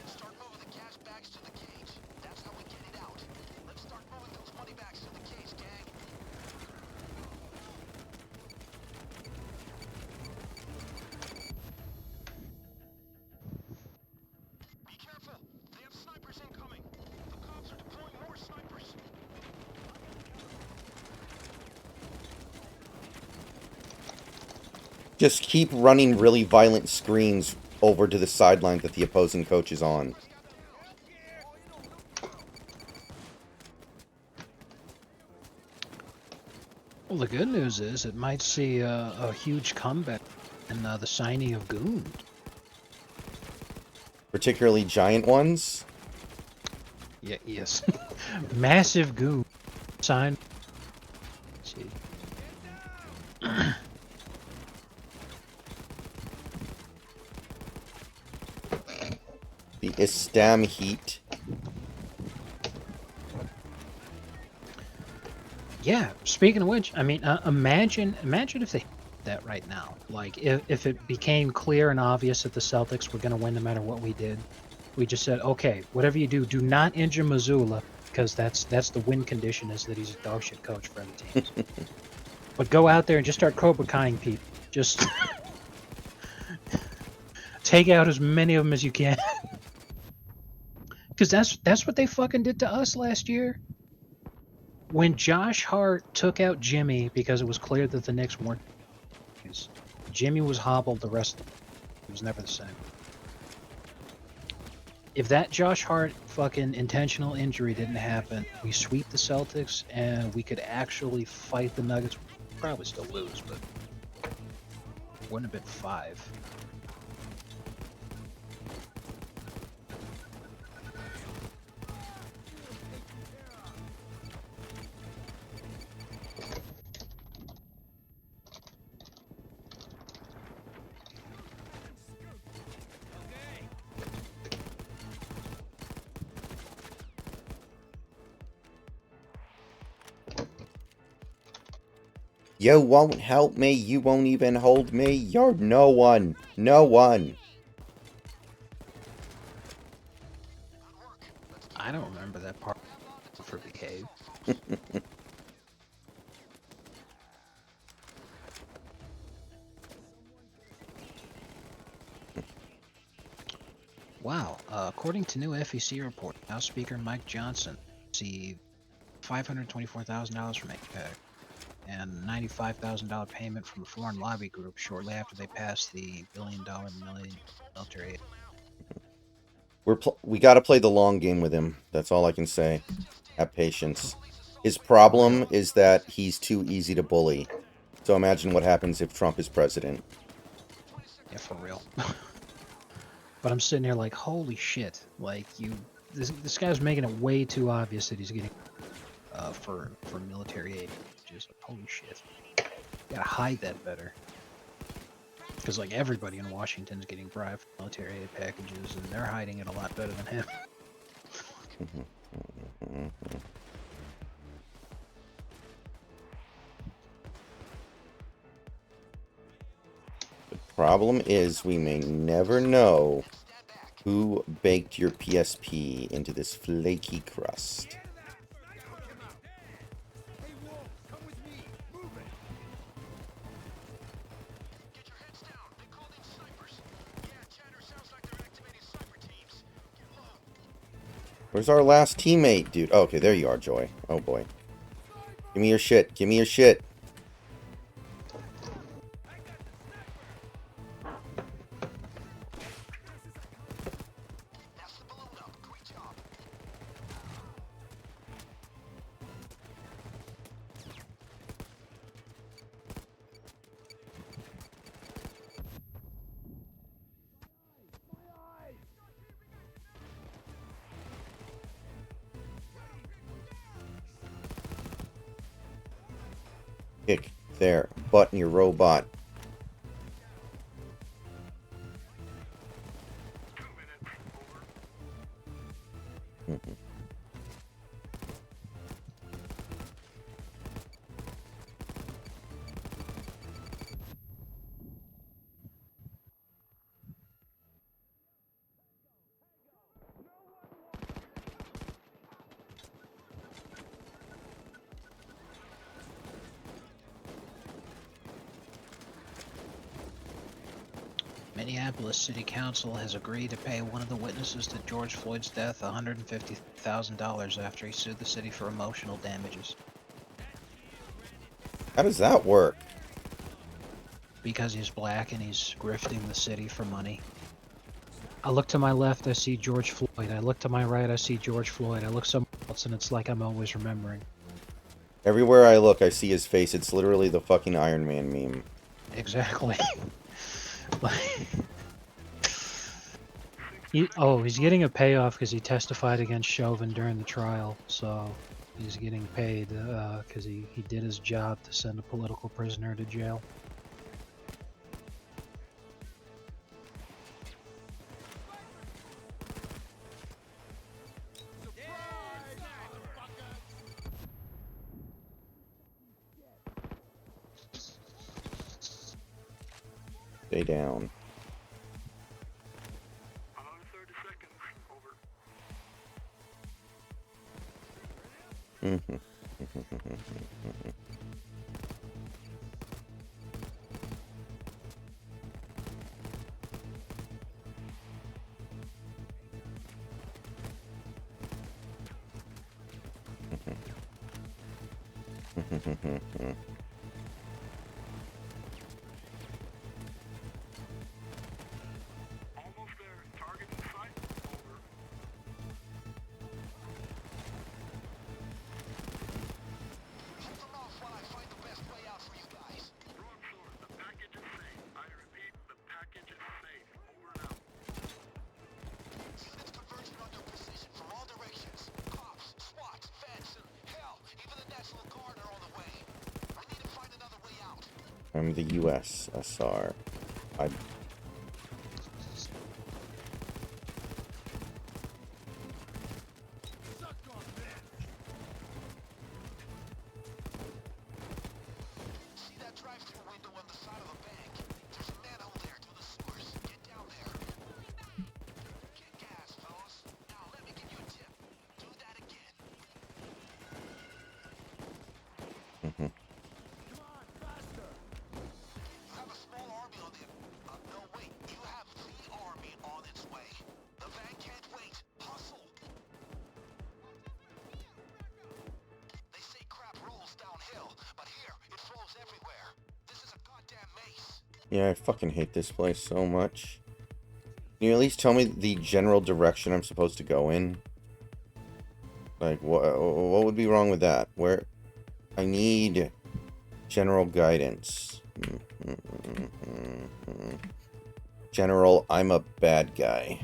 Start moving the cash bags to the cage. That's how we get it out. Let's start moving those money bags to the cage, gang. Be careful. They have snipers incoming. The cops are deploying more snipers. Just keep running really violent screens over to the sideline that the opposing coach is on. Well, the good news is it might see a huge comeback in the signing of Goon. Particularly giant ones. Yeah, yes. Massive Goon sign. See. The Istam Heat. Yeah, speaking of which, I mean, imagine if they that right now. Like, if it became clear and obvious that the Celtics were going to win no matter what we did, we just said, okay, whatever you do, do not injure Missoula, because that's the win condition is that he's a dog shit coach for other teams. But go out there and just start Cobra Kai-ing people. Just take out as many of them as you can. Because that's what they fucking did to us last year. When Josh Hart took out Jimmy because it was clear that the Knicks weren't, Jimmy was hobbled the rest of the it was never the same. If that Josh Hart fucking intentional injury didn't happen, we sweep the Celtics and we could actually fight the Nuggets. We'd probably still lose, but wouldn't have been 5. You won't help me. You won't even hold me. You're no one. No one. I don't remember that part for Behave. Wow, according to new FEC report, House Speaker Mike Johnson received $524,000 from APEC and $95,000 payment from a foreign lobby group shortly after they passed the billion-dollar military aid. We got to play the long game with him. That's all I can say. Have patience. His problem is that he's too easy to bully. So imagine what happens if Trump is president. Yeah, for real. But I'm sitting here like, holy shit! Like this guy's making it way too obvious that he's getting for military aid. Just holy shit! You gotta hide that better. Because like everybody in Washington's getting bribed for military aid packages, and they're hiding it a lot better than him. problem is we may never know who baked your PSP into this flaky crust. Knock him out. Hey, Wolves, come with me. Move it. Get your heads down. They called in snipers. Yeah, chatter sounds like they're activating sniper teams. Get low. Where's our last teammate, dude? Oh, okay, there you are, Joy. Oh, boy. Give me your shit. Give me your shit. That's the balloon up. Great job. Kick there. Button your robot. 2 minutes. Over. Mhm. Minneapolis City Council has agreed to pay one of the witnesses to George Floyd's death $150,000 after he sued the city for emotional damages. How does that work? Because he's black and he's grifting the city for money. I look to my left, I see George Floyd. I look to my right, I see George Floyd. I look somewhere else, and it's like I'm always remembering. Everywhere I look, I see his face. It's literally the fucking Iron Man meme. Exactly. He's getting a payoff because he testified against Chauvin during the trial, so he's getting paid because he did his job to send a political prisoner to jail. Stay down. Another 30 seconds. Over. Mhm. Almost there. Target in sight. Over. Hold them off while I find the best way out for you guys. Broadsword, the package is safe. I repeat, the package is safe. Over and out. Units converging under precision from all directions. Cops, SWAT, feds, and hell, even the National Guard are on the way. We need to find another way out. I'm the USSR. I Suck on this. See that drive-through window on the side of the bank? There's a manhole there to the sewers. Get down there. Get gas, fellas. Now let me give you a tip. Do that again. Mhm. Come on, faster. You have a small army on the... no, wait. You have the army on its way. The van can't wait. Hustle. They say crap rolls downhill, but here, it flows everywhere. This is a goddamn maze. Yeah, I fucking hate this place so much. Can you at least tell me the general direction I'm supposed to go in? Like, what would be wrong with that? Where... I need general guidance. General, I'm a bad guy.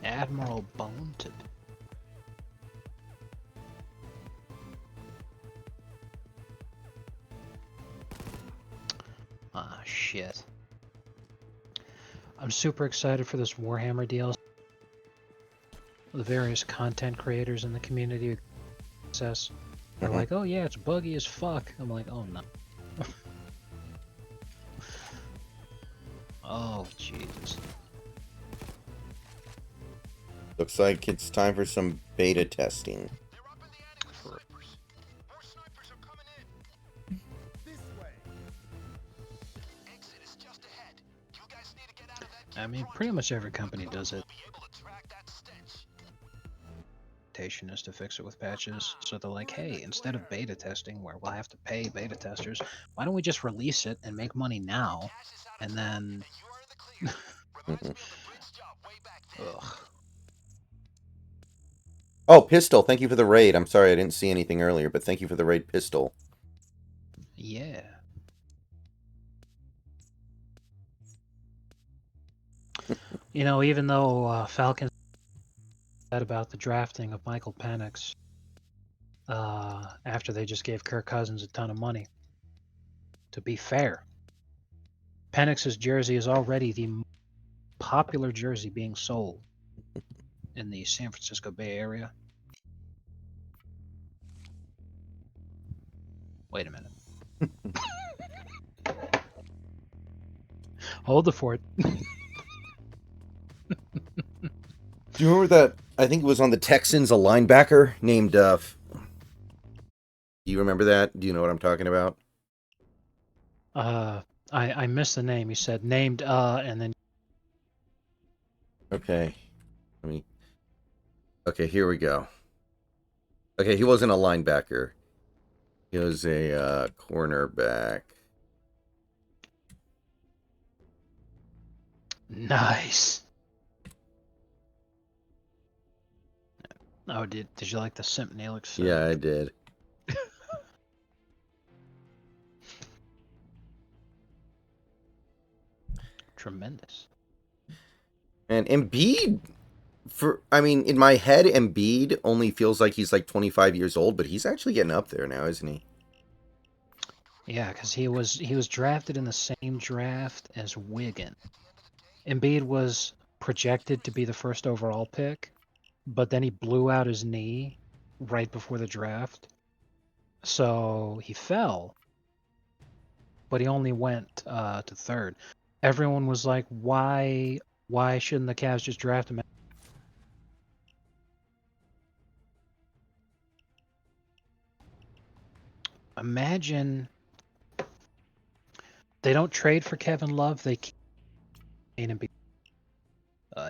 Admiral Bonetip. Ah, shit. I'm super excited for this Warhammer deal. The various content creators in the community access are Mhm. like, oh yeah, it's buggy as fuck. I'm like, oh no. Oh, Jesus. Looks like it's time for some beta testing. They're up in the ante with snipers. More snipers are coming in. This way. Exit is just ahead. You guys need to get out of that I gear mean, pronto. pretty much every The company does convoy it. will be able to track that stench. Is to fix it with patches. So they're like, hey, instead of beta testing, where we'll have to pay beta testers, why don't we just release it and make money now? Cash is out of And town, then, and you are in the clear. Reminds me of the bridge job way back then. ugh. Oh, Pistol, thank you for the raid. I'm sorry I didn't see anything earlier, but thank you for the raid, Pistol. Yeah. You know, even though Falcons said about the drafting of Michael Penix after they just gave Kirk Cousins a ton of money, to be fair, Penix's jersey is already the popular jersey being sold in the San Francisco Bay Area. Wait a minute. Hold the fort. Do you remember that? I think it was on the Texans, a linebacker named, do you remember that? Do you know what I'm talking about? I missed the name. You said named and then Okay. Let me... Okay, here we go. Okay, he wasn't a linebacker. He was a cornerback. nice. Oh, did you like the Simp Neelix? Yeah, I did. Tremendous. And Embiid, I mean, in my head, Embiid only feels like he's like 25 years old, but he's actually getting up there now, isn't he? Yeah, because he was drafted in the same draft as Wigan. Embiid was projected to be the first overall pick, but then he blew out his knee right before the draft. So he fell, but he only went to third. Everyone was like, why shouldn't the Cavs just draft him? Imagine they don't trade for Kevin Love. They keep him be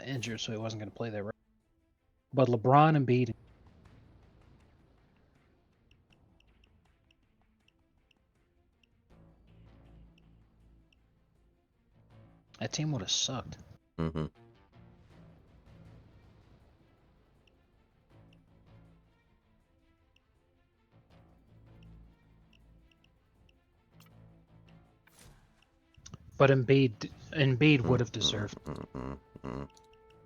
injured, so he wasn't going to play there. But LeBron and Embiid, that team would have sucked. Mm-hmm. But Embiid would have deserved Mm-hmm.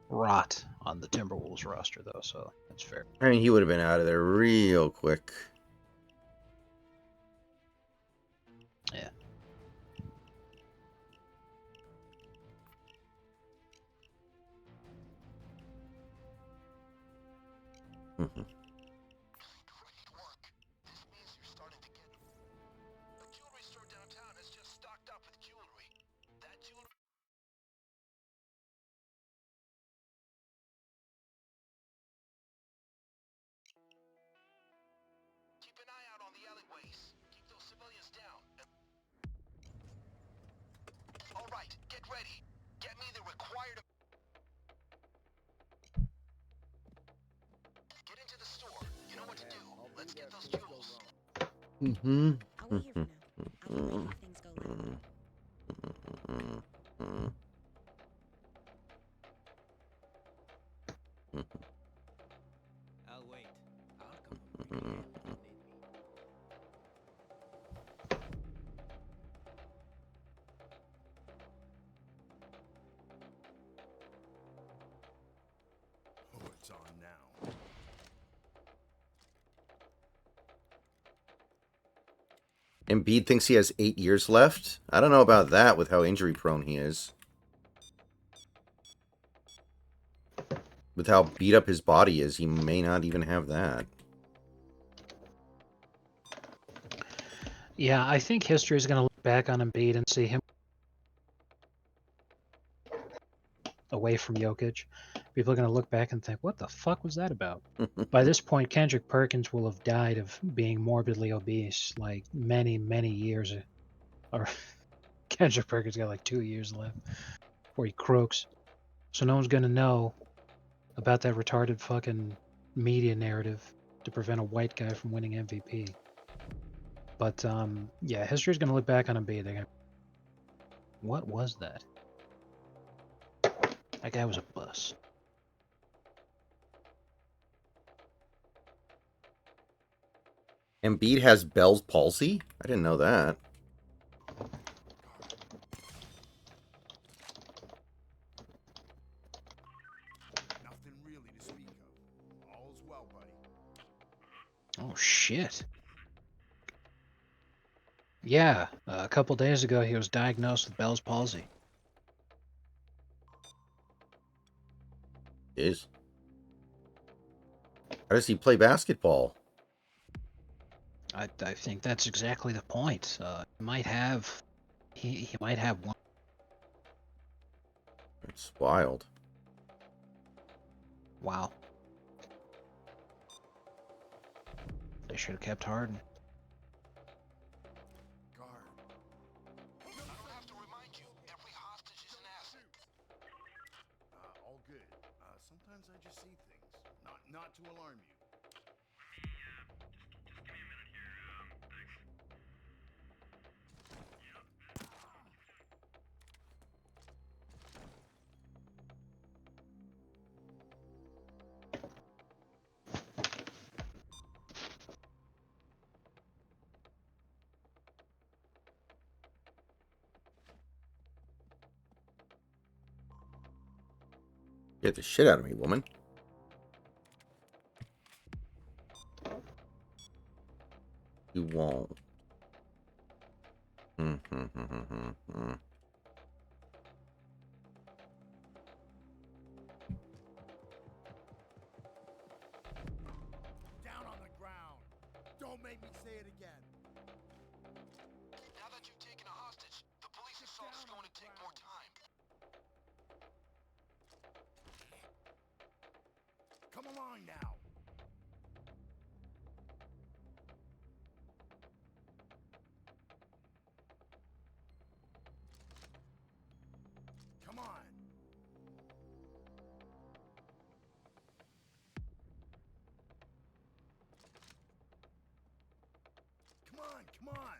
rot on the Timberwolves roster, though, so that's fair. I mean, he would have been out of there real quick. Yeah. Mm-hmm. Great work. This means you're starting to get... A jewelry store downtown has just stocked up with jewelry. That jewelry... Keep an eye out on the alleyways. Keep those civilians down. All right, get ready. Get me the required... Get into the store. You know what to do. Let's get those jewels. Mm-hmm. I'll wait here for now. I'll be ready if things go left. I'll wait. I'll come over here when you need me. Oh, it's on now. Embiid thinks he has 8 years left. I don't know about that with how injury prone he is. With how beat up his body is, he may not even have that. Yeah, I think history is going to look back on Embiid and see him away from Jokic, people are going to look back and think, what the fuck was that about? By this point, Kendrick Perkins will have died of being morbidly obese, like many, many years. Or Kendrick Perkins got like 2 years left before he croaks. So no one's going to know about that retarded fucking media narrative to prevent a white guy from winning MVP. But yeah, history's going to look back on him being there. What was that? That guy was a bus. Embiid has Bell's palsy? I didn't know that. Nothing really to speak of. All's well, buddy. Oh shit. Yeah, a couple days ago he was diagnosed with Bell's palsy. Is. How does he play basketball? I think that's exactly the point. He might have one. It's wild. Wow. They should have kept Harden. Guard. I don't have to remind you, every hostage is an asset. All good. Sometimes I just see things. Not to alarm you. Get the shit out of me, woman. You won't. Down on the ground. Don't make me say it again. Now that you've taken a hostage, the police assault is going to take more time. Come along now. Come on. Come on, come on.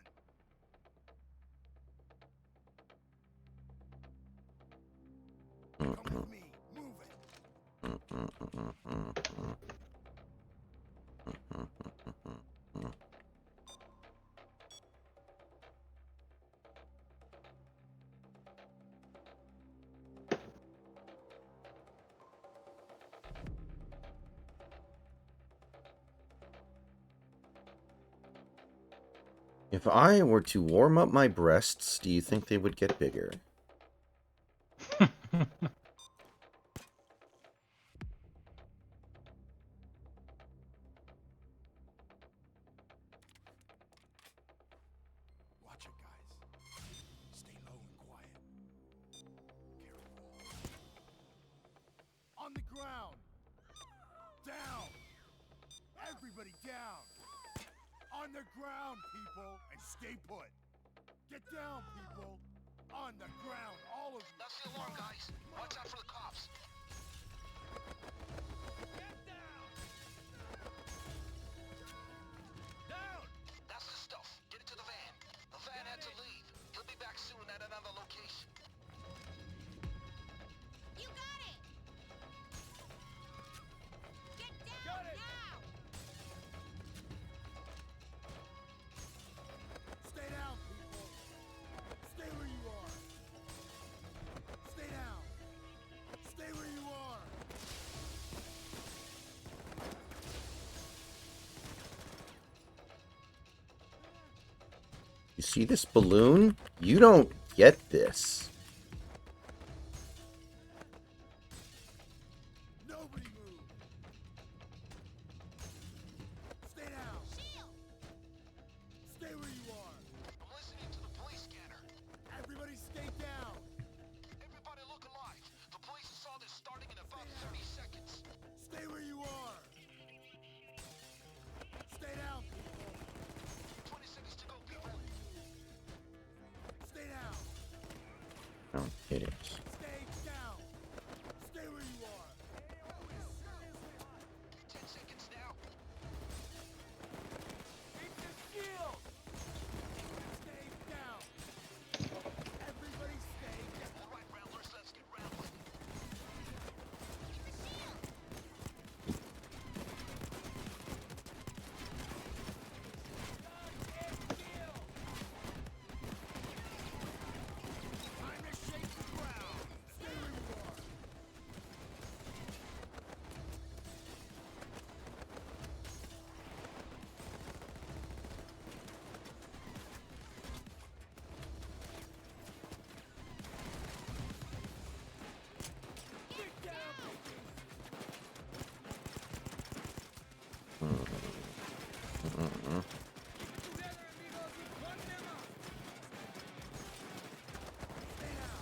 Come with me. Move it. If I were to warm up my breasts, do you think they would get bigger? Watch it, guys. Stay low and quiet. Careful. On the ground. Down. Everybody down. On the ground, people, and stay put. Get down, people. On the ground, all of you. That's the alarm, guys. Watch out for the cops. Get down. Down. That's the stuff. Get it to the van. The van had to leave. He'll be back soon at another location. You got it! Get down Got it. now! Stay down, people. Stay where you are. Stay down. Stay where you are. You see this balloon? You don't get this. Nobody move. Stay down. Shield! Stay where you are. I'm listening to the police scanner. Everybody stay down. Everybody look alive. The police assault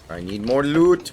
I need more loot.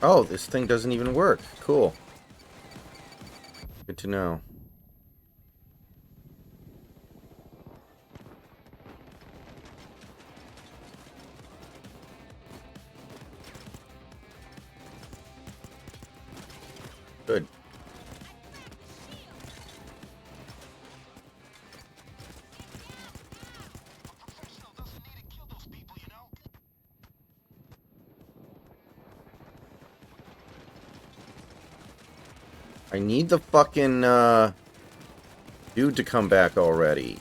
Oh, this thing doesn't even work. Cool. Good to know. Good. A professional doesn't need to kill those people, you know? I need the fucking, dude to come back already.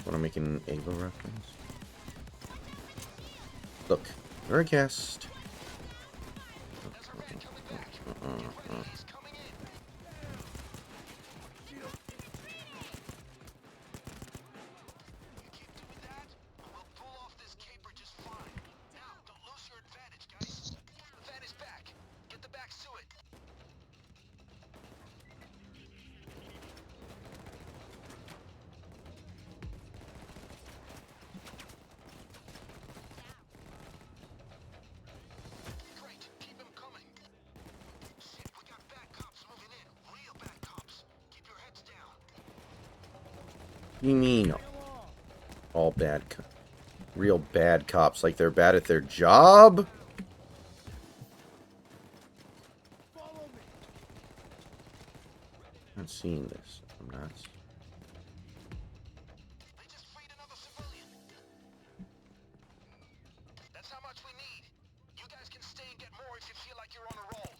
Want to make an Ava reference? Look, you're a guest. There's a man coming back. Get ready, he's coming in. You keep doing that, and we'll pull off this caper just fine. Now, don't lose your advantage, guys. The van is back. Get the backs to it. Great, keep him coming. Shit, we got bad cops moving in. Real bad cops. Keep your heads down. You mean all bad, real bad cops, like they're bad at their job? I'm not seeing this. I'm not. They just freed another civilian. That's how much we need. You guys can stay and get more if you feel like you're on a roll.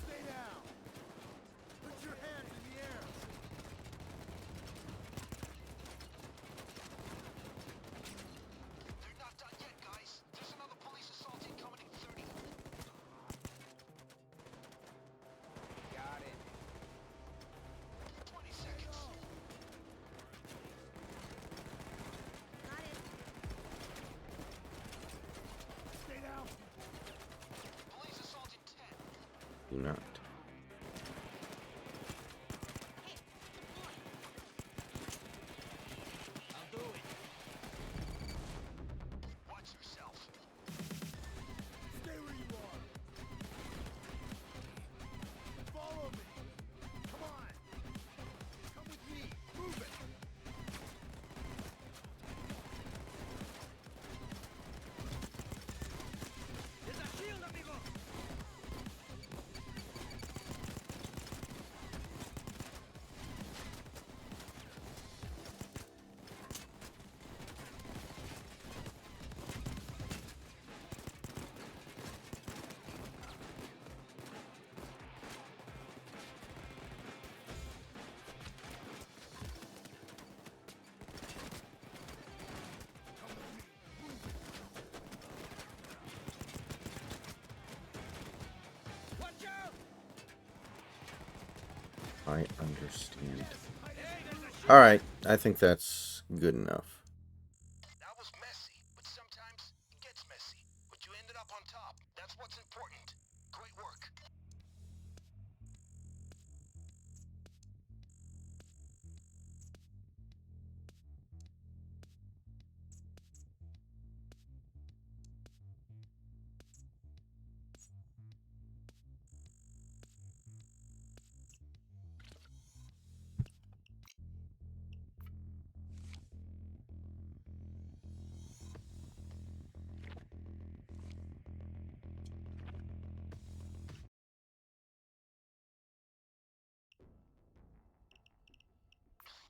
Stay down. Put your hands in the air. They're not done yet, guys. There's another police assault incoming in 30. Got it. 20 seconds. Got it. Stay down. Police assault in 10. Do not. I'll do it. Watch yourself. Stay where you are. Follow me. Come on. Come with me. Move it. There's a shield, amigo. I understand. Alright, I think that's good enough. That was messy, but sometimes it gets messy. But you ended up on top. That's what's important. Great work.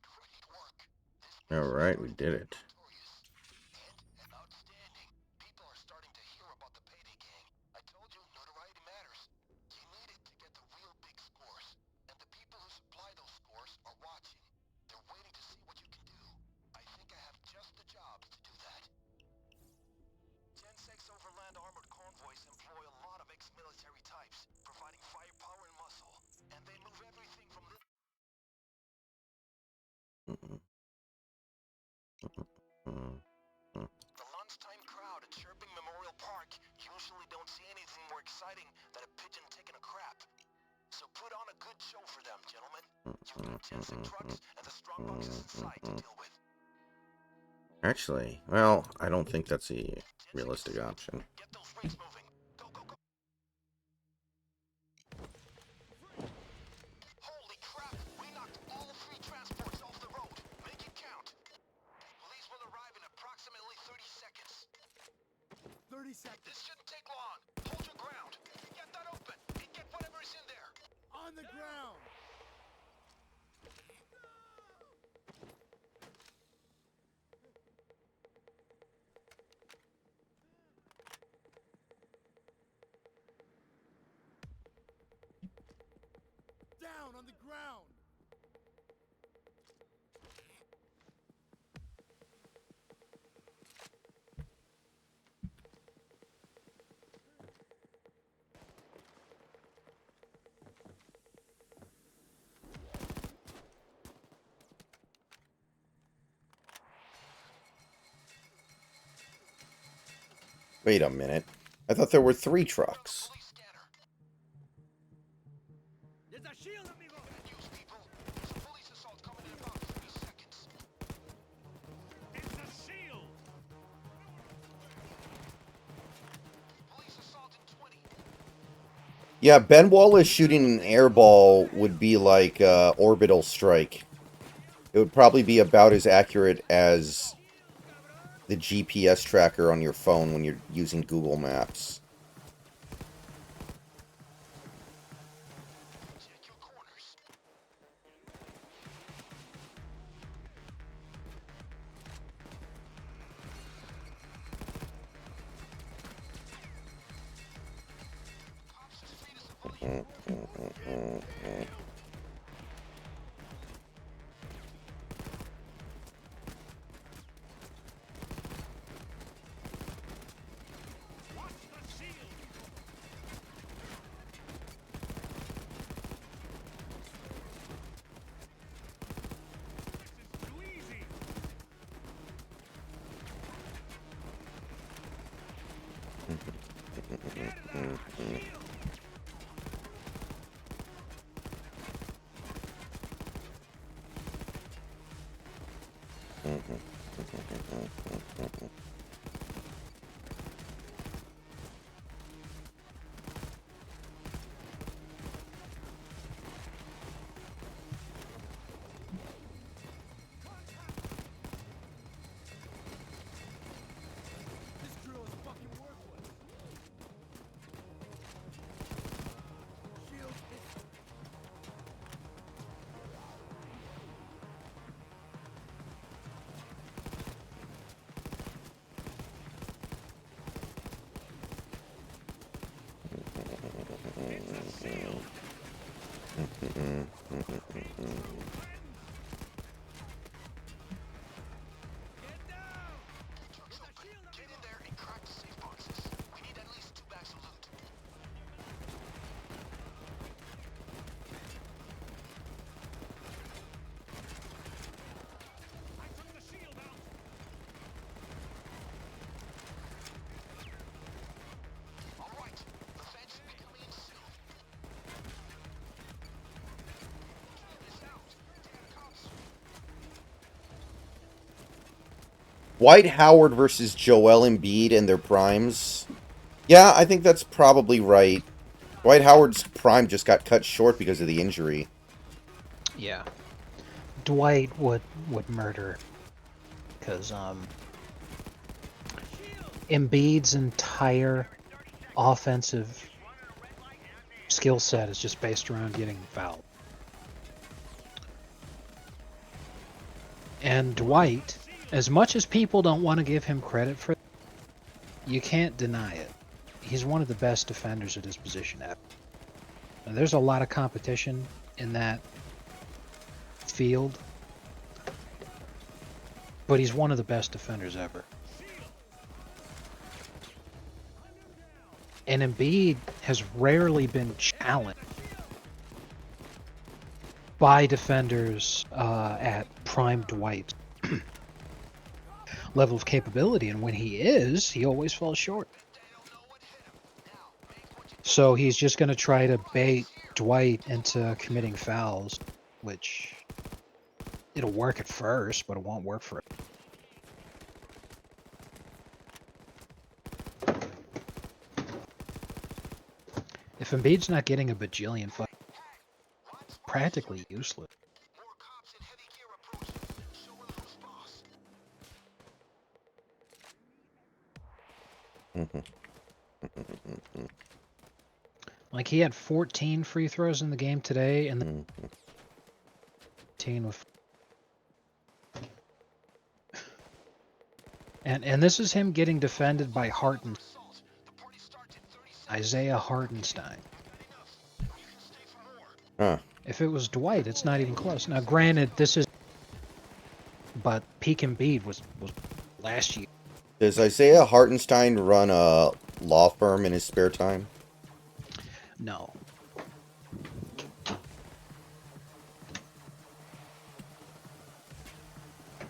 Great work. Alright, we did it. And outstanding. People are starting to hear about the Payday gang. I told you, notoriety matters. You need it to get the real big scores. And the people who supply those scores are watching. They're waiting to see what you can do. I think I have just the jobs to do that. 10-6 overland armored convoys employ a lot of ex-military types, providing firepower and muscle. And they move everything from little... The lunchtime crowd at Chirping Memorial Park usually don't see anything more exciting than a pigeon taking a crap. So put on a good show for them, gentlemen. You've got Jensen trucks and the strong boxes inside to deal with. Actually, well, I don't think that's a realistic option. Get those rigs moving. Go, go, go. Holy crap! We knocked all 3 transports off the road. Make it count. Police will arrive in approximately 30 seconds. 30 seconds. This shouldn't take long. Hold your ground. Get that open. And get whatever's in there. On the ground. Down on the ground. Wait a minute. I thought there were 3 trucks. Police scanner. There's a shield, amigo! Bad news, people. There's a police assault coming in about 30 seconds. It's a shield! Police assault in 20. Yeah, Ben Wallace shooting an airball would be like orbital strike. It would probably be about as accurate as the GPS tracker on your phone when you're using Google Maps. Check your corners. Cops just freed a civilian. Watch the shield! This is too easy! Get that shield! This drill is fucking worthless. Shield hit. It's a shield! Get down! Truck's It's a open. shield, Get in amigo! there and crack the safe boxes. We need at least 2 bags of loot. Dwight Howard versus Joel Embiid in their primes. Yeah, I think that's probably right. Dwight Howard's prime just got cut short because of the injury. Yeah. Dwight would murder because Embiid's entire offensive skill set is just based around getting fouled. And Dwight, as much as people don't want to give him credit for it, you can't deny it. He's one of the best defenders at his position ever. Now, there's a lot of competition in that field, but he's one of the best defenders ever. And Embiid has rarely been challenged by defenders at prime Dwight level of capability, and when he is, he always falls short. So he's just going to try to bait Dwight into committing fouls, which it'll work at first, but it won't work for it. If Embiid's not getting a bajillion fuck, practically useless. Like, he had 14 free throws in the game today, and then 15 with. And this is him getting defended by Isaiah Hartenstein. Huh. If it was Dwight, it's not even close. Now, granted, this is, but peak Embiid was last year. Does Isaiah Hartenstein run a law firm in his spare time? No.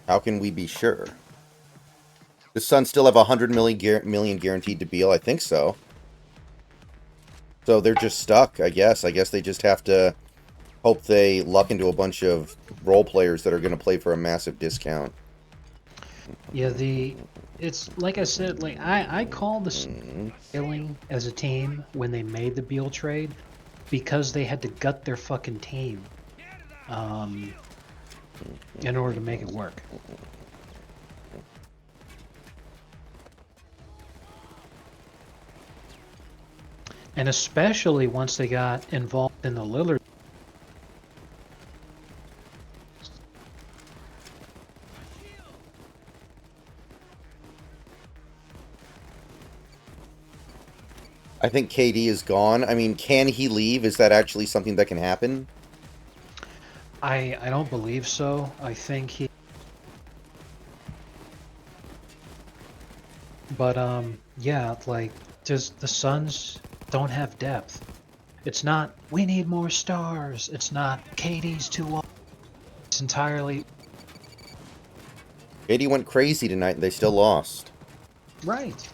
How can we be sure? The Suns still have $100 million guaranteed to Beal? I think so. So they're just stuck, I guess. I guess they just have to hope they luck into a bunch of role players that are going to play for a massive discount. Yeah, it's like I said, like I called the failing as a team when they made the Beal trade because they had to gut their fucking team in order to make it work. And especially once they got involved in the Lillard. I think KD is gone. I mean, can he leave? Is that actually something that can happen? I don't believe so. I think he. But yeah, like just the Suns don't have depth. It's not we need more stars. It's not KD's too old. It's entirely KD went crazy tonight and they still lost. right.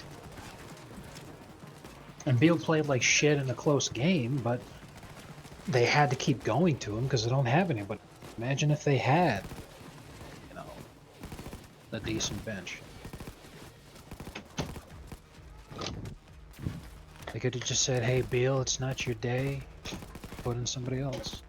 And Beal played like shit in a close game, but they had to keep going to him because they don't have anybody. Imagine if they had, you know, a decent bench. They could have just said, "Hey, Beal, it's not your day. Put in somebody else."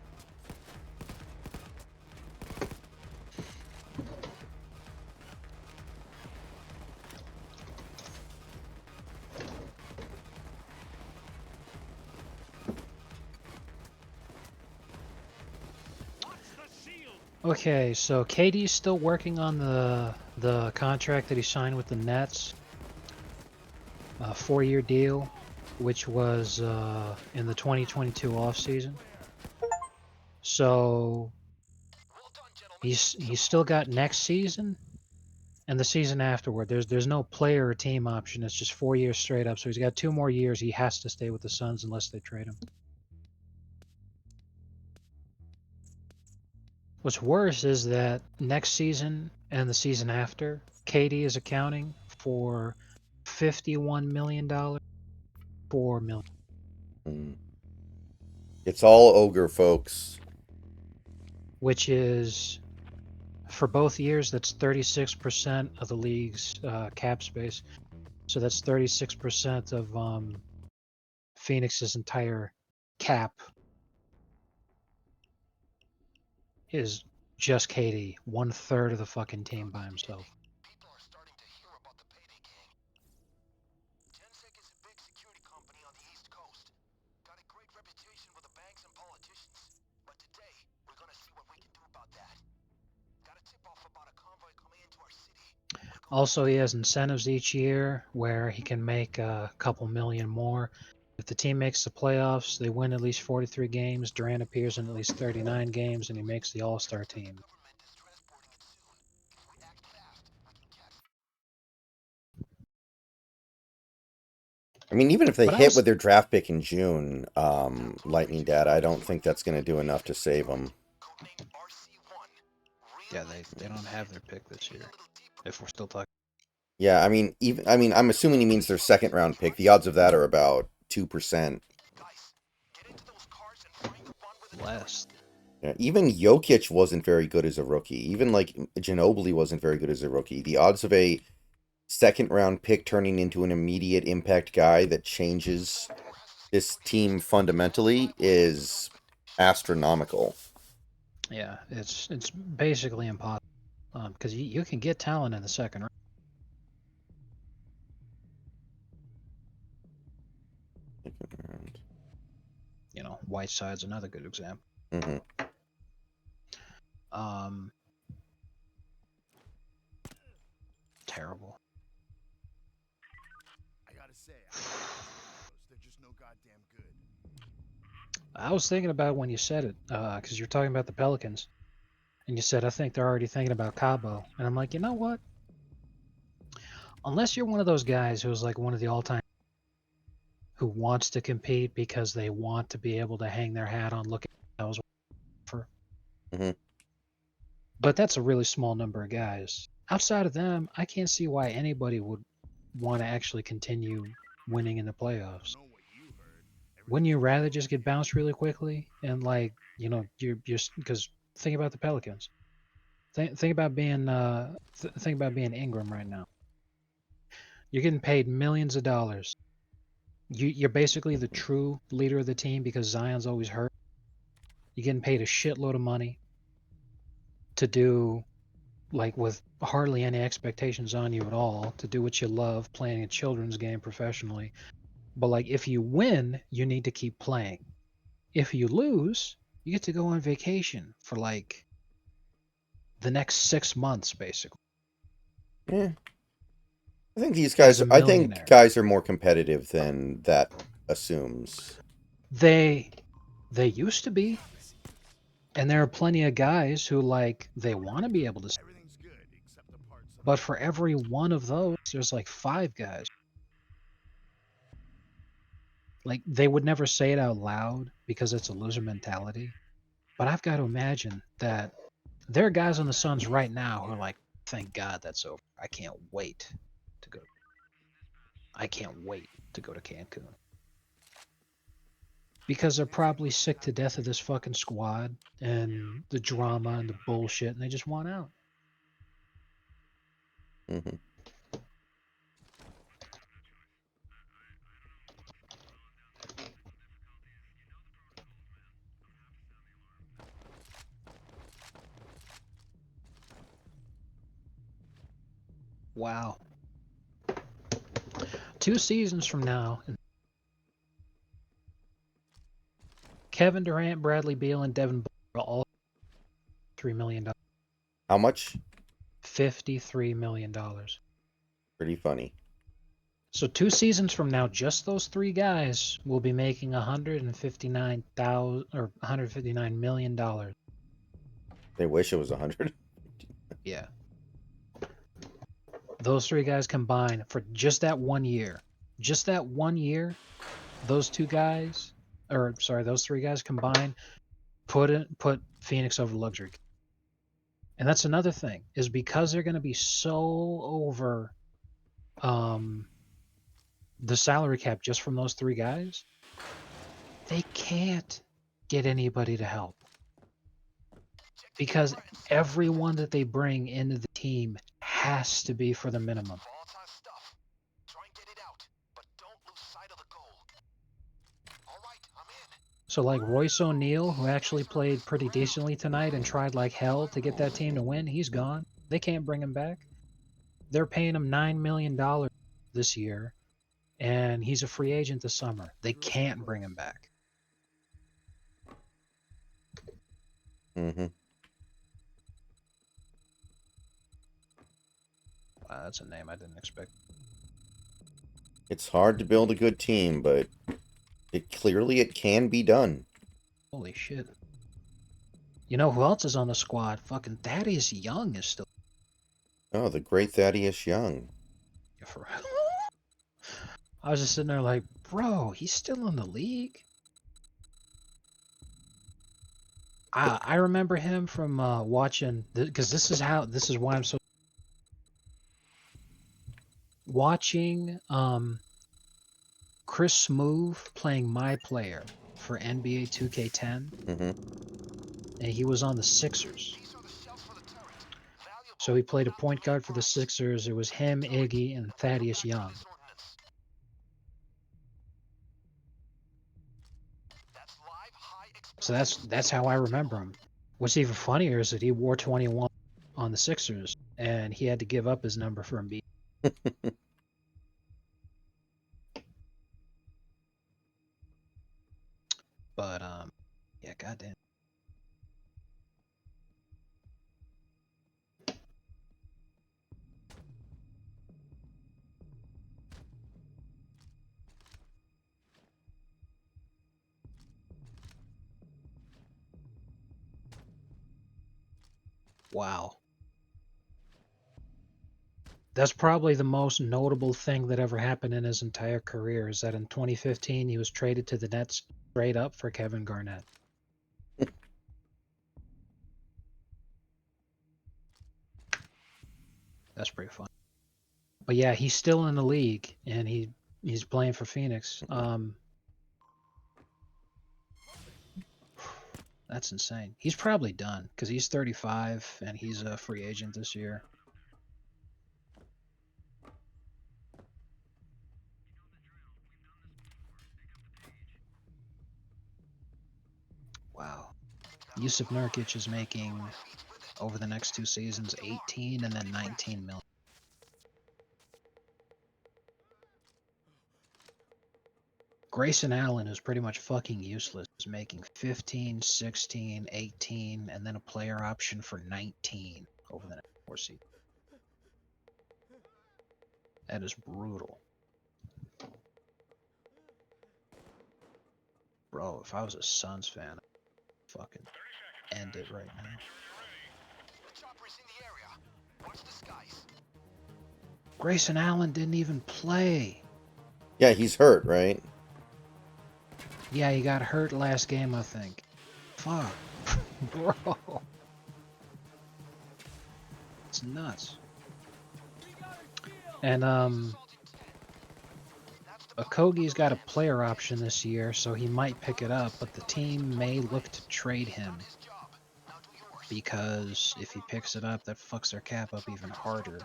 Okay, so KD's still working on the contract that he signed with the Nets, a 4-year deal, which was in the 2022 offseason. So he's still got next season and the season afterward. There's no player or team option. It's just 4 years straight up. So he's got 2 more years. He has to stay with the Suns unless they trade him. What's worse is that next season and the season after, KD is accounting for $51 million, $4 million, It's all ogre, folks. which is for both years, that's 36% of the league's cap space. So that's 36% of Phoenix's entire cap is just KD. 1/3 of the fucking team by himself. People are starting to hear about the Payday gang. Gensec is a big security company on the East Coast. Got a great reputation with the banks and politicians. But today, we're gonna see what we can do about that. Got a tip-off about a convoy coming into our city. Also, he has incentives each year where he can make a couple million more. If the team makes the playoffs, they win at least 43 games, Durant appears in at least 39 games, and he makes the All-Star team. Government is transporting it soon. If we act fast, we can catch. I mean, even if they But I hit was with their draft pick in June, Lightning Dad, I don't think that's going to do enough to save them. Codename RC1. yeah, they don't have their pick this year. If we're still talking Yeah, I mean, I'm assuming he means their second round pick. The odds of that are about 2%. Guys, get into those cars and find the one with the less, Yeah, even Jokic wasn't very good as a rookie. Even like Ginobili wasn't very good as a rookie. The odds of a second round pick turning into an immediate impact guy that changes this team fundamentally is astronomical. yeah, it's basically impossible because you can get talent in the second round. You know, Whiteside's another good example. Mm-hmm. Terrible. I gotta say, I like those. They're just no goddamn good. I was thinking about when you said it because you're talking about the Pelicans, and you said I think they're already thinking about Cabo, and I'm like, you know what? Unless you're one of those guys who's like one of the all-time who wants to compete because they want to be able to hang their hat on looking at those for. Mm-hmm. But that's a really small number of guys. Outside of them, I can't see why anybody would want to actually continue winning in the playoffs. Know what you heard. Wouldn't you rather just get bounced really quickly and like you're because think about the Pelicans. Think about being think about being Ingram right now. You're getting paid millions of dollars. You're basically the true leader of the team because Zion's always hurt. You're getting paid a shitload of money to do like with hardly any expectations on you at all to do what you love, playing a children's game professionally. But like if you win, you need to keep playing. If you lose, you get to go on vacation for like the next 6 months, basically, Yeah. I think these as guys. a I think millionaire. guys are more competitive than that assumes. They used to be, and there are plenty of guys who like they want to be able to. Everything's good except the parts that But for every one of those, there's like 5 guys. Like they would never say it out loud because it's a loser mentality. But I've got to imagine that there are guys on the Suns right now who are like, thank God that's over. I can't wait to go. I can't wait to go to Cancun. Because they're probably sick to death of this fucking squad and the drama and the bullshit, and they just want out. Mm-hmm. Wow. 2 seasons from now, Kevin Durant, Bradley Beal, and Devin Booker are all $3 million. How much? $53 million. Pretty funny. So 2 seasons from now, just those 3 guys will be making 159,000 or $159 million. They wish it was 100. Yeah. Those 3 guys combined for just that 1 year. Just that 1 year, those 2 guys, or sorry, those 3 guys combined put Phoenix over luxury. And that's another thing, is because they're going to be so over the salary cap just from those 3 guys, they can't get anybody to help. because everyone that they bring into the team has to be for the minimum. Volatile stuff. Try and get it out, but don't lose sight of the goal. All right, I'm in. So like Royce O'Neal, who actually played pretty decently tonight and tried like hell to get that team to win, he's gone. They can't bring him back. They're paying him $9 million this year, and he's a free agent this summer. They can't bring him back. Mm-hmm. Wow, that's a name I didn't expect. It's hard to build a good team, but it can be done. Holy shit. You know who else is on the squad? Fucking Thaddeus Young is still Oh, the great Thaddeus Young. for I was just sitting there like, bro, he's still in the league? I remember him from watching, because this is why I'm so watching Chris Smoove playing my player for NBA 2K10, Mm-hmm. and he was on the Sixers. These are the shells for the turret. Valuable. So he played a Not point the guard for the price. Sixers. It was him, Iggy, and Thaddeus Young. This ordinance. That's live, high So explosive. that's how I remember him. What's even funnier is that he wore 21 on the Sixers, and he had to give up his number for Embiid. But yeah, goddamn. Wow. That's probably the most notable thing that ever happened in his entire career is that in 2015 he was traded to the Nets straight up for Kevin Garnett. That's pretty fun. But yeah, he's still in the league and he's playing for Phoenix. That's insane. He's probably done because he's 35 and he's a free agent this year. Wow. Yusuf Nurkic is making over the next 2 seasons 18 and then 19 million. Grayson Allen, who's pretty much fucking useless, is making 15, 16, 18, and then a player option for 19 over the next 4 seasons. That is brutal. Bro, if I was a Suns fan, I'd fucking end it right now. The chopper's in the area. Watch the skies. Grayson Allen didn't even play. Yeah, he's hurt, right? Yeah, he got hurt last game, I think. Fuck. Bro. It's nuts. And Okogie's got a player option this year, so he might pick it up, but the team may look to trade him because if he picks it up, that fucks their cap up even harder.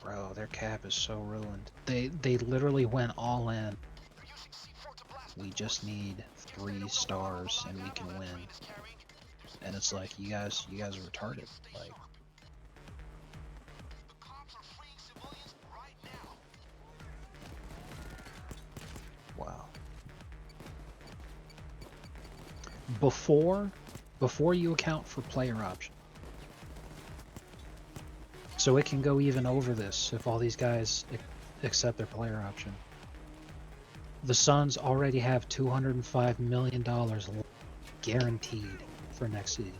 Bro, their cap is so ruined. They literally went all in. We just need 3 stars and we can win. And it's like you guys are retarded. Like, wow. Before you account for player option. So it can go even over this if all these guys accept their player option. The Suns already have $205 million guaranteed for next season.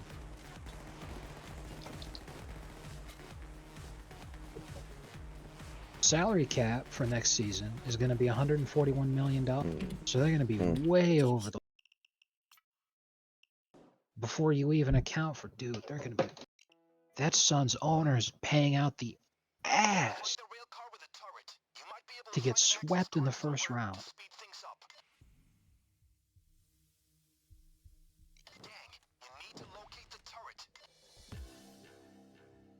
Salary cap for next season is going to be $141 million. So they're going to be way over the... Before you even account for, dude, they're going to be... That Suns owner is paying out the ass to get swept in the first round.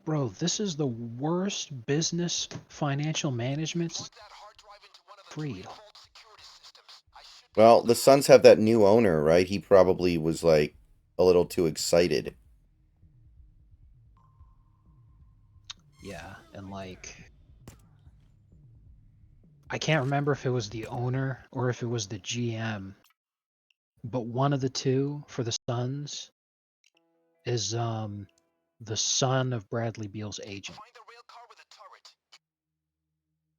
Bro, this is the worst business financial management Plug that hard drive into one of the breed. 3-volt security systems. I should be Well, able the to Suns have that new owner, right? He probably was like a little too excited. Yeah, and like I can't remember if it was the owner or if it was the GM, but one of the two for the Suns is the son of Bradley Beal's agent. find a rail car with a turret.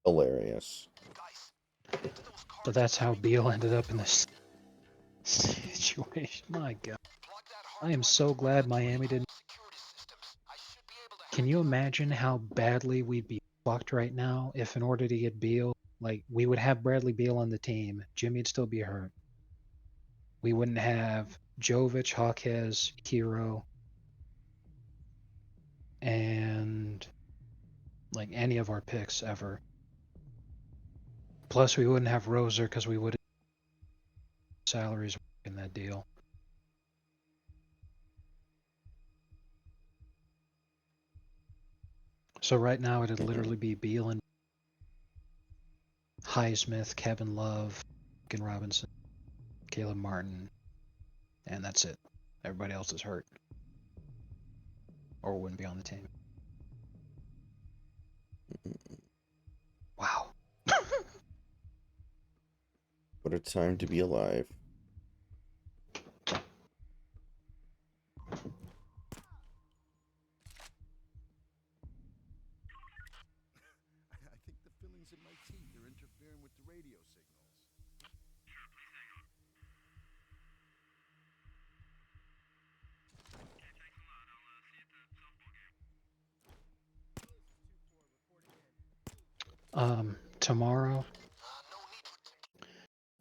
Hilarious. Guys, get into those cars So that's how Beal ended up in this situation. My God. Plug that hard I am drive so into one of glad the Miami 3-volt didn't. security systems. I should be able to Can hack you it up. imagine how badly we'd be fucked right now if, in order to get Beal, like we would have Bradley Beal on the team, Jimmy'd still be hurt. We wouldn't have Jovic, Hawkes, Hero, and like any of our picks ever. Plus, we wouldn't have Roser because we would have salaries in that deal. So right now, it'd literally be Beal and Highsmith, Kevin Love, Ken Robinson, Caleb Martin, and that's it. Everybody else is hurt or wouldn't be on the team. Wow. What a time to be alive. I think the fillings in my teeth are interfering with the radio signals. Tomorrow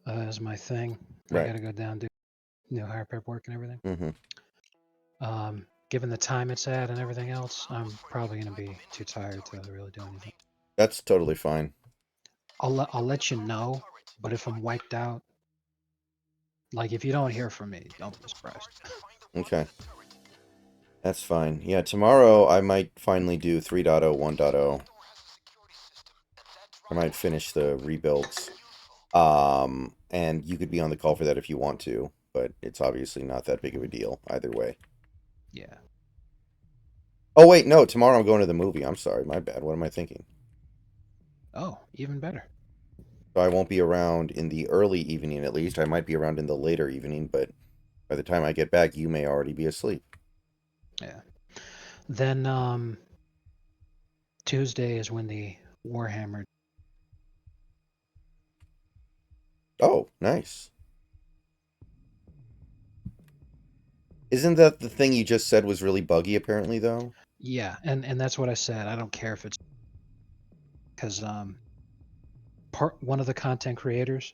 No need for is my thing. I Right. gotta go down do new hire paperwork and everything. Mm-hmm. Given the time it's at and everything else, I'm probably gonna be too tired to really do anything. That's totally fine. I'll let you know, but if I'm wiped out, like if you don't hear from me, don't be surprised. Okay. That's fine. Yeah, tomorrow I might finally do 3.0, 1.0. I might finish the rebuilds. And you could be on the call for that if you want to, but it's obviously not that big of a deal either way. Yeah. Oh, wait, no, tomorrow I'm going to the movie. I'm sorry, my bad. What am I thinking? Oh, even better. So I won't be around in the early evening at least. I might be around in the later evening, but by the time I get back, you may already be asleep. Yeah. Then Tuesday is when the Warhammer. Oh, nice. Isn't that the thing you just said was really buggy, apparently, though? Yeah, and that's what I said. I don't care if it's because one of the content creators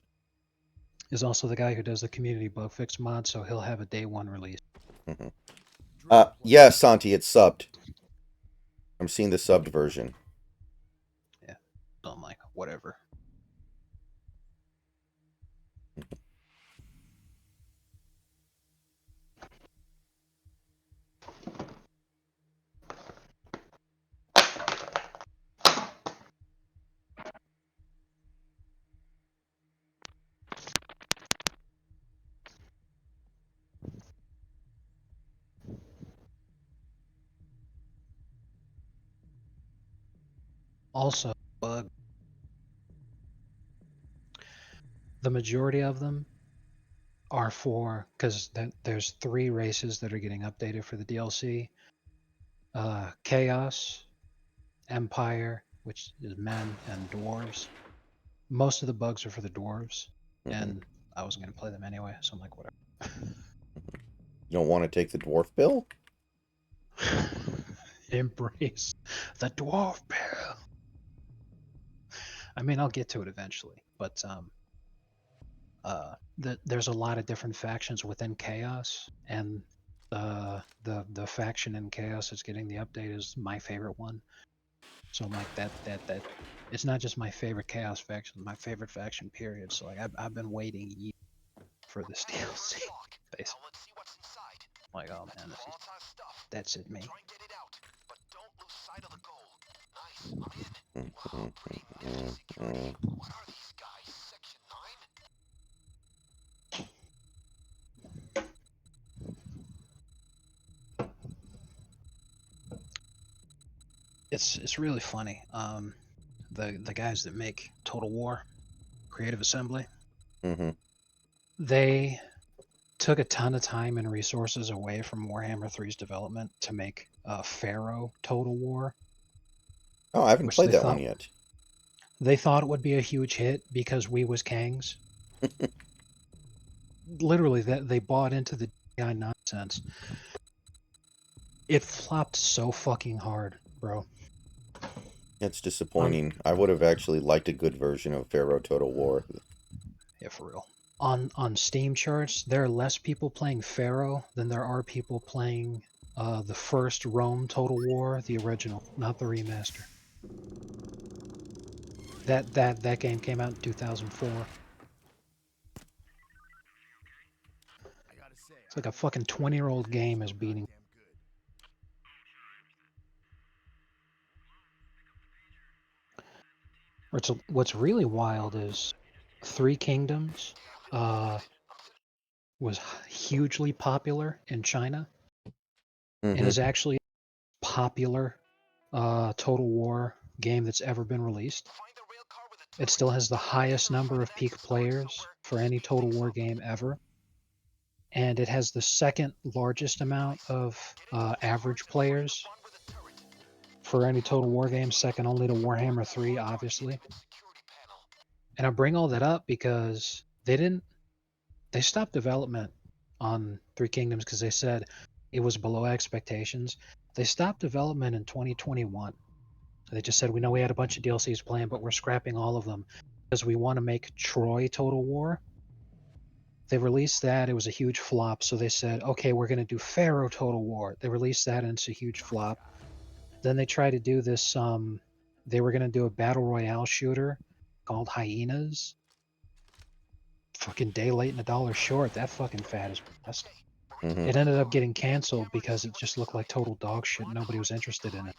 is also the guy who does the community bug fix mod, so he'll have a day one release. Mm-hmm. Drill plug. Yeah, Santi, it's subbed. I'm seeing the subbed version. Yeah. So I'm like, whatever. Also, bug. The majority of them are for because there's 3 races that are getting updated for the DLC. Chaos, Empire, which is men, and dwarves. Most of the bugs are for the dwarves, Mm-hmm. and I wasn't gonna play them anyway, so I'm like, whatever. You don't want to take the dwarf bill? Embrace the dwarf bill. I mean, I'll get to it eventually, but there's a lot of different factions within Chaos, and the faction in Chaos that's getting the update is my favorite one. So I'm like that it's not just my favorite Chaos faction, my favorite faction period. So like I've been waiting years for this DLC. Basically, like oh man, that's it, me. I'm in. Wow, pretty impressive security. What are these guys, Section 9? It's really funny. The guys that make Total War, Creative Assembly, Mm-hmm. they took a ton of time and resources away from Warhammer 3's development to make Pharaoh Total War, Oh, I haven't which played that one yet. they thought it would be a huge hit because we was Kangs. Literally, that they bought into the DI nonsense. It flopped so fucking hard, bro. It's disappointing. I would have actually liked a good version of Pharaoh Total War. Yeah, for real. On Steam charts, there are less people playing Pharaoh than there are people playing the first Rome Total War, the original, not the remaster. That game came out in 2004. I gotta say, It's like a fucking 20-year-old game is beating. damn good. What's really wild is Three Kingdoms was hugely popular in China and Mm-hmm. is actually a popular Total War game that's ever been released. It still has the highest number of peak players for any Total War game ever. And it has the second largest amount of average players for any Total War game, second only to Warhammer 3, obviously. And I bring all that up because they stopped development on Three Kingdoms because they said it was below expectations. They stopped development in 2021. They just said, we know we had a bunch of DLCs planned, but we're scrapping all of them because we want to make Troy Total War. They released that. It was a huge flop. So they said, okay, we're going to do Pharaoh Total War. They released that and it's a huge flop. Then they tried to do this. They were going to do a battle royale shooter called Hyenas. Fucking day late and a dollar short. That fucking fad is best. Mm-hmm. It ended up getting canceled because it just looked like total dog shit. Nobody was interested in it.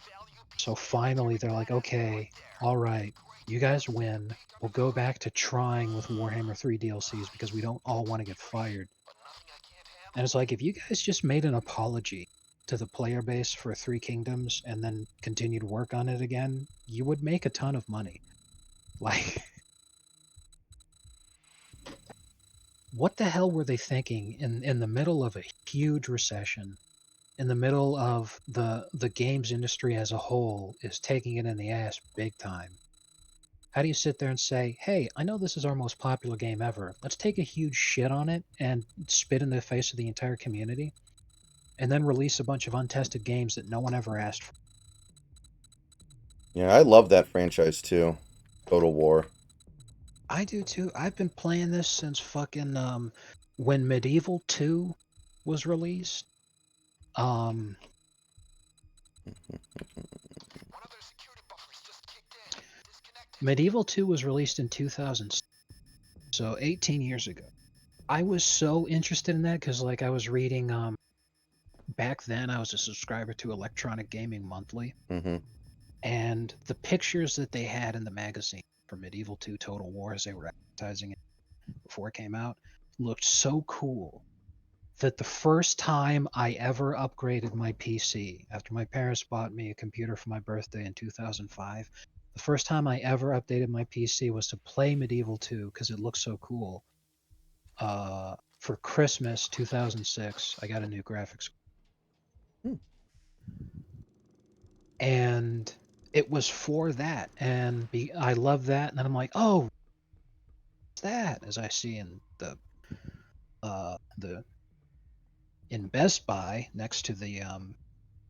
So finally, they're like, okay, all right, you guys win. We'll go back to trying with Warhammer 3 DLCs because we don't all want to get fired. And it's like, if you guys just made an apology to the player base for Three Kingdoms and then continued to work on it again, you would make a ton of money. Like, what the hell were they thinking in the middle of a huge recession? In the middle of the games industry as a whole is taking it in the ass big time. How do you sit there and say, hey, I know this is our most popular game ever. Let's take a huge shit on it and spit in the face of the entire community and then release a bunch of untested games that no one ever asked for? Yeah, I love that franchise too. Total War. I do too. I've been playing this since fucking when Medieval 2 was released. Um Medieval 2 was released in 2000, so 18 years ago. I was so interested in that because like I was reading back then I was a subscriber to Electronic Gaming Monthly, Mm-hmm. and the pictures that they had in the magazine for Medieval 2 Total War as they were advertising it before it came out looked so cool that the first time I ever upgraded my PC after my parents bought me a computer for my birthday in 2005, the first time I ever updated my PC was to play Medieval 2 because it looked so cool. For Christmas 2006, I got a new graphics, Hmm. and it was for that, and I love that. And then I'm like, oh, what's that? As I see in the in Best Buy next to the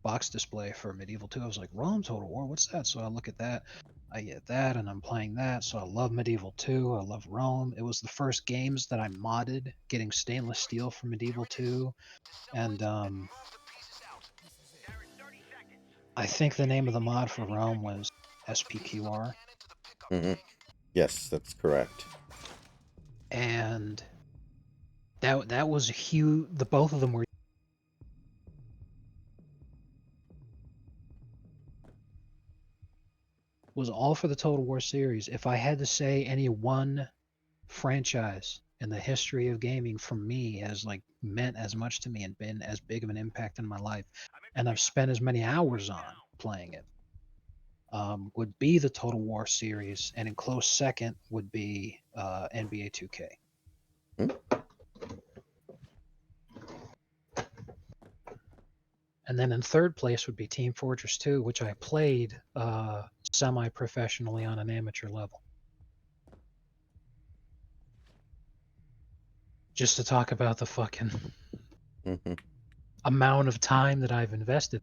box display for Medieval 2, I was like, Rome Total War, what's that? So I look at that, I get that, and I'm playing that. So I love Medieval 2, I love Rome. It was the first games that I modded, getting stainless steel for Medieval 2, and I think the name of the mod for Rome was SPQR, Mm-hmm. Yes, that's correct. and that was huge. The both of them were. was all for the Total War series. If I had to say any one franchise in the history of gaming for me has like meant as much to me and been as big of an impact in my life, and I've spent as many hours on playing it, would be the Total War series, and in close second would be NBA 2K. Hmm? And then in third place would be Team Fortress 2, which I played semi-professionally on an amateur level. Just to talk about the fucking Mm-hmm. amount of time that I've invested.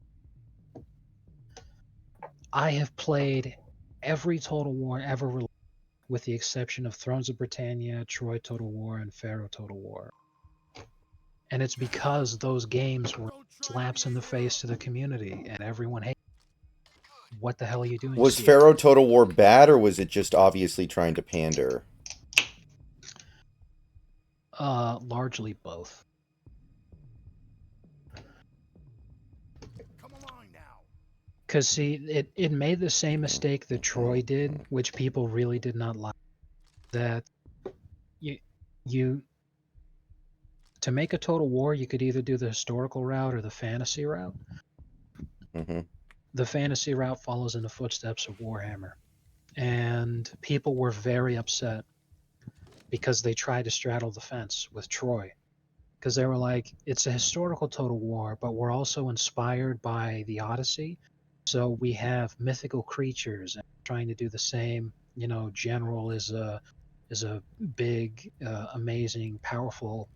I have played every Total War ever released, with the exception of Thrones of Britannia, Troy Total War, and Pharaoh Total War. And it's because those games were slaps in the face to the community, and everyone hated. What the hell are you doing, Was CA? Pharaoh Total War bad, or was it just obviously trying to pander? Largely both. Come along now. Because, see, it made the same mistake that Troy did, which people really did not like. That you to make a Total War, you could either do the historical route or the fantasy route. Mm-hmm. The fantasy route follows in the footsteps of Warhammer. And people were very upset because they tried to straddle the fence with Troy. Because they were like, it's a historical Total War, but we're also inspired by the Odyssey. So we have mythical creatures and trying to do the same. You know, General is a big, amazing, powerful,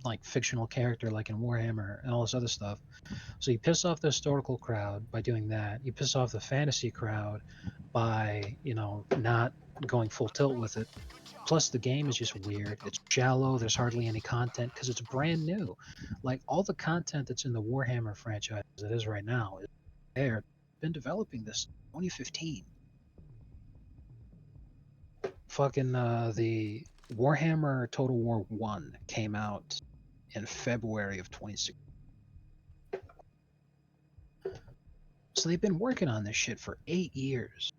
like fictional character, like in Warhammer and all this other stuff. So you piss off the historical crowd by doing that. You piss off the fantasy crowd by, not going full tilt with it. Plus, the game is just weird. It's shallow. There's hardly any content because it's brand new. Like all the content that's in the Warhammer franchise that is right now is there. Been developing this 2015. Fucking the Warhammer Total War 1 came out in February of 2016. So they've been working on this shit for 8 years.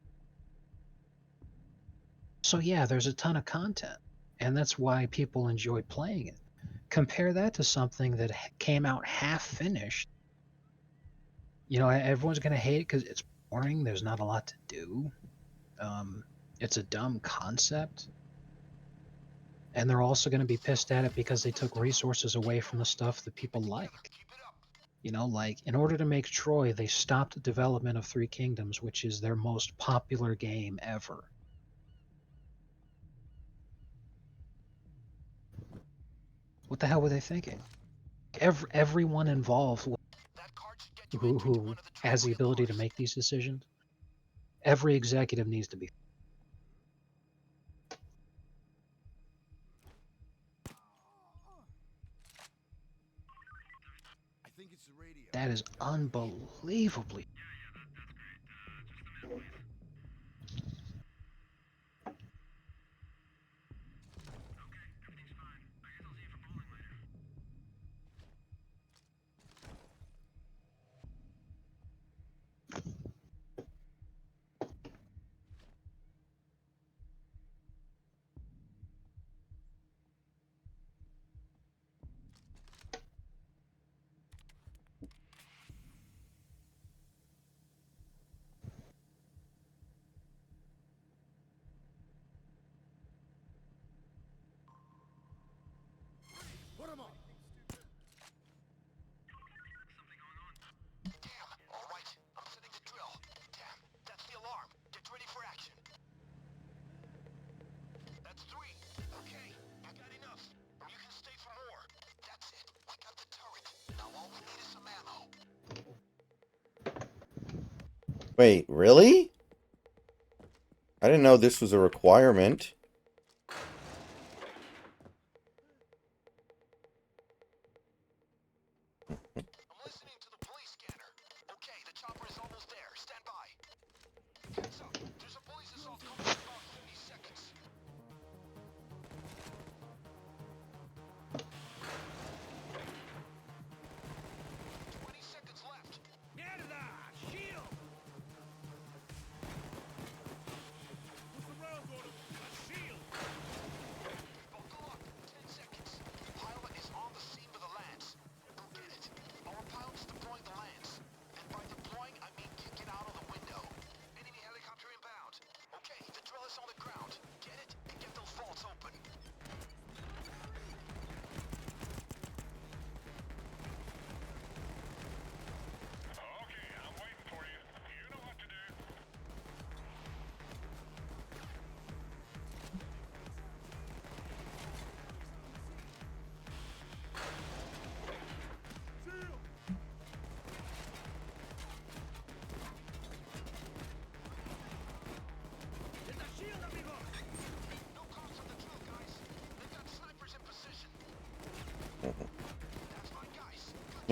So yeah, there's a ton of content, and that's why people enjoy playing it. Compare that to something that came out half finished. Everyone's gonna hate it because it's boring. There's not a lot to do. Um, it's a dumb concept, and they're also gonna be pissed at it because they took resources away from the stuff that people like. Like in order to make Troy, they stopped the development of Three Kingdoms, which is their most popular game ever. What the hell were they thinking? Everyone involved who has the ability to make these decisions, every executive needs to be. I think it's the radio. That is unbelievably. Put him up. Damn. All right. I'm setting the drill. Damn. That's the alarm. Get ready for action. That's 3. Okay. I got enough. You can stay for more. That's it. We got the turret. Now all we need is some ammo. Wait, really? I didn't know this was a requirement. I'm listening to the police scanner. Okay, the chopper is almost there. Stand by. Heads up. There's a police assault coming in about 30 seconds. 20 seconds left. Mierda! Shield! You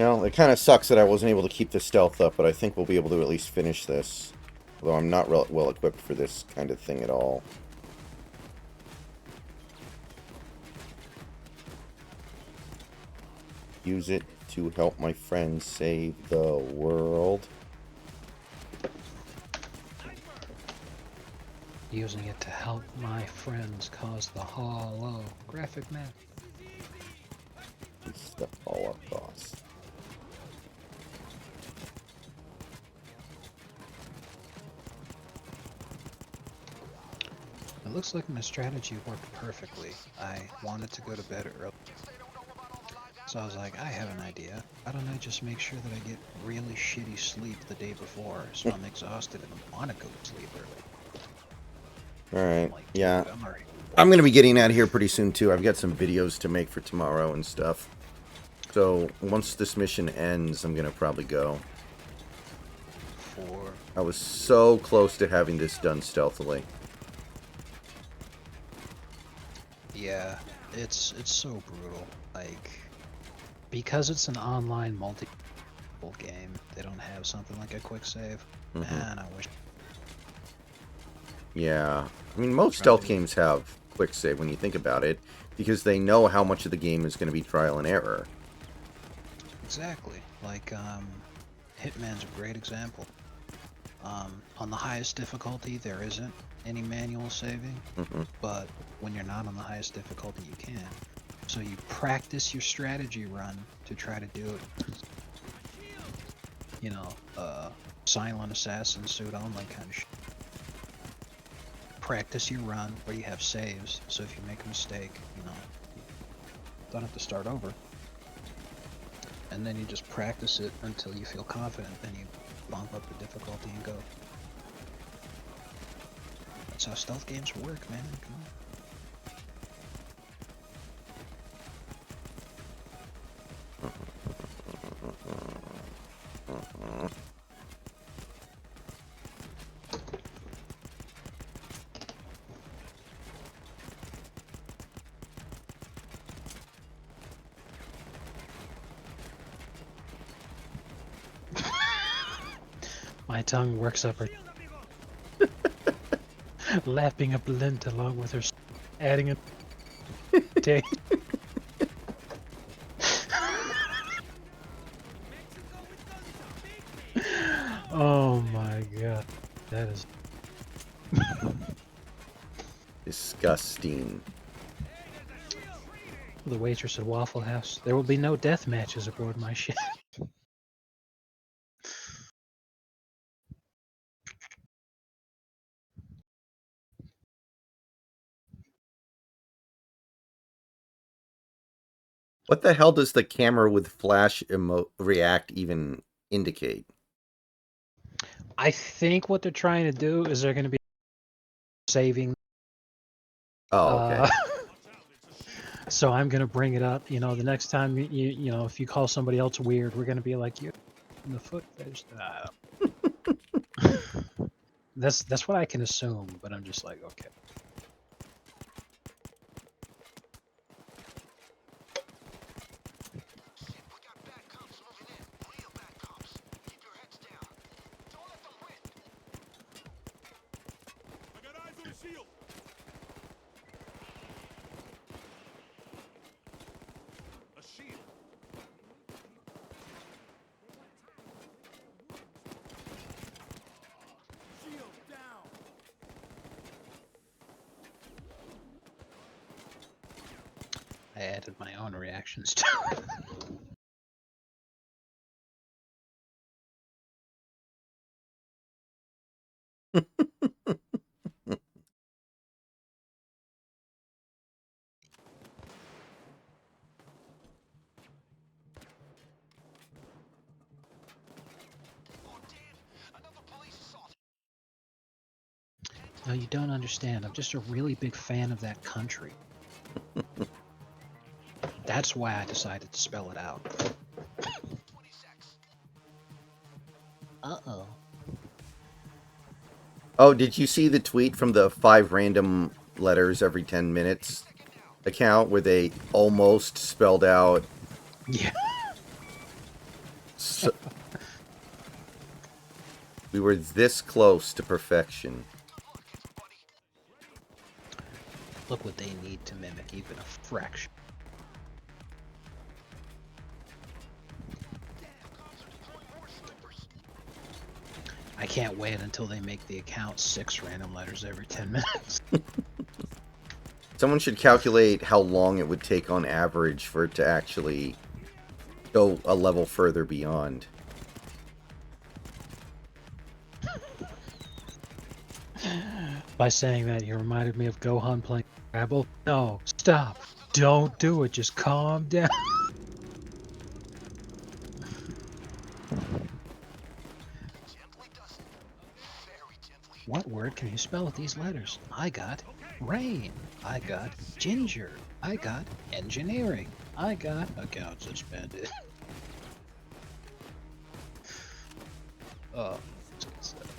know, it kind of sucks that I wasn't able to keep the stealth up, but I think we'll be able to at least finish this. Although I'm not well equipped for this kind of thing at all. Use it to help my friends save the world. Using it to help my friends cause the hollow. Graphic map. Step all across. It looks like my strategy worked perfectly. I wanted to go to bed early. So I was like, I have an idea. Why don't I just make sure that I get really shitty sleep the day before, so I'm exhausted and I want to go to sleep early. Alright, Like, yeah. dude, I'm already I'm going to be getting out of here pretty soon, too. I've got some videos to make for tomorrow and stuff. So, once this mission ends, I'm going to probably go. for. I was so close to having this done stealthily. Yeah, it's so brutal. Like, because it's an online multi game, they don't have something like a quick save. Man, I wish. Yeah. I mean, most stealth games have quick save when you think about it, because they know how much of the game is going to be trial and error. Exactly. Like, Hitman's a great example. On the highest difficulty, there isn't any manual saving, but when you're not on the highest difficulty, you can. So you practice your strategy run to try to do it. You know, silent assassin suit only kind of shit. Practice your run where you have saves, so if you make a mistake, you know, you don't have to start over. And then you just practice it until you feel confident, then you bump up the difficulty and go. That's how stealth games work, man. Come on. My tongue works up her lapping up lint along with her adding a taste. Oh my god. That is Disgusting. the waitress at Waffle House. There will be no death matches aboard my ship. What the hell does the camera with flash react even indicate? I think what they're trying to do is they're going to be saving. Oh, okay. So I'm going to bring it up. You know, the next time you know, if you call somebody else weird, we're going to be like, you in the foot fetish. That's what I can assume, but I'm just like, okay. We got bad cops moving in. Real bad cops. Keep your heads down. Don't let them win. I got eyes on the shield. A shield. Shield down. I added my own reactions to it. Oh, Dan. Another police assault. No, you don't understand. I'm just a really big fan of that country. That's why I decided to spell it out. 20 secs. Uh-oh. Oh, did you see the tweet from the 5 random letters every 10 minutes account where they almost spelled out Yeah. So, we were this close to perfection. Look what they need to mimic even a fraction. I can't wait until they make the account 6 random letters every 10 minutes. Someone should calculate how long it would take on average for it to actually go a level further beyond. By saying that, you reminded me of Gohan playing Scrabble. No, stop. Don't do it. Just calm down. What word can you spell with these letters? I got rain. I got ginger. I got engineering. I got account suspended. Oh, that's good stuff.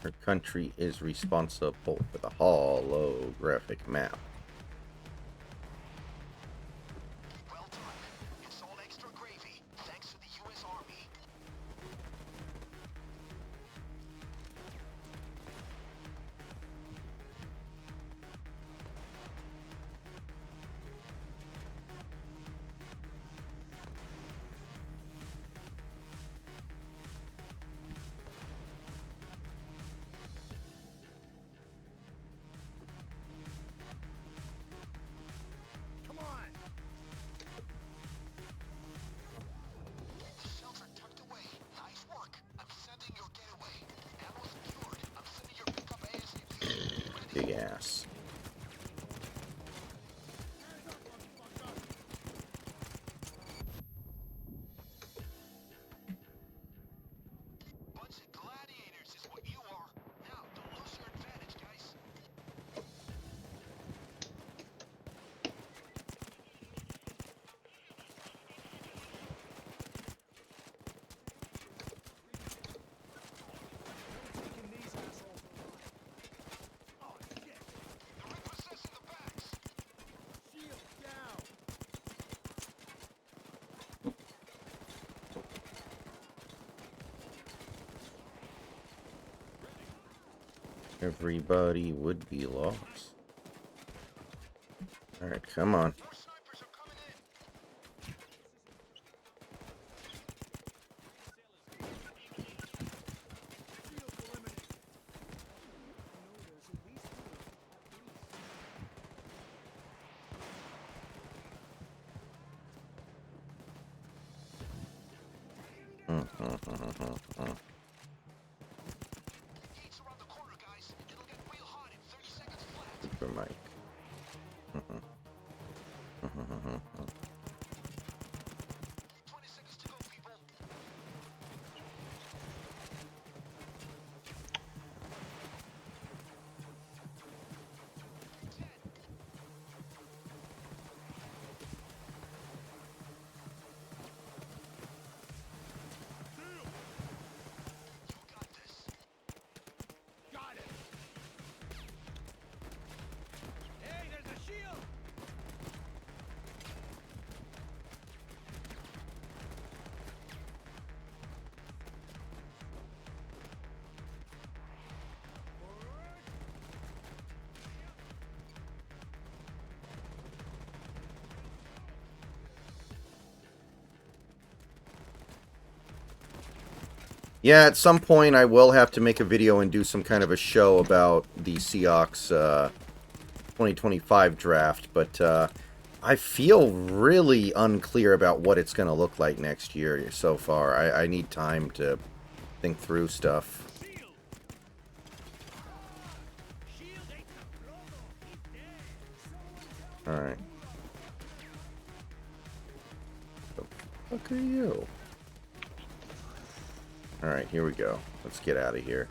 Our country is responsible for the holographic map. Well done. It's all extra gravy, thanks to the U.S. Army. Come on! The shells are tucked away. Nice work. I'm sending your getaway. Ammo secured. I'm sending your pickup ASAP. Big ass. Bunch of gladiators is what you are. Now, don't lose your advantage, guys. Oh, shit! They're repossessing the backs. Shield down! Everybody would be lost. Alright, come on. More snipers are coming in. Shields eliminated. No, there's at least two. At least. Gates around the corner, guys. It'll get real hot in 30 seconds flat. Super Mike. 20 seconds to go, people. You got this. Got it. Hey, there's a shield! Yeah, at some point I will have to make a video and do some kind of a show about the Seahawks 2025 draft, but I feel really unclear about what it's going to look like next year so far. I need time to think through stuff. Shield! Shield ain't Logo, he's dead! Alright. The fuck are you? Alright, here we go. Let's get out of here.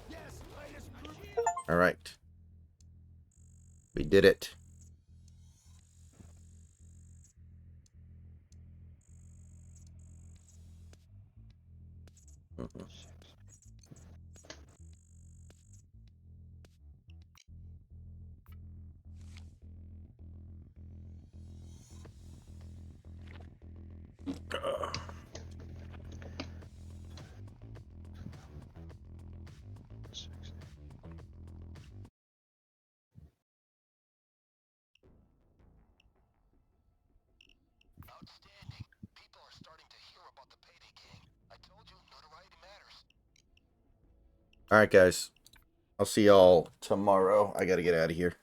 Yes, latest crew. Alright. We did it. Outstanding. People are starting to hear about the Payday gang. I told you, notoriety matters. Alright, guys. I'll see y'all tomorrow. I gotta get out of here.